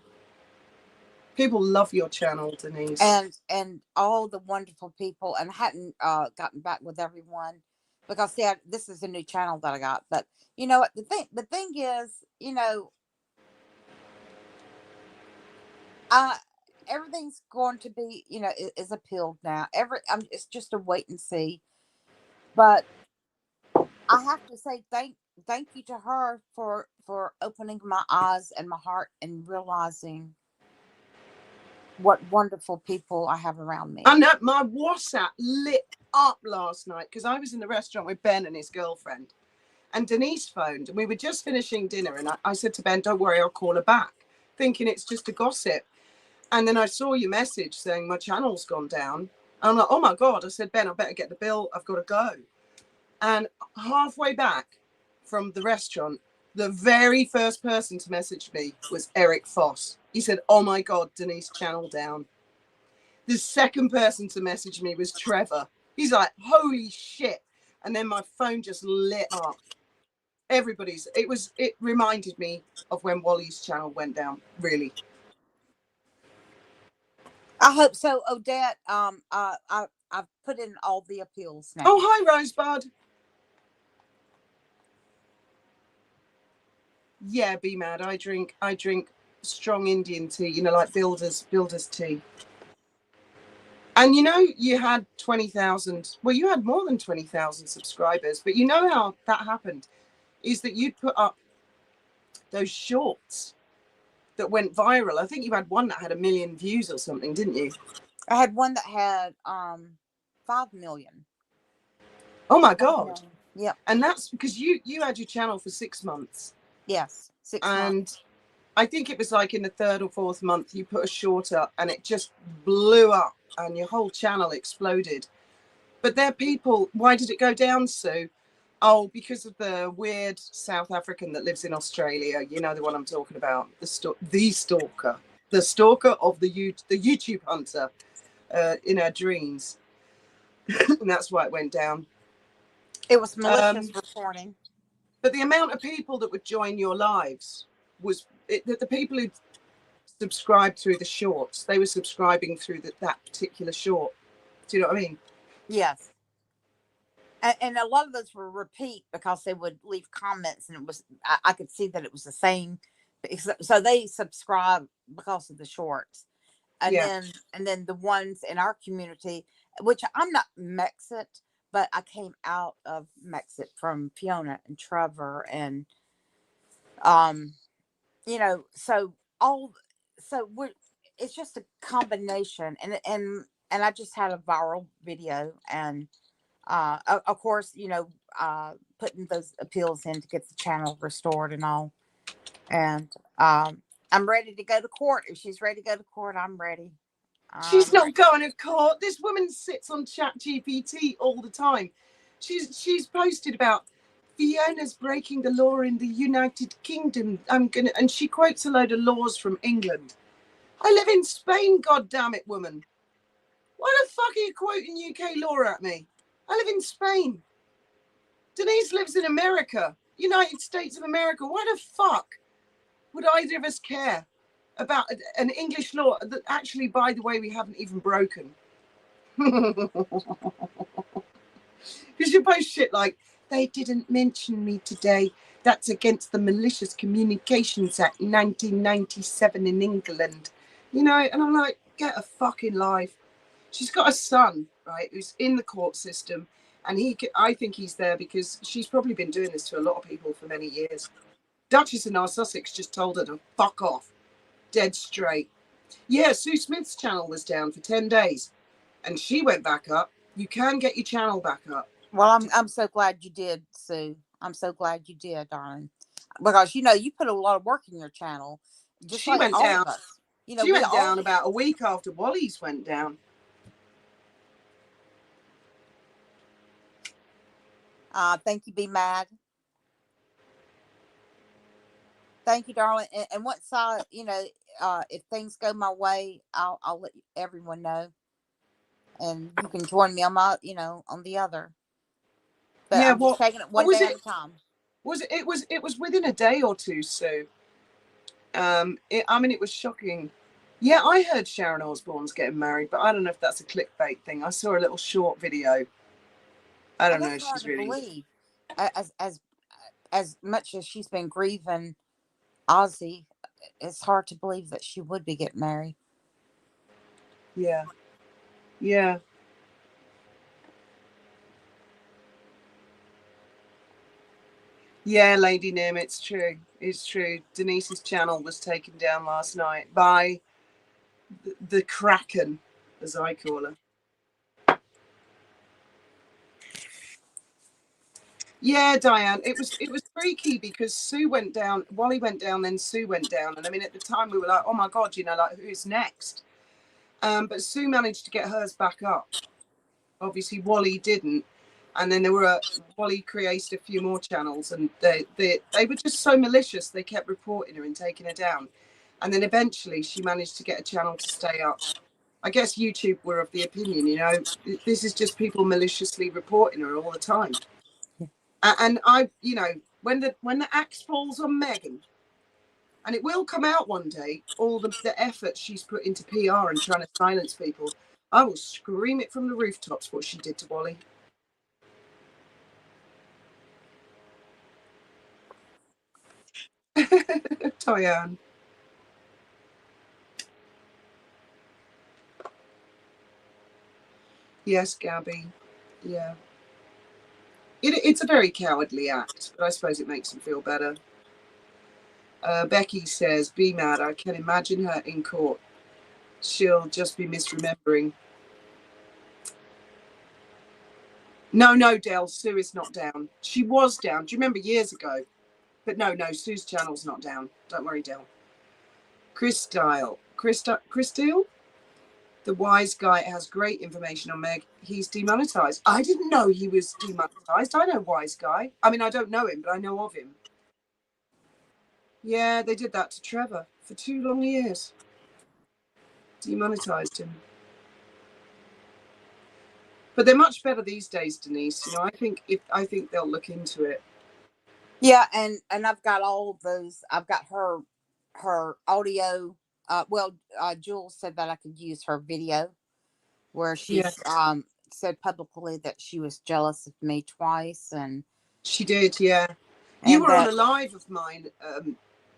People love your channel, Denise. And all the wonderful people. And I hadn't gotten back with everyone because this is a new channel that I got. But you know what? The thing is, I everything's going to be, is appealed now. It's just a wait and see. But I have to say thank you to her for opening my eyes and my heart and realizing what wonderful people I have around me. I know my WhatsApp lit up last night because I was in the restaurant with Ben and his girlfriend, and Denise phoned, and we were just finishing dinner, and I said to Ben, "Don't worry, I'll call her back," thinking it's just a gossip. And then I saw your message saying my channel's gone down. I'm like, oh my God. I said, Ben, I better get the bill. I've got to go. And halfway back from the restaurant, the very first person to message me was Eric Foss. He said, oh my God, Denise, channel down. The second person to message me was Trevor. He's like, holy shit. And then my phone just lit up. It reminded me of when Wally's channel went down, really. I hope so, Odette. I've put in all the appeals now. Oh, hi, Rosebud. Yeah, be mad. I drink strong Indian tea, like builders tea. And you had 20,000. Well, you had more than 20,000 subscribers, but you know how that happened is that you'd put up those shorts that went viral. I think you had one that had 1 million views or something, didn't you? I had one that had 5 million. Oh my God. Yep. And that's because you had your channel for 6 months. Yes, 6 months. And I think it was like in the 3rd or 4th month you put a short up and it just blew up and your whole channel exploded. But there are people, why did it go down, Sue? Oh, because of the weird South African that lives in Australia. You know the one I'm talking about, the stalker of the YouTube hunter in our dreams. And that's why it went down. It was malicious reporting. But the amount of people that would join your lives was the people who subscribed through the shorts. They were subscribing through that particular short. Do you know what I mean? Yes. And a lot of those were repeat because they would leave comments, and I could see that it was the same. So they subscribe because of the shorts, and then the ones in our community, which I'm not Mexit, but I came out of Mexit from Fiona and Trevor, and it's just a combination, and I just had a viral video, and of course, putting those appeals in to get the channel restored and all. And I'm ready to go to court. If she's ready to go to court, I'm ready. She's not going to court. This woman sits on ChatGPT all the time. She's posted about Fiona's breaking the law in the United Kingdom. And she quotes a load of laws from England. I live in Spain, goddammit, woman. Why the fuck are you quoting UK law at me? I live in Spain. Denise lives in America, United States of America. Why the fuck would either of us care about an English law that actually, by the way, we haven't even broken? Because you post shit like, they didn't mention me today. That's against the Malicious Communications Act 1997 in England. And I'm like, get a fucking life. She's got a son, right, who's in the court system. And I think he's there because she's probably been doing this to a lot of people for many years. Duchess of Sussex just told her to fuck off. Dead straight. Yeah, Sue Smith's channel was down for 10 days. And she went back up. You can get your channel back up. Well, I'm so glad you did, Sue. I'm so glad you did, darling. Because, you put a lot of work in your channel. Just she like went all down. Of us. She went down about a week after Wally's went down. Thank you, Be Mad. Thank you, darling. And once if things go my way, I'll let everyone know, and you can join me on my, on the other. But yeah, I'm just taking it one day at a time. It was within a day or two, Sue. It was shocking. Yeah, I heard Sharon Osbourne's getting married, but I don't know if that's a clickbait thing. I saw a little short video. I don't know. She's really believe. As much as she's been grieving Ozzy, it's hard to believe that she would be getting married. Yeah. Yeah. Yeah, Lady Nim, it's true. It's true. Denise's channel was taken down last night by the Kraken, as I call her. Yeah, Diane, it was freaky because Sue went down, Wally went down, then Sue went down, and I mean at the time we were like, oh my god, you know, like who's next? But Sue managed to get hers back up. Obviously, Wally didn't, and then there were Wally created a few more channels, and they were just so malicious. They kept reporting her and taking her down, and then eventually she managed to get a channel to stay up. I guess YouTube were of the opinion, you know, this is just people maliciously reporting her all the time. And I, you know, when the axe falls on Megan, and it will come out one day, all the effort she's put into PR and trying to silence people, I will scream it from the rooftops what she did to Wally. Diane. Yes, Gabby. Yeah. It's a very cowardly act, but I suppose it makes them feel better. Becky says, be mad. I can imagine her in court. She'll just be misremembering. No, Del, Sue is not down. She was down. Do you remember years ago? But no, Sue's channel's not down. Don't worry, Del. Christile, the wise guy has great information on Meg. He's demonetized. I didn't know he was demonetized. I know wise guy. I mean, I don't know him, but I know of him. Yeah, they did that to Trevor for 2 long years. Demonetized him. But they're much better these days, Denise. You know, I think they'll look into it. Yeah, and I've got all those. I've got her audio. Jules said that I could use her video where she's said publicly that she was jealous of me twice, and she did. Yeah, you were that, on a live of mine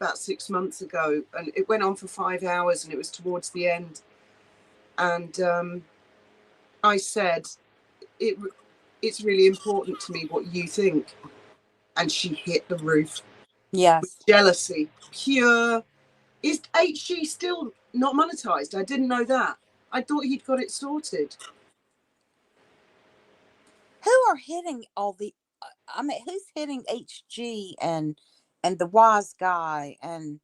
about 6 months ago, and it went on for 5 hours, and it was towards the end, and I said it's really important to me what you think, and she hit the roof. Yes, with jealousy, pure. Is HG still not monetized? I didn't know that. I thought he'd got it sorted. Who are hitting all the? I mean, who's hitting HG and the wise guy? And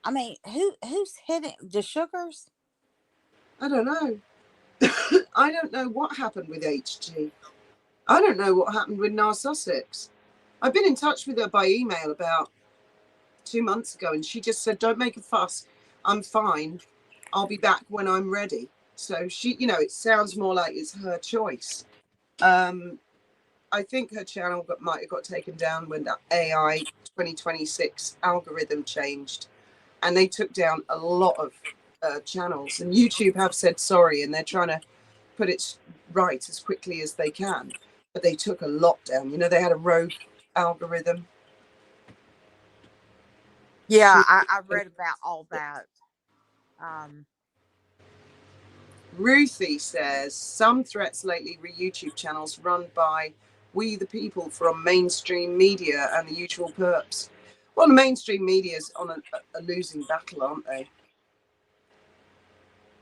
I mean, who's hitting the sugars? I don't know. I don't know what happened with HG. I don't know what happened with Nar Sussex. I've been in touch with her by email about 2 months ago, and she just said, don't make a fuss. I'm fine. I'll be back when I'm ready. So she, you know, it sounds more like it's her choice. I think her channel might have got taken down when that AI 2026 algorithm changed, and they took down a lot of channels. And YouTube have said sorry, and they're trying to put it right as quickly as they can. But they took a lot down. You know, they had a rogue algorithm. Yeah, I read about all that. Ruthie says some threats lately re YouTube channels run by we the people from mainstream media and the usual perps. Well, the mainstream media is on a losing battle, aren't they?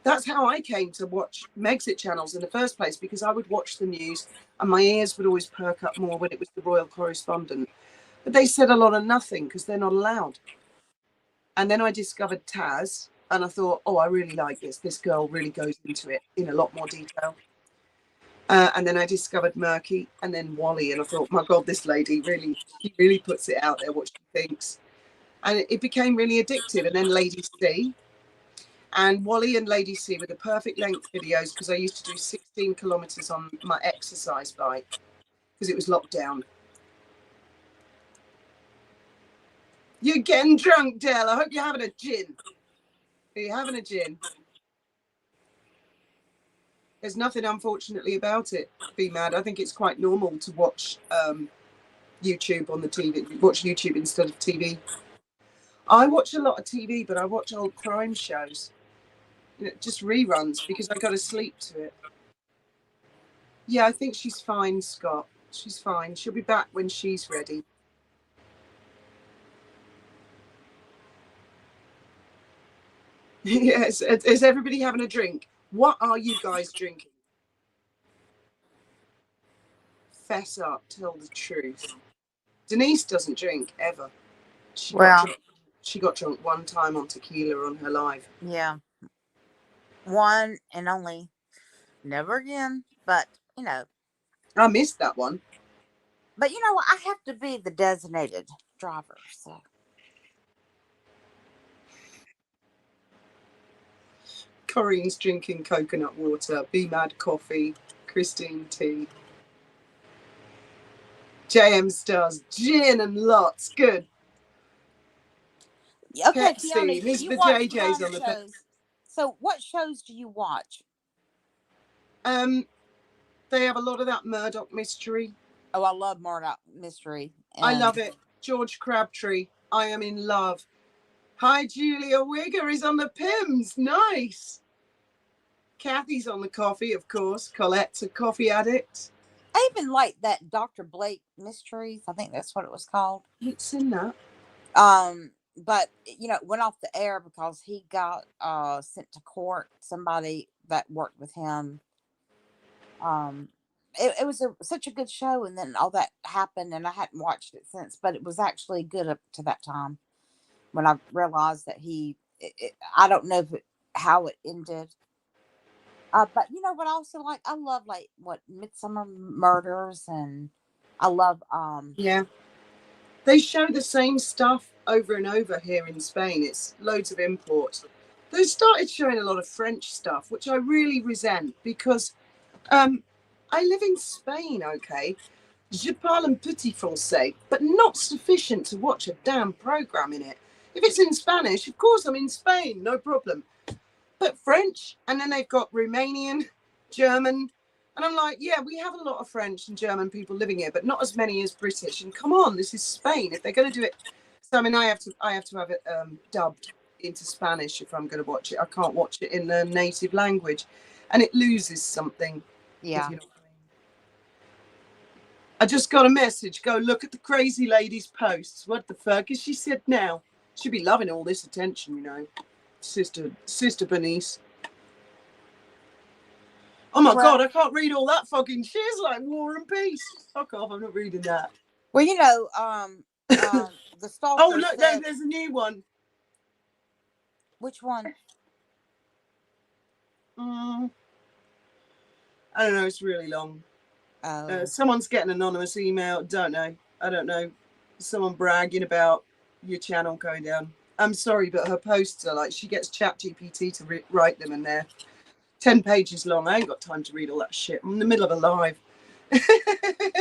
That's how I came to watch Megxit channels in the first place, because I would watch the news and my ears would always perk up more when it was the royal correspondent. But they said a lot of nothing because they're not allowed. And then I discovered Taz, and I thought, oh, I really like this. This girl really goes into it in a lot more detail. And then I discovered Murky, and then Wally, and I thought, my God, this lady really puts it out there what she thinks. And it became really addictive. And then Lady C. And Wally and Lady C were the perfect length videos, because I used to do 16 kilometers on my exercise bike because it was locked down. You're getting drunk, Dale. I hope you're having a gin. Are you having a gin? There's nothing, unfortunately, about it. Be mad. I think it's quite normal to watch YouTube on the TV. Watch YouTube instead of TV. I watch a lot of TV, but I watch old crime shows. just reruns because I got to sleep to it. Yeah, I think she's fine, Scott. She's fine. She'll be back when she's ready. Yes, is everybody having a drink? What are you guys drinking? Fess up, tell the truth. Denise doesn't drink ever. She got drunk one time on tequila on her live. Yeah. One and only. Never again. But, I missed that one. But you know what? I have to be the designated driver, so. Corinne's drinking coconut water. Be Mad coffee. Christine tea. JM Stars gin and lots. Good. Okay, Fiona, Pepsi. you Elizabeth watch JJ's crime on the shows. So, what shows do you watch? They have a lot of that Murdoch mystery. Oh, I love Murdoch mystery. I love it. George Crabtree. I am in love. Hi, Julia Wigger is on the Pims. Nice. Kathy's on the coffee, of course. Colette's a coffee addict. I even like that Dr. Blake Mysteries. I think that's what it was called. It's in that. But it went off the air because he got sent to court. Somebody that worked with him. It was such a good show, and then all that happened, and I hadn't watched it since. But it was actually good up to that time when I realized that I don't know how it ended. But you know what I also like? I love what Midsummer Murders, and I love Yeah. They show the same stuff over and over here in Spain. It's loads of imports. They started showing a lot of French stuff, which I really resent because I live in Spain, okay? Je parle un petit français, but not sufficient to watch a damn program in it. If it's in Spanish, of course I'm in Spain, no problem. But French, and then they've got Romanian, German, and I'm like, yeah, we have a lot of French and German people living here, but not as many as British. And come on, this is Spain. If they're going to do it, so I mean, I have to have it dubbed into Spanish if I'm going to watch it. I can't watch it in the native language, and it loses something. Yeah. If you know what I mean. I just got a message. Go look at the crazy lady's posts. What the fuck is she said now? She'd be loving all this attention, you know. Sister Bernice. Oh my God, I can't read all that fucking shit. It's like War and Peace. Fuck off, I'm not reading that. Well, the stalker. Oh, look, there's a new one. Which one? I don't know, it's really long. Oh. Someone's getting an anonymous email. I don't know. Someone bragging about your channel going down. I'm sorry, but her posts are like, she gets ChatGPT to write them, and they're 10 pages long. I ain't got time to read all that shit. I'm in the middle of a live.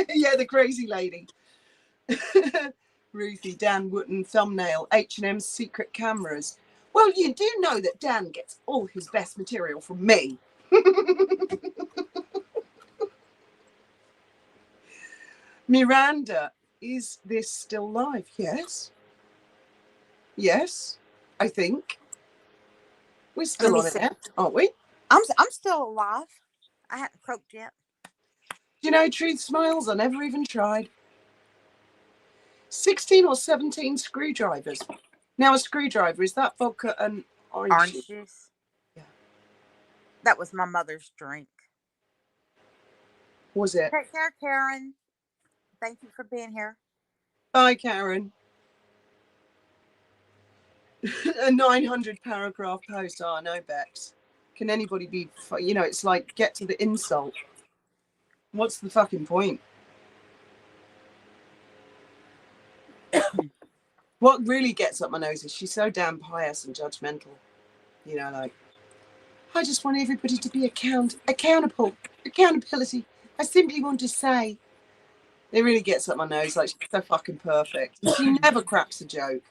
Yeah, the crazy lady. Ruthie, Dan Wooten, thumbnail, H&M's secret cameras. Well, you do know that Dan gets all his best material from me. Miranda, is this still live? Yes. Yes, I think. We're still on it, aren't we? I'm still alive. I haven't croaked yet. You know, truth smiles, I never even tried. 16 or 17 screwdrivers. Now, a screwdriver, is that vodka and orange juice? Yeah. That was my mother's drink. Was it? Take care, Karen. Thank you for being here. Bye, Karen. A 900 paragraph post. Oh, no, Bex. Can anybody be, it's like, get to the insult. What's the fucking point? What really gets up my nose is she's so damn pious and judgmental. You know, like, I just want everybody to be accountable. Accountability. I simply want to say. It really gets up my nose. Like, she's so fucking perfect. And she never cracks a joke.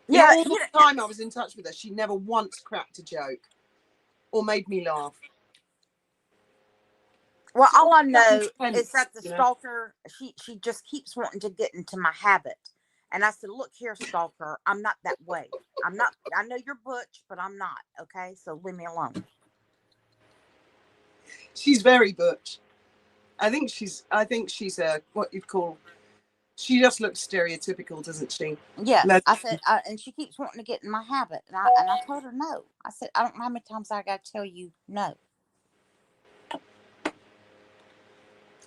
Yeah, all the time I was in touch with her, she never once cracked a joke or made me laugh. Well, all I know is that the stalker, she just keeps wanting to get into my habit. And I said, look here, stalker, I'm not that way. I'm not, I know you're butch, but I'm not. Okay. So leave me alone. She's very butch. I think she's a, what you'd call, she just looks stereotypical, doesn't she? Yes. I said, and she keeps wanting to get in my habit. And I told her no. I said, I don't know how many times I got to tell you no.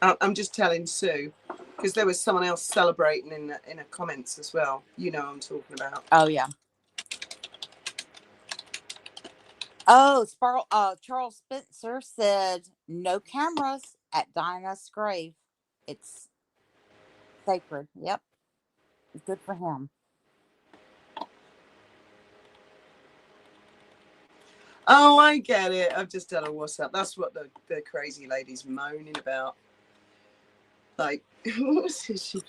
I'm just telling Sue, because there was someone else celebrating in the comments as well. You know what I'm talking about. Oh, yeah. Oh, Charles Spencer said no cameras at Dinah's grave. It's sacred. Yep. Good for him. Oh, I get it. I've just done a what's up. That's what the crazy lady's moaning about. Like, what was it?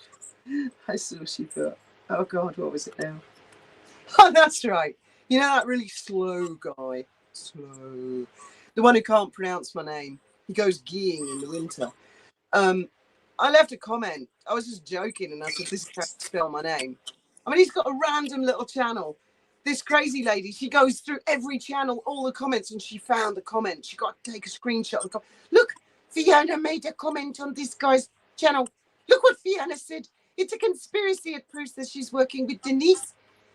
I saw she put, oh God, what was it now? Oh, that's right. You know that really slow guy? Slow. The one who can't pronounce my name. He goes geeing in the winter. I left a comment. I was just joking and I said, this is how to spell my name. I mean, he's got a random little channel. This crazy lady, she goes through every channel, all the comments, and she found a comment. She got to take a screenshot of the comment. Look, Fiona made a comment on this guy's channel. Look what Fiona said. It's a conspiracy. It proves that she's working with Denise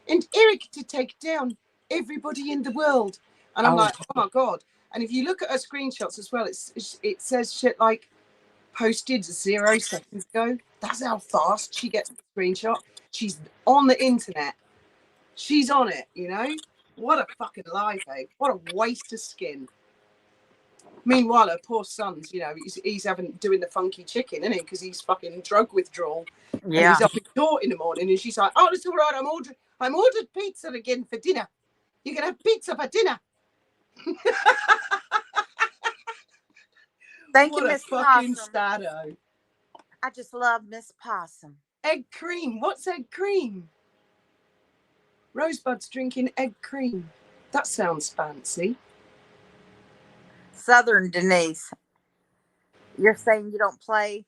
and Eric to take down everybody in the world. And I'm like, oh my God. And if you look at her screenshots as well, it says shit like, posted 0 seconds ago. That's how fast she gets the screenshot. She's on the internet. She's on it, you know? What a fucking life, eh? What a waste of skin. Meanwhile, her poor son's, you know, he's doing the funky chicken, isn't he? Because he's fucking drug withdrawal. Yeah. And he's up in court in the morning and she's like, oh, it's all right. I'm ordered pizza again for dinner. You can have pizza for dinner. Thank you, Miss fucking Possum. Sado. I just love Miss Possum. Egg cream. What's egg cream? Rosebud's drinking egg cream. That sounds fancy. Southern Denise, you're saying you don't play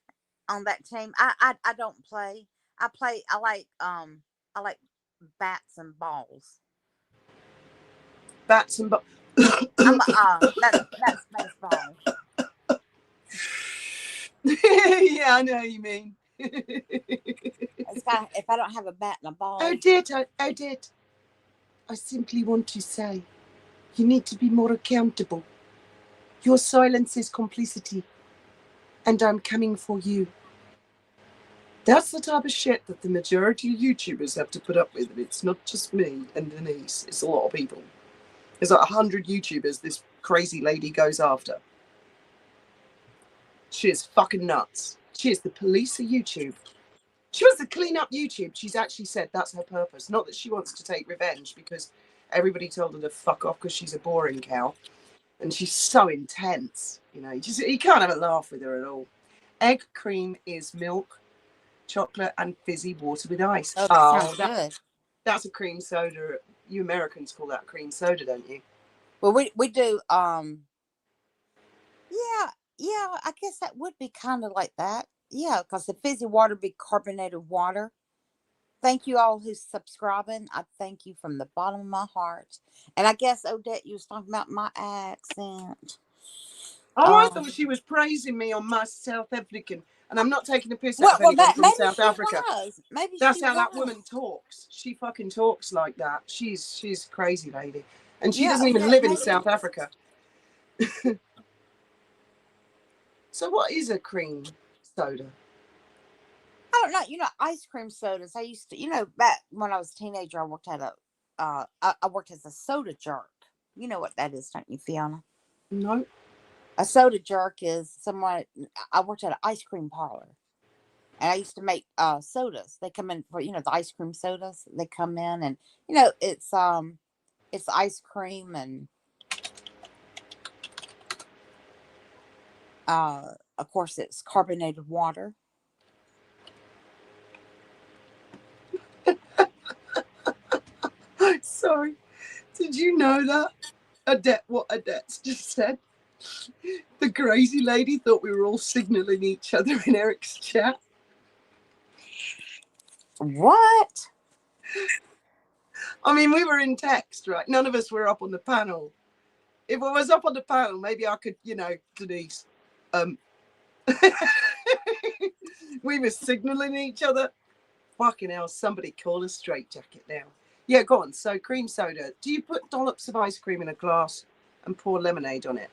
on that team? I don't play. I like bats and balls. Bats and balls. That's baseball. Yeah, I know what you mean. If I don't have a bat and a ball. Oh, did. I simply want to say, you need to be more accountable. Your silence is complicity, and I'm coming for you. That's the type of shit that the majority of YouTubers have to put up with, and it's not just me and Denise. It's a lot of people. There's like 100 YouTubers this crazy lady goes after. She is fucking nuts. She is the police of YouTube. She wants to clean up YouTube. She's actually said that's her purpose. Not that she wants to take revenge because everybody told her to fuck off because she's a boring cow. And she's so intense. You know, you can't have a laugh with her at all. Egg cream is milk, chocolate, and fizzy water with ice. Oh, that sounds good. That's a cream soda. You Americans call that cream soda, don't you? Well, we do. Yeah, I guess that would be kind of like that. Yeah, because the fizzy water be carbonated water. Thank you all who's subscribing. I thank you from the bottom of my heart. And I guess, Odette, you was talking about my accent. Oh, I thought she was praising me on my South African. And I'm not taking a piss out of anyone from South Africa. Maybe that's how that woman talks. She fucking talks like that. She's a crazy lady. And she doesn't even live in South Africa. So what is a cream soda? I don't know. You know, ice cream sodas. I used to, back when I was a teenager, I worked at I worked as a soda jerk. You know what that is, don't you, Fiona? No. A soda jerk is someone. I worked at an ice cream parlor, and I used to make sodas. They come in for the ice cream sodas. They come in, and it's ice cream and of course it's carbonated water. Sorry, did you know that what Odette's just said? The crazy lady thought we were all signaling each other in Eric's chat. What? I mean, we were in text, right? None of us were up on the panel. If I was up on the panel, maybe I could, Denise. We were signaling each other. Fucking hell, somebody call a straitjacket now. Yeah, go on. So cream soda. Do you put dollops of ice cream in a glass and pour lemonade on it?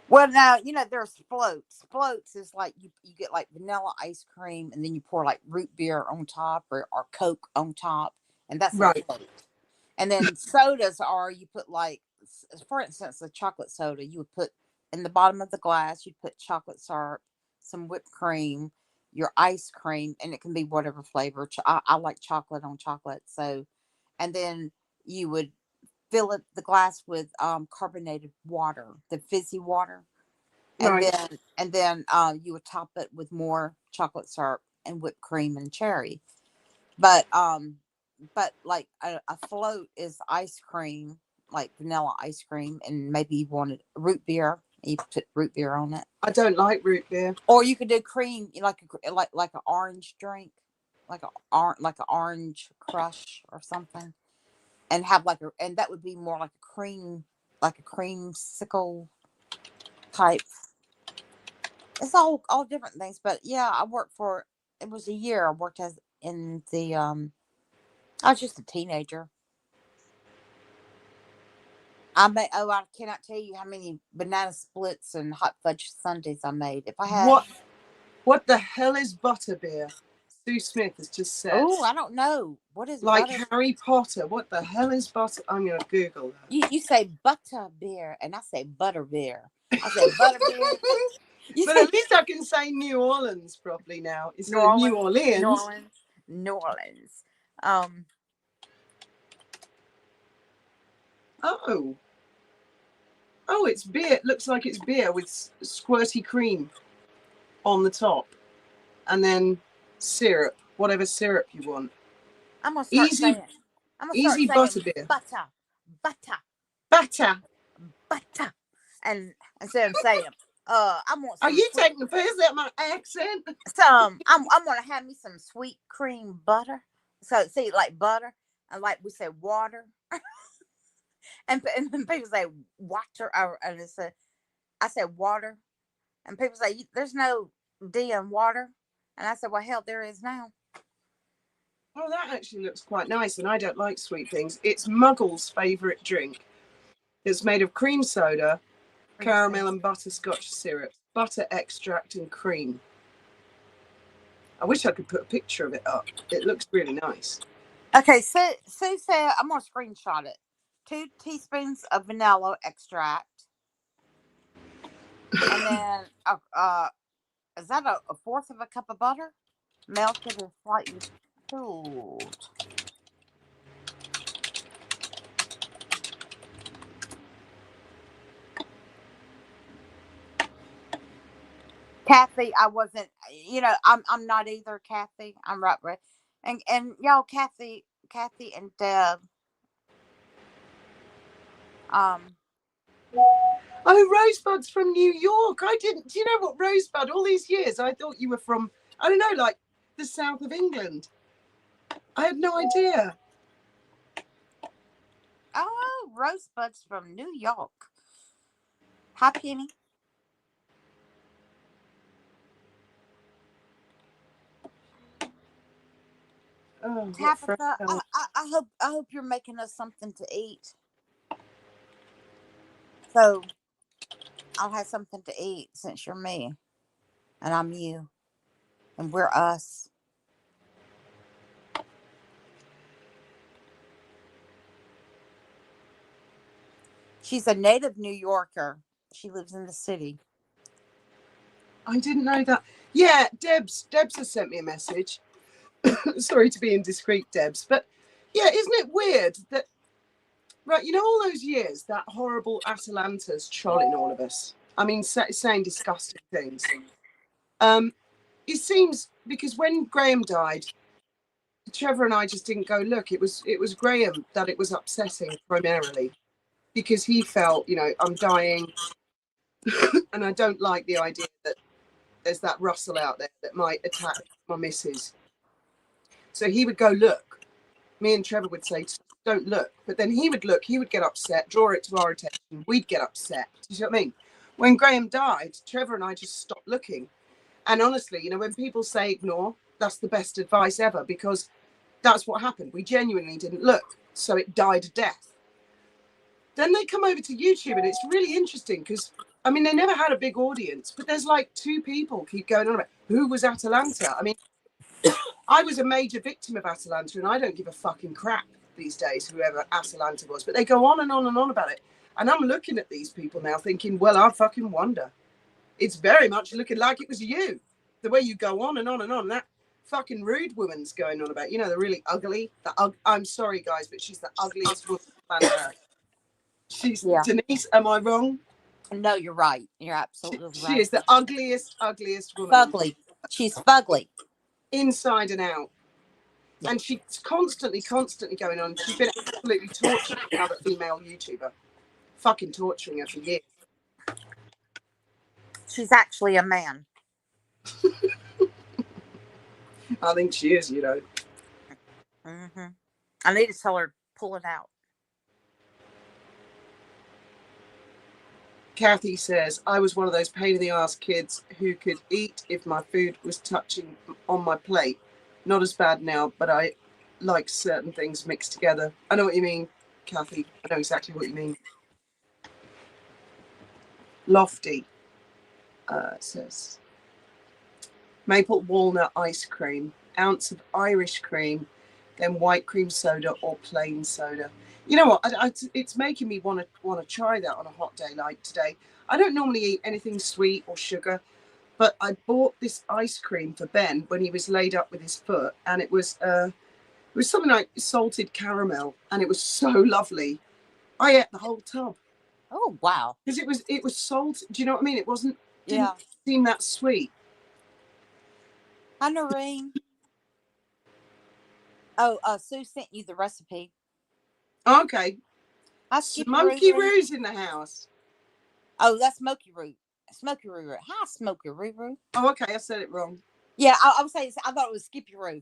Well, now, there's floats. Floats is like you get like vanilla ice cream and then you pour like root beer on top or Coke on top. And that's a Right. float. And then sodas are, you put like, for instance, a chocolate soda, you would put in the bottom of the glass, you'd put chocolate syrup, some whipped cream, your ice cream, and it can be whatever flavor. I like chocolate on chocolate. So, and then you would fill the glass with carbonated water, the fizzy water. And Right. then you would top it with more chocolate syrup and whipped cream and cherry. But like a float is ice cream, like vanilla ice cream, and maybe you wanted root beer. You put root beer on it, I don't like root beer. or you could do cream, like an orange drink, like an orange crush or something, and have and that would be more like a creamsicle type. It's all different things, but yeah, it was a year I worked as in the I was just a teenager. I cannot tell you how many banana splits and hot fudge sundaes I made. If I had, what the hell is butterbeer? Sue Smith has just said. Oh, I don't know. What is like butter? Harry Potter? What the hell is butter? I'm gonna Google that. You say butter beer, and I say butter beer. I say butter beer. But at least I can say New Orleans properly now. It's New Orleans. New Orleans. Oh, it's beer. It looks like it's beer with squirty cream on the top, and then syrup, whatever syrup you want. I'm gonna start saying. Easy butterbeer. Butter. And instead of saying, I want some. Are you taking the piss at my accent? I'm gonna have me some sweet cream butter. So see, like butter, and like we say water, and people say water, and I say water, and people say there's no D in water, and I said, well, hell, there is now. Oh, that actually looks quite nice, and I don't like sweet things. It's Muggle's favourite drink. It's made of cream soda, caramel and butterscotch syrup, butter extract and cream. I wish I could put a picture of it up. It looks really nice. Okay, Sue said, I'm going to screenshot it. 2 teaspoons of vanilla extract. And then, is that a fourth of a cup of butter? Melted and slightly cooled. Kathy, I wasn't, I'm not either, Kathy. I'm right. And y'all, Kathy and Deb. Oh, Rosebud's from New York. I didn't. Do you know what, Rosebud? All these years, I thought you were from, I don't know, like the south of England. I had no idea. Oh, Rosebud's from New York. Hi, Penny. Oh, Tabitha, I hope you're making us something to eat. So I'll have something to eat since you're me, and I'm you, and we're us. She's a native New Yorker. She lives in the city. I didn't know that. Yeah, Debs has sent me a message. Sorry to be indiscreet, Debs, but yeah, isn't it weird that, right, all those years, that horrible Atalanta's trolling all of us. I mean, saying disgusting things. It seems, because when Graham died, Trevor and I just didn't go look. It was Graham that it was upsetting primarily, because he felt, I'm dying, and I don't like the idea that there's that Russell out there that might attack my missus. So he would go look. Me and Trevor would say, don't look. But then he would look, he would get upset, draw it to our attention. We'd get upset. Do you see what I mean? When Graham died, Trevor and I just stopped looking. And honestly, you know, when people say ignore, that's the best advice ever, because that's what happened. We genuinely didn't look. So it died a death. Then they come over to YouTube, and it's really interesting because, I mean, they never had a big audience, but there's like 2 people keep going on about who was Atalanta. I mean, I was a major victim of Atalanta, and I don't give a fucking crap these days, whoever Atalanta was. But they go on and on and on about it. And I'm looking at these people now thinking, well, I fucking wonder. It's very much looking like it was you. The way you go on and on and on. That fucking rude woman's going on about, you know, the really ugly. I'm sorry, guys, but she's the ugliest woman on planet Earth. She's Denise, am I wrong? No, you're right. You're absolutely right. She is the ugliest woman. Fugly. She's fugly. Inside and out. Yeah. And she's constantly going on. She's been absolutely torturing another female YouTuber. Fucking torturing her for years. She's actually a man. I think she is, you know. Mm-hmm. I need to tell her, pull it out. Kathy says, I was one of those pain in the ass kids who could eat if my food was touching on my plate. Not as bad now, but I like certain things mixed together. I know what you mean, Kathy. I know exactly what you mean. Lofty says, maple walnut ice cream, ounce of Irish cream, then white cream soda or plain soda. You know what? It's making me want to try that on a hot day like today. I don't normally eat anything sweet or sugar, but I bought this ice cream for Ben when he was laid up with his foot, and it was something like salted caramel, and it was so lovely. I ate the whole tub. Oh wow! Because it was salt. Do you know what I mean? It didn't seem that sweet. Hi, Noreen. Oh, Sue sent you the recipe. Okay. Smoky Roo's in the house. Oh, that's Smoky Roo. Smoky Roo. Hi, Smoky Roo. Oh, okay. I said it wrong. Yeah, I was saying. I thought it was Skippy Roo.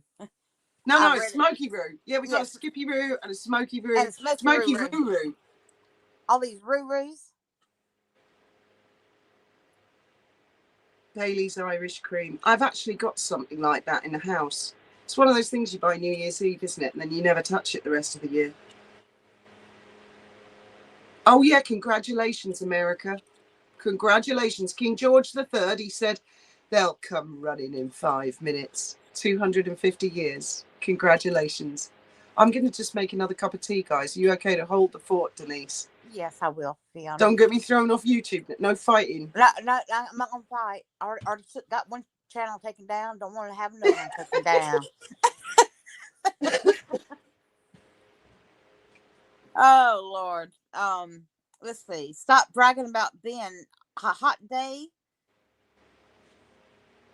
No, it's Smoky Roo. Yeah, we got a Skippy Roo and a Smoky Roo. And Smoky Roo. All these Roos. Bailey's Irish cream. I've actually got something like that in the house. It's one of those things you buy New Year's Eve, isn't it? And then you never touch it the rest of the year. Oh, yeah. Congratulations, America. Congratulations. King George III, he said, they'll come running in 5 minutes. 250 years. Congratulations. I'm going to just make another cup of tea, guys. Are you okay to hold the fort, Denise? Yes, I will, Fiona. Don't get me thrown off YouTube. No fighting. No, I'm not going to fight. I already got one channel taken down. Don't want to have another one taken down. Oh, Lord. Let's see. Stop bragging about being a hot day.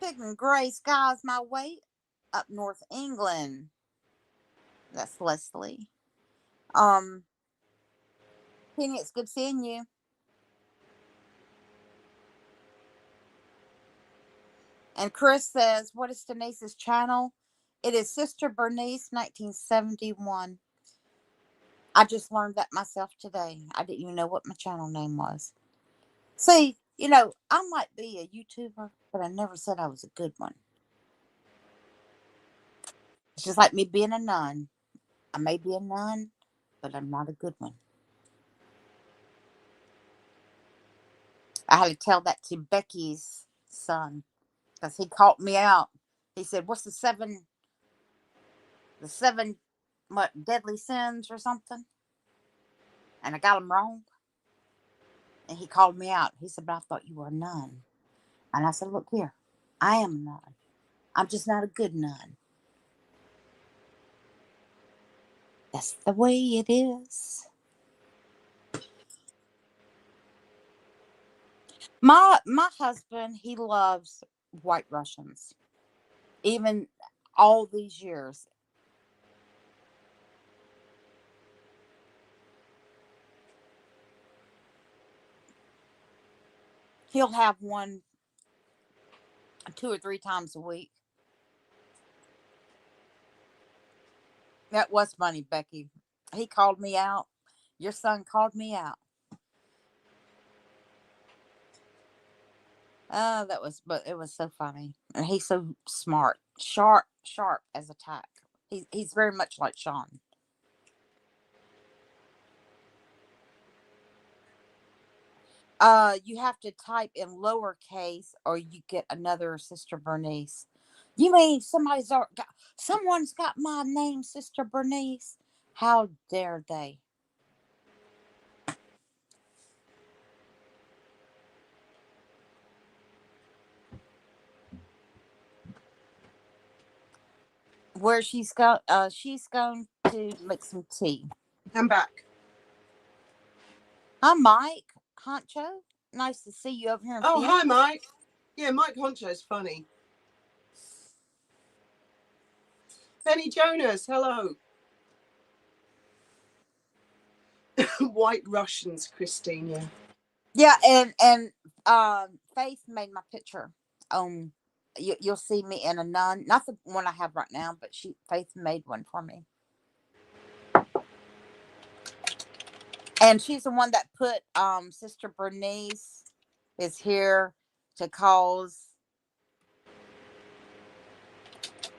Picking gray skies my way up North England. That's Leslie. Penny, it's good seeing you. And Chris says, what is Denise's channel? It is Sister Bernice 1971. I just learned that myself today. I didn't even know what my channel name was. See, you know, I might be a YouTuber, but I never said I was a good one. It's just like me being a nun. I may be a nun, but I'm not a good one. I had to tell that to Becky's son because he called me out. He said, what's the seven deadly sins or something? And I got him wrong. And he called me out. He said, but I thought you were a nun. And I said, look here, I am a nun. I'm just not a good nun. That's the way it is. My husband, he loves White Russians. Even all these years. He'll have one 2 or 3 times a week. That was funny, Becky. He called me out. Your son called me out. But it was so funny. And he's so smart. Sharp as a tack. He's very much like Sean. You have to type in lowercase or you get another Sister Bernice. You mean someone's got my name, Sister Bernice? How dare they? Where she's going to make some tea. I'm back. Hi, Mike Honcho. Nice to see you over here. Oh, hi, Mike. Yeah, Mike Honcho's funny. Penny Jonas, hello. White Russians, Christine. Yeah, and Faith made my picture. You'll see me in a nun, not the one I have right now, but Faith made one for me, and she's the one that put Sister Bernice is here to cause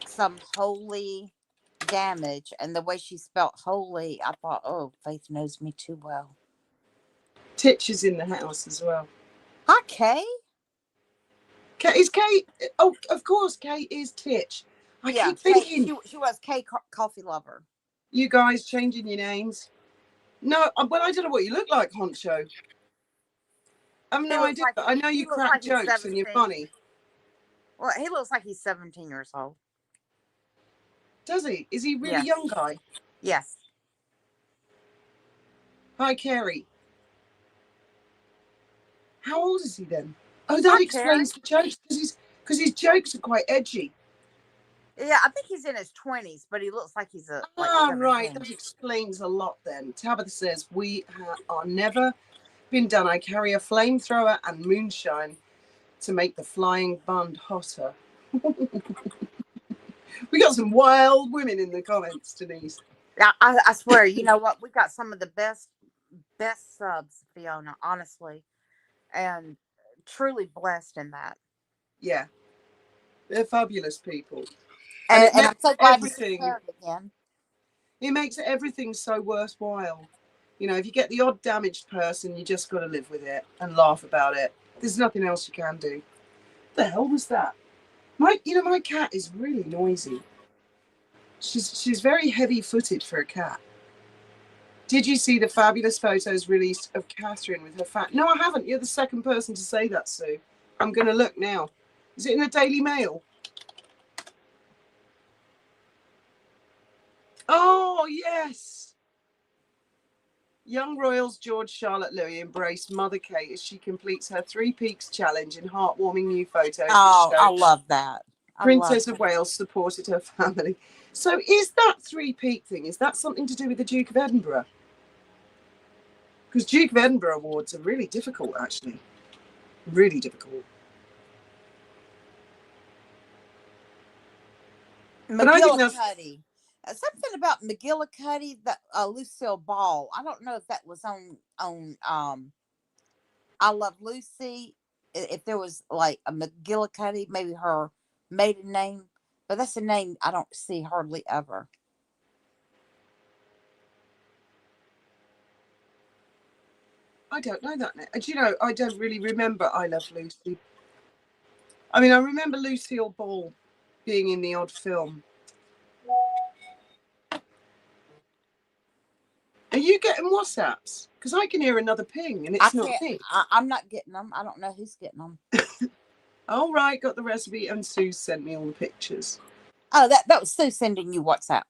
some holy damage, and the way she spelled holy, I thought, oh, Faith knows me too well. Titch is in the house as well. Hi, Kay. Is Kate? Oh, of course, Kate is Titch. I keep thinking she was Kay Coffee Lover. You guys changing your names? No, well, I don't know what you look like, Honcho. I have no idea. Like, I know you crack jokes and you're funny. Well, he looks like he's 17 years old. Does he? Is he really young guy? Yes. Hi, Carrie. How old is he then? Oh, that explains the jokes, because his jokes are quite edgy. Yeah, I think he's in his 20s, but he looks like he's right. That explains a lot then. Tabitha says, we are never been done. I carry a flamethrower and moonshine to make the flying bun hotter. We got some wild women in the comments, Denise. I swear, you know what? We got some of the best subs, Fiona, honestly, and truly blessed in that. Yeah, they're fabulous people. And I'm so glad to see her again. It makes everything so worthwhile. You know, if you get the odd damaged person, you just got to live with it and laugh about it. There's nothing else you can do. What the hell was that? My cat is really noisy. She's very heavy-footed for a cat. Did you see the fabulous photos released of Catherine with her fat? No, I haven't. You're the second person to say that, Sue. I'm going to look now. Is it in the Daily Mail? Oh, yes. Young royals George, Charlotte, Louis embrace Mother Kate as she completes her 3 Peaks challenge in heartwarming new photos. Oh, I love that. Princess of Wales supported her family. So is that 3 Peak thing, is that something to do with the Duke of Edinburgh? Because Duke of Edinburgh awards are really difficult, actually. Really difficult. McGillicuddy. Something about McGillicuddy, that Lucille Ball. I don't know if that was on I Love Lucy. If there was like a McGillicuddy, maybe her maiden name, but that's a name I don't see hardly ever. I don't know that. Do you know, I don't really remember I Love Lucy. I mean, I remember Lucille Ball being in the odd film. Are you getting WhatsApps? Because I can hear another ping and it's not ping. I'm not getting them. I don't know who's getting them. All right, got the recipe, and Sue sent me all the pictures. Oh, that was Sue sending you WhatsApp.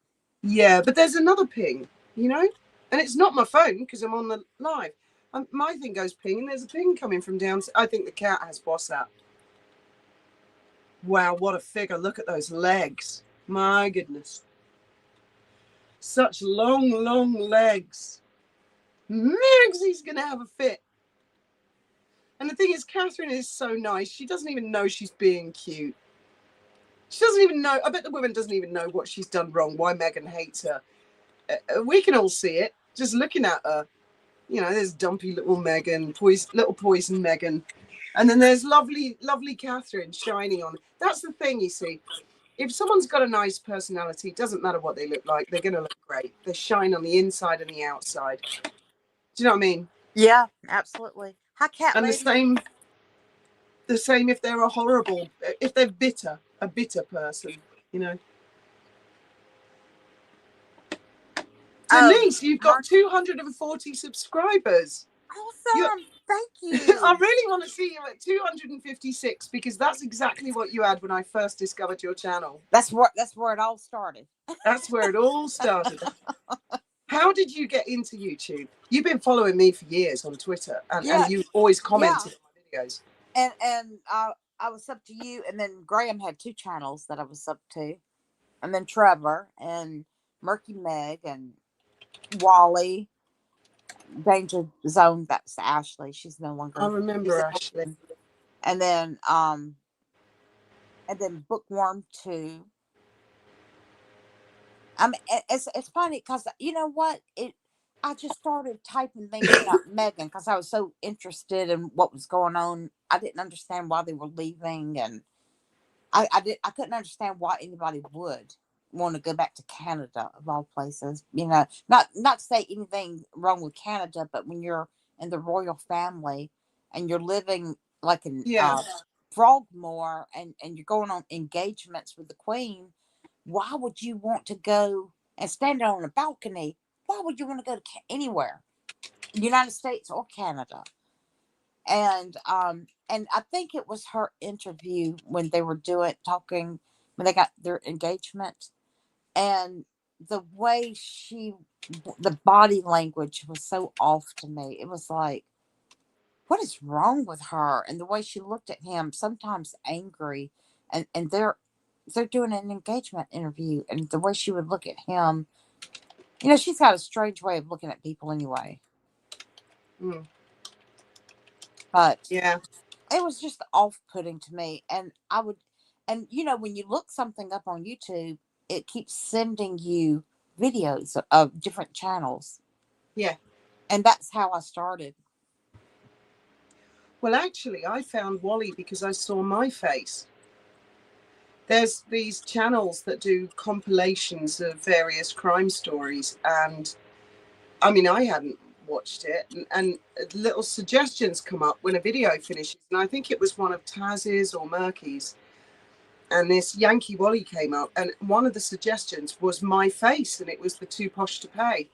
Yeah, but there's another ping, you know, and it's not my phone because I'm on the live. My thing goes ping, and there's a ping coming from downstairs. I think the cat has WhatsApp. Wow, what a figure! Look at those legs. My goodness, such long legs. Megsy's gonna have a fit. And the thing is, Catherine is so nice. She doesn't even know she's being cute. She doesn't even know. I bet the woman doesn't even know what she's done wrong, why Meghan hates her. We can all see it just looking at her. You know, there's dumpy little Meghan, little poison Meghan. And then there's lovely, lovely Catherine shining on. That's the thing, you see. If someone's got a nice personality, it doesn't matter what they look like. They're going to look great. They shine on the inside and the outside. Do you know what I mean? Yeah, absolutely. Hi, cat And lady. the same if they're if they're bitter, a bitter person, you know. Denise, you've got 240 subscribers. Awesome. Thank you. I really want to see you at 256 because that's exactly what you had when I first discovered your channel. That's where it all started. That's where it all started. How did you get into YouTube? You've been following me for years on Twitter, and you always commented on my videos. And I was sub to you, and then Graham had 2 channels that I was sub to, and then Trevor and Murky Meg and Wally, Danger Zone. That's Ashley. She's no longer. I remember Ashley. And then Bookworm 2. I mean, it's funny because you know what I just started typing things about Meghan because I was so interested in what was going on. I didn't understand why they were leaving, and I couldn't understand why anybody would want to go back to Canada of all places. You know, not to say anything wrong with Canada, but when you're in the royal family and you're living like in Frogmore and you're going on engagements with the Queen, why would you want to go and stand on a balcony? Why would you want to go to anywhere, United States or Canada? And I think it was her interview when they were talking when they got their engagement, and the way the body language was so off to me. It was like, what is wrong with her? And the way she looked at him, sometimes angry, and they're doing an engagement interview, and the way she would look at him, you know, she's got a strange way of looking at people anyway. But yeah, it was just off-putting to me. And you know, when you look something up on YouTube, it keeps sending you videos of different channels. Yeah. And that's how I started. Well, actually, I found Wally because I saw my face. There's these channels that do compilations of various crime stories, and I mean, I hadn't watched it, and little suggestions come up when a video finishes, and I think it was one of Taz's or Murky's, and this Yankee Wally came up, and one of the suggestions was my face, and it was the Too Posh to Pay,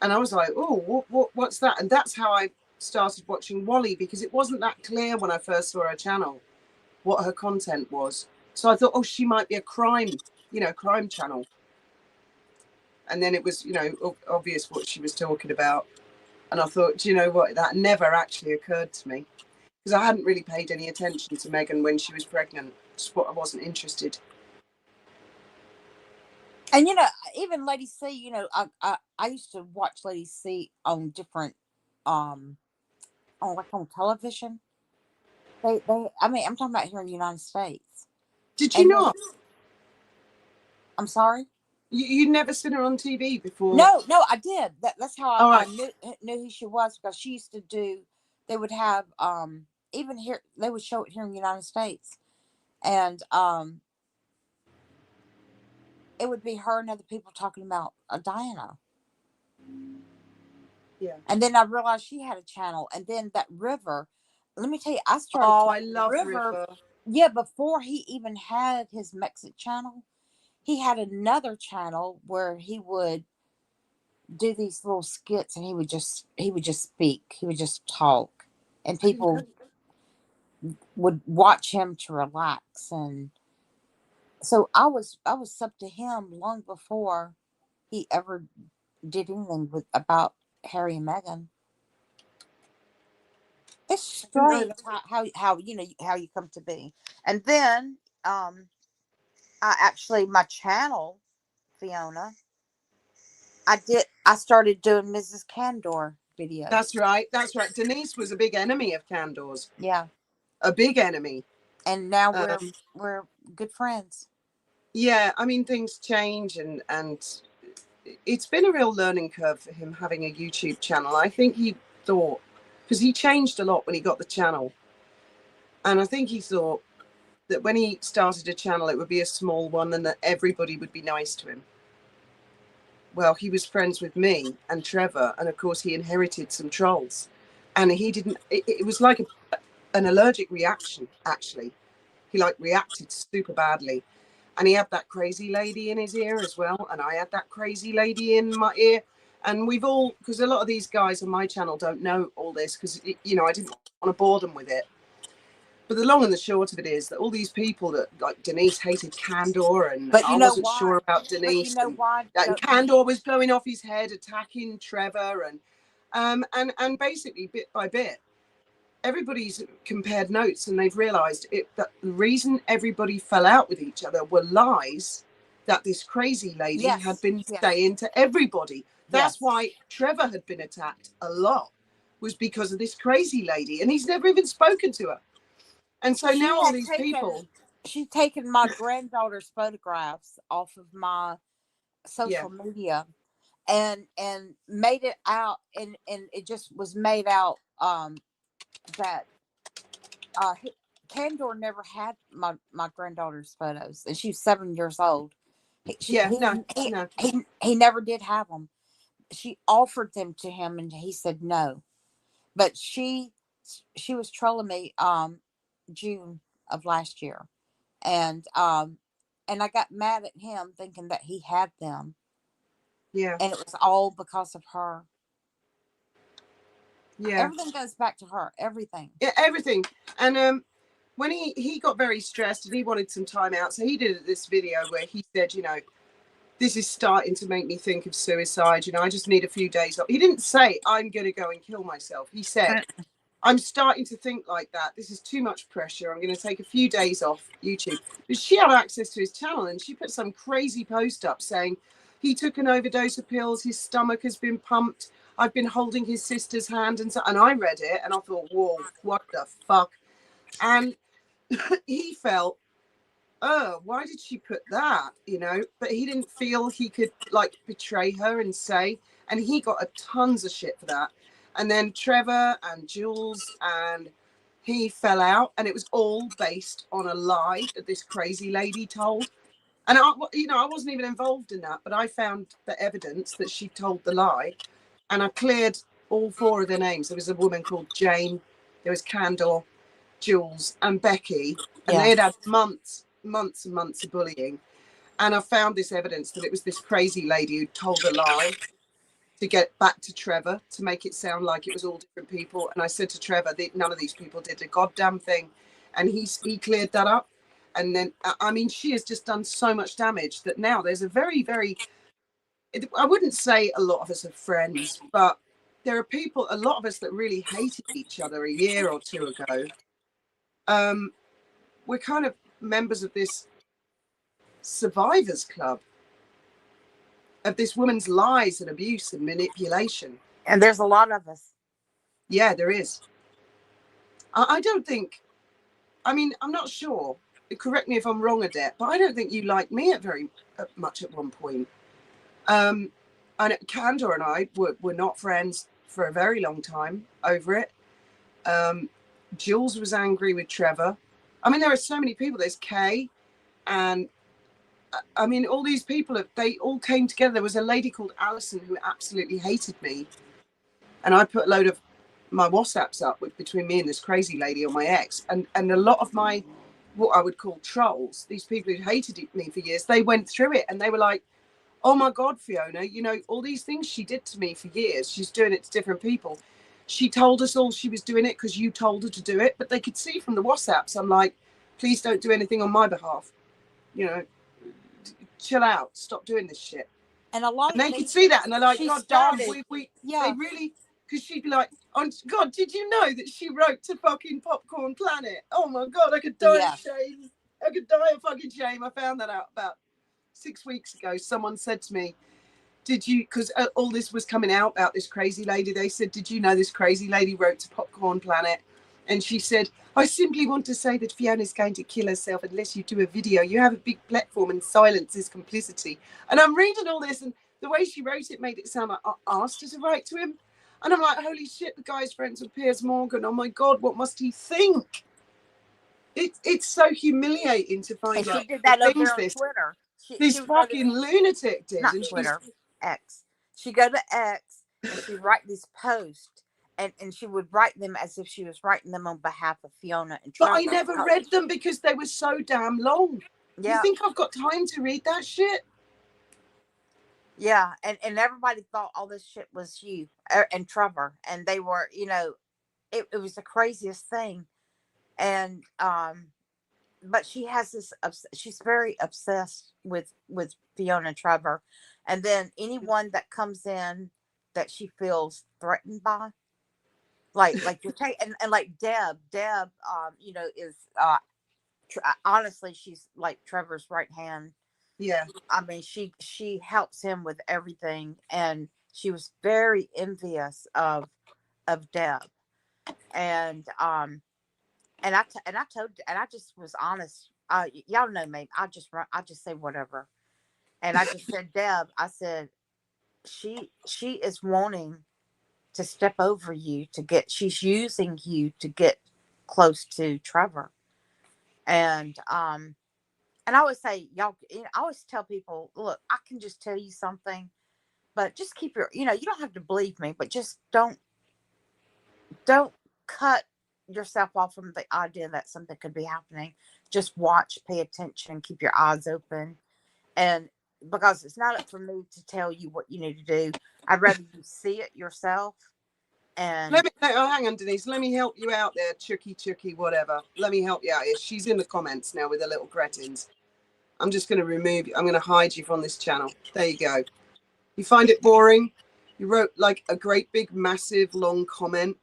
and I was like, oh, what's that? And that's how I started watching Wally, because it wasn't that clear when I first saw her channel what her content was. So I thought, oh, she might be a crime channel. And then it was, obvious what she was talking about. And I thought, do you know what? That never actually occurred to me, because I hadn't really paid any attention to Meghan when she was pregnant. Just what I wasn't interested. And, you know, even Lady C, you know, I used to watch Lady C on different, on television. I mean, I'm talking about here in the United States. Did you not? I'm sorry? You'd never seen her on TV before? No, I did. That's how I knew who she was, because she used to do, they would have, even here, they would show it here in the United States. And it would be her and other people talking about Diana. Yeah. And then I realized she had a channel. And then that River, let me tell you, I started. Oh, I love River. Yeah, before he even had his Mexican channel, he had another channel where he would do these little skits, and he would just speak. He would just talk, and people would watch him to relax. And so I was sub to him long before he ever did anything about Harry and Meghan. It's strange how you know how you come to be. And then my channel, Fiona, I started doing Mrs. Candor videos. That's right. That's right. Denise was a big enemy of Candor's. Yeah. A big enemy. And now Um, we're good friends. yeah, I mean, things change, and it's been a real learning curve for him having a YouTube channel. I think he thought, because he changed a lot when he got the channel, and I think he thought that when he started a channel, it would be a small one and that everybody would be nice to him. Well, he was friends with me and Trevor, and of course he inherited some trolls, and he didn't, it was like an allergic reaction, actually. He like reacted super badly. And he had that crazy lady in his ear as well, and I had that crazy lady in my ear. And we've all, because a lot of these guys on my channel don't know all this, because, you know, I didn't want to bore them with it. But the long and the short of it is that all these people that, like Denise hated Candor, and But I you know wasn't why? sure about But Denise, you know why? and Candor was blowing off his head, attacking Trevor, and basically bit by bit, everybody's compared notes, and they've realized that the reason everybody fell out with each other were lies that this crazy lady had been saying to everybody. That's why Trevor had been attacked a lot, was because of this crazy lady, and he's never even spoken to her. And so now all these people, she's taken my granddaughter's photographs off of my social media and made it out, and it just was made out that Candor never had my granddaughter's photos, and she's 7 years old. He never did have them. She offered them to him, and he said no. But she was trolling me June of last year, and I got mad at him thinking that he had them. Yeah. And it was all because of her. Yeah. Everything goes back to her. Everything. Yeah, everything. And when he got very stressed and he wanted some time out, so he did this video where he said, you know, this is starting to make me think of suicide. You know, I just need a few days off. He didn't say, I'm going to go and kill myself. He said, I'm starting to think like that. This is too much pressure. I'm going to take a few days off YouTube. But she had access to his channel, and she put some crazy post up saying he took an overdose of pills. His stomach has been pumped. I've been holding his sister's hand. And I read it and I thought, whoa, what the fuck? And he felt, oh, why did she put that? You know, but he didn't feel he could like betray her and say, and he got a tons of shit for that. And then Trevor and Jules, and he fell out, and it was all based on a lie that this crazy lady told. And I wasn't even involved in that, but I found the evidence that she told the lie, and I cleared all four of their names. There was a woman called Jane, there was Candor, Jules, and Becky, and they had months and months of bullying. And I found this evidence that it was this crazy lady who told a lie to get back to Trevor, to make it sound like it was all different people. And I said to Trevor that none of these people did a goddamn thing, and he cleared that up. And then, I mean, she has just done so much damage that now there's a very, I wouldn't say a lot of us are friends, but there are people, a lot of us that really hated each other a year or two ago. We're kind of members of this survivors club, of this woman's lies and abuse and manipulation. And there's a lot of us. Yeah, there is. I don't think, I mean, I'm not sure. Correct me if I'm wrong, Adet, but I don't think you liked me very much at one point. And Candor and I were not friends for a very long time over it. Jules was angry with Trevor. I mean, there are so many people. There's Kay, and I mean, all these people, they all came together. There was a lady called Alison who absolutely hated me. And I put a load of my WhatsApps up between me and this crazy lady on my ex. And a lot of my, what I would call trolls, these people who hated me for years, they went through it and they were like, oh my God, Fiona, you know, all these things she did to me for years, she's doing it to different people. She told us all she was doing it because you told her to do it. But they could see from the WhatsApps, I'm like, please don't do anything on my behalf. You know, chill out, stop doing this shit. And a lot of they could see that, and they're like, God damn, they really, because she'd be like, oh God, did you know that she wrote to fucking Popcorn Planet? Oh my God, I could die of shame. I could die of fucking shame. I found that out about 6 weeks ago. Someone said to me, did you, because all this was coming out about this crazy lady, they said, did you know this crazy lady wrote to Popcorn Planet? And she said, I simply want to say that Fiona's going to kill herself unless you do a video. You have a big platform and silence is complicity. And I'm reading all this, and the way she wrote it made it sound like I asked her to write to him. And I'm like, holy shit, the guy's friends with Piers Morgan. Oh my God, what must he think? It's so humiliating to find And out she did that the over things there on Twitter. this She would go to, fucking lunatic did. not And she's, Twitter, X. She'd go to X and she'd write these posts, and she would write them as if she was writing them on behalf of Fiona and but Trevor. I never read them because they were so damn long. Yeah. You think I've got time to read that shit? Yeah, and everybody thought all this shit was you and Trevor, and they were, you know, it was the craziest thing. And but she has this, she's very obsessed with Fiona and Trevor, and then anyone that comes in that she feels threatened by, like you're taking, and like Deb, you know, is honestly, she's like Trevor's right hand. Yeah. I mean, she helps him with everything, and she was very envious of Deb, and I told, and I just was honest. Y'all know me. I just say whatever, and I just said, Deb, I said she is wanting to step over you to get. She's using you to get close to Trevor, and I always say, y'all. You know, I always tell people, look, I can just tell you something, but just keep your, you know, you don't have to believe me, but just don't cut yourself off from the idea that something could be happening. Just watch, pay attention, keep your eyes open. And because it's not up for me to tell you what you need to do, I'd rather you see it yourself. And hang on, Denise. Let me help you out there, Chucky, whatever. Let me help you out here. She's in the comments now with her little cretins. I'm just going to remove you. I'm going to hide you from this channel. There you go. You find it boring? You wrote like a great big massive long comment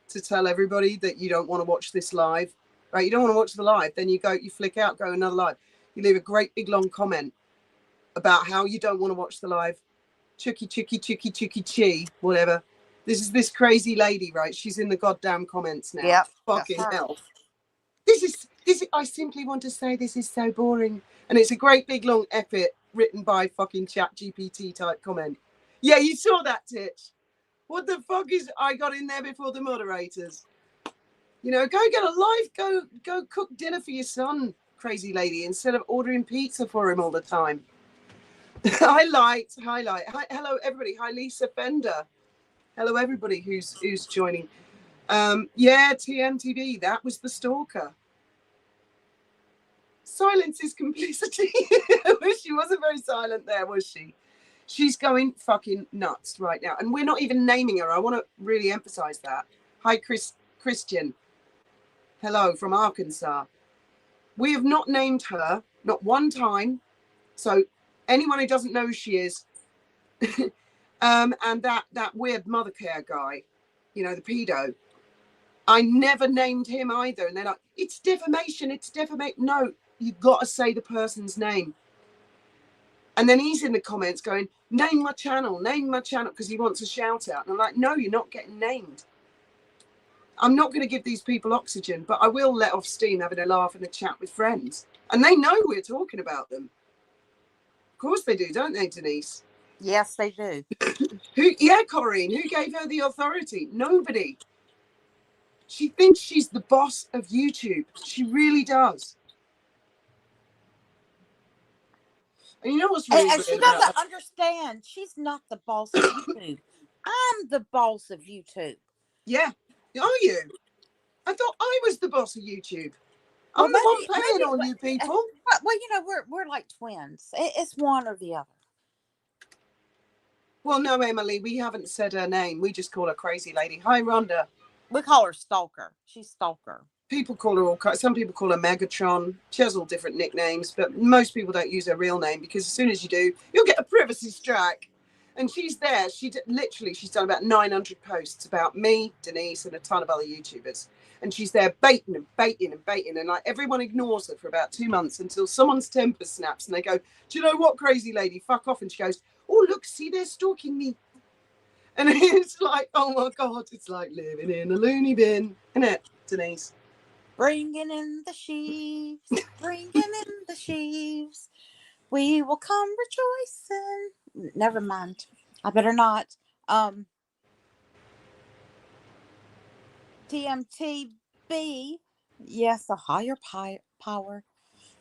to tell everybody that you don't want to watch this live, right? You don't want to watch the live. Then you flick out, go another live. You leave a great big long comment about how you don't want to watch the live. Chucky, whatever. This is this crazy lady, right? She's in the goddamn comments now. yep, Fucking hell. This is, I simply want to say this is so boring. And it's a great big long epic written by fucking ChatGPT type comment. Yeah, you saw that, Titch. What the fuck is, I got in there before the moderators. You know, go get a life, go cook dinner for your son, crazy lady, instead of ordering pizza for him all the time. Highlight. Hi, hello, everybody. Hi, Lisa Fender. Hello, everybody who's joining. Yeah, TMTV, that was the stalker. Silence is complicity. She wasn't very silent there, was she? She's going fucking nuts right now. And we're not even naming her. I want to really emphasize that. Hi, Christian. Hello from Arkansas. We have not named her, not one time. So anyone who doesn't know who she is, and that weird mother care guy, you know, the pedo, I never named him either. And they're like, it's defamation. No, you've got to say the person's name. And then he's in the comments going, name my channel, because he wants a shout out. And I'm like, no, you're not getting named. I'm not going to give these people oxygen, but I will let off steam having a laugh and a chat with friends. And they know we're talking about them. Of course they do, don't they, Denise? Yes, they do. Yeah, Corinne, who gave her the authority? Nobody. She thinks she's the boss of YouTube. She really does. And you know what's really and she doesn't understand. She's not the boss of YouTube. I'm the boss of YouTube. Yeah. Are you? I thought I was the boss of YouTube. I'm the one paying on you people. Well, you know, we're like twins. It's one or the other. Well, no, Emily, we haven't said her name. We just call her crazy lady. Hi, Rhonda. We call her Stalker. She's Stalker. People call her all kinds. Some people call her Megatron. She has all different nicknames, but most people don't use her real name because as soon as you do, you'll get a privacy strike. And she's there. She's done about 900 posts about me, Denise, and a ton of other YouTubers. And she's there baiting, and like everyone ignores her for about 2 months until someone's temper snaps and they go, do you know what, crazy lady, fuck off. And she goes, oh, oh, look, see, they're stalking me. And it's like, oh my God, it's like living in a loony bin, isn't it, Denise? Bringing in the sheaves, bringing in the sheaves. We will come rejoicing. Never mind. I better not. TMTB. Yes, a higher power.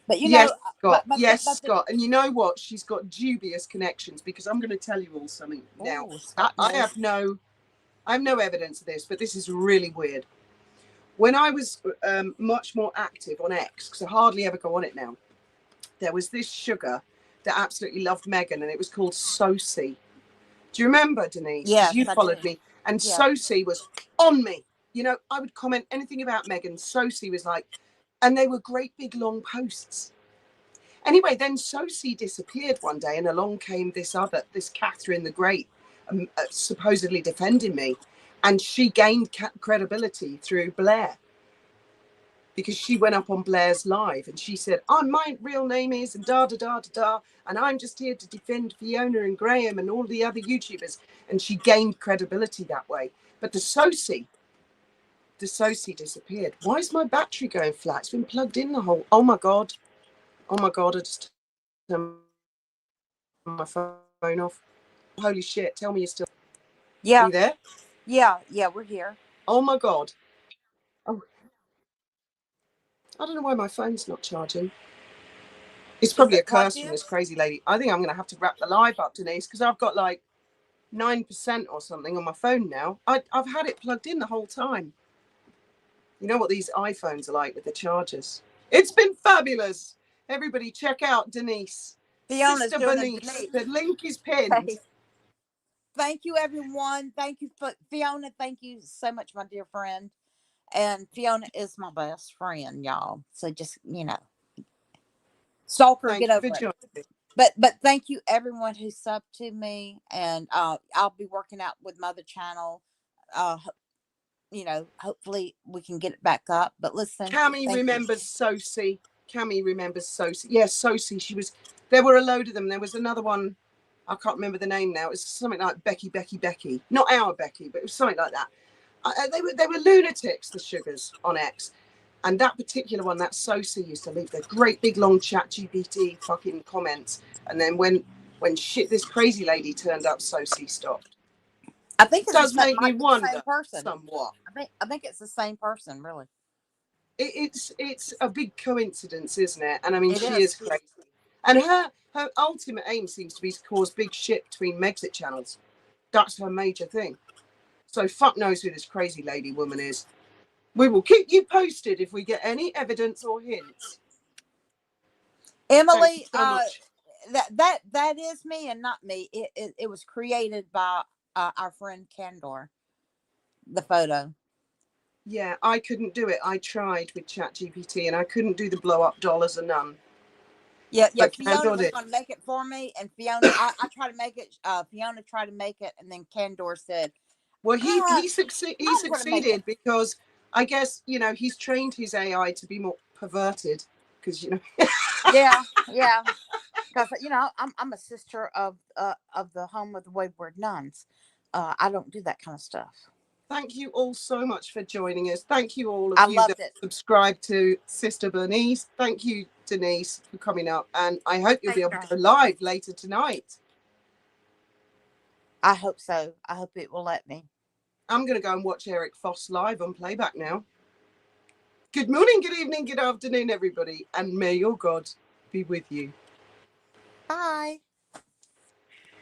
But you Yes, know, Scott. but Yes, but Scott. And you know what? She's got dubious connections, because I'm going to tell you all something now. I have no evidence of this, but this is really weird. When I was much more active on X, because I hardly ever go on it now, there was this sugar that absolutely loved Megan, and it was called Sosie. Do you remember, Denise? Because yes, you I followed do. me, and Yeah. Sosie was on me. You know, I would comment anything about Megan. Sosie was like, and they were great big long posts. Anyway, then Sosie disappeared one day, and along came this Catherine the Great, supposedly defending me, and she gained credibility through Blair, because she went up on Blair's live and she said, "Oh, my real name is and da da da da da, and I'm just here to defend Fiona and Graham and all the other YouTubers," and she gained credibility that way. But the Sosie disappeared. Why is my battery going flat? It's been plugged in the whole. Oh my God! I just turned my phone off. Holy shit! Tell me you're still. Yeah. Are you there? Yeah, we're here. Oh my God! Oh, I don't know why my phone's not charging. It's probably a curse from this crazy lady. I think I'm going to have to wrap the live up, Denise, because I've got like 9% or something on my phone now. I've had it plugged in the whole time. You know what these iPhones are like with the chargers. It's been fabulous. Everybody check out Denise. Fiona's Sister doing Bernice. The link is pinned. Hey. Thank you, everyone. Thank you, Fiona. Thank you so much, my dear friend. And Fiona is my best friend, y'all. So just, stalker, Thank get you over for it. joining. But thank you everyone who subbed to me, and I'll be working out with Mother Channel. Hopefully we can get it back up. But listen, Cammy remembers Sosie. Cammy remembers Sosie. Yes, Sosie. She was. There were a load of them. There was another one. I can't remember the name now. It was something like Becky. Not our Becky, but it was something like that. They were lunatics, the sugars on X. And that particular one, that Sosie used to leave their great big long ChatGPT fucking comments. And then when this crazy lady turned up, Sosie stopped. I think it does make me wonder same person. somewhat. I think it's the same person, really. It's a big coincidence, isn't it? And I mean, she is crazy. And her ultimate aim seems to be to cause big shit between Megxit channels. That's her major thing. So fuck knows who this crazy lady woman is. We will keep you posted if we get any evidence or hints. Emily, so much. that is me and not me. It was created by our friend Candor. The photo. Yeah, I couldn't do it. I tried with ChatGPT and I couldn't do the blow up dollars or none. Yeah. Fiona was going to make it for me, and Fiona, I tried to make it. Fiona tried to make it, and then Candor said, "Well, he succeeded because I guess he's trained his AI to be more perverted because yeah, because I'm a sister of the Home of the Wayward Nuns. I don't do that kind of stuff. Thank you all so much for joining us. Thank you all of you that subscribe to Sister Bernice. Thank you, Denise, for coming up. And I hope you'll be able to go live later tonight. I hope so. I hope it will let me. I'm going to go and watch Eric Foss live on playback now. Good morning, good evening, good afternoon, everybody. And may your God be with you. Bye.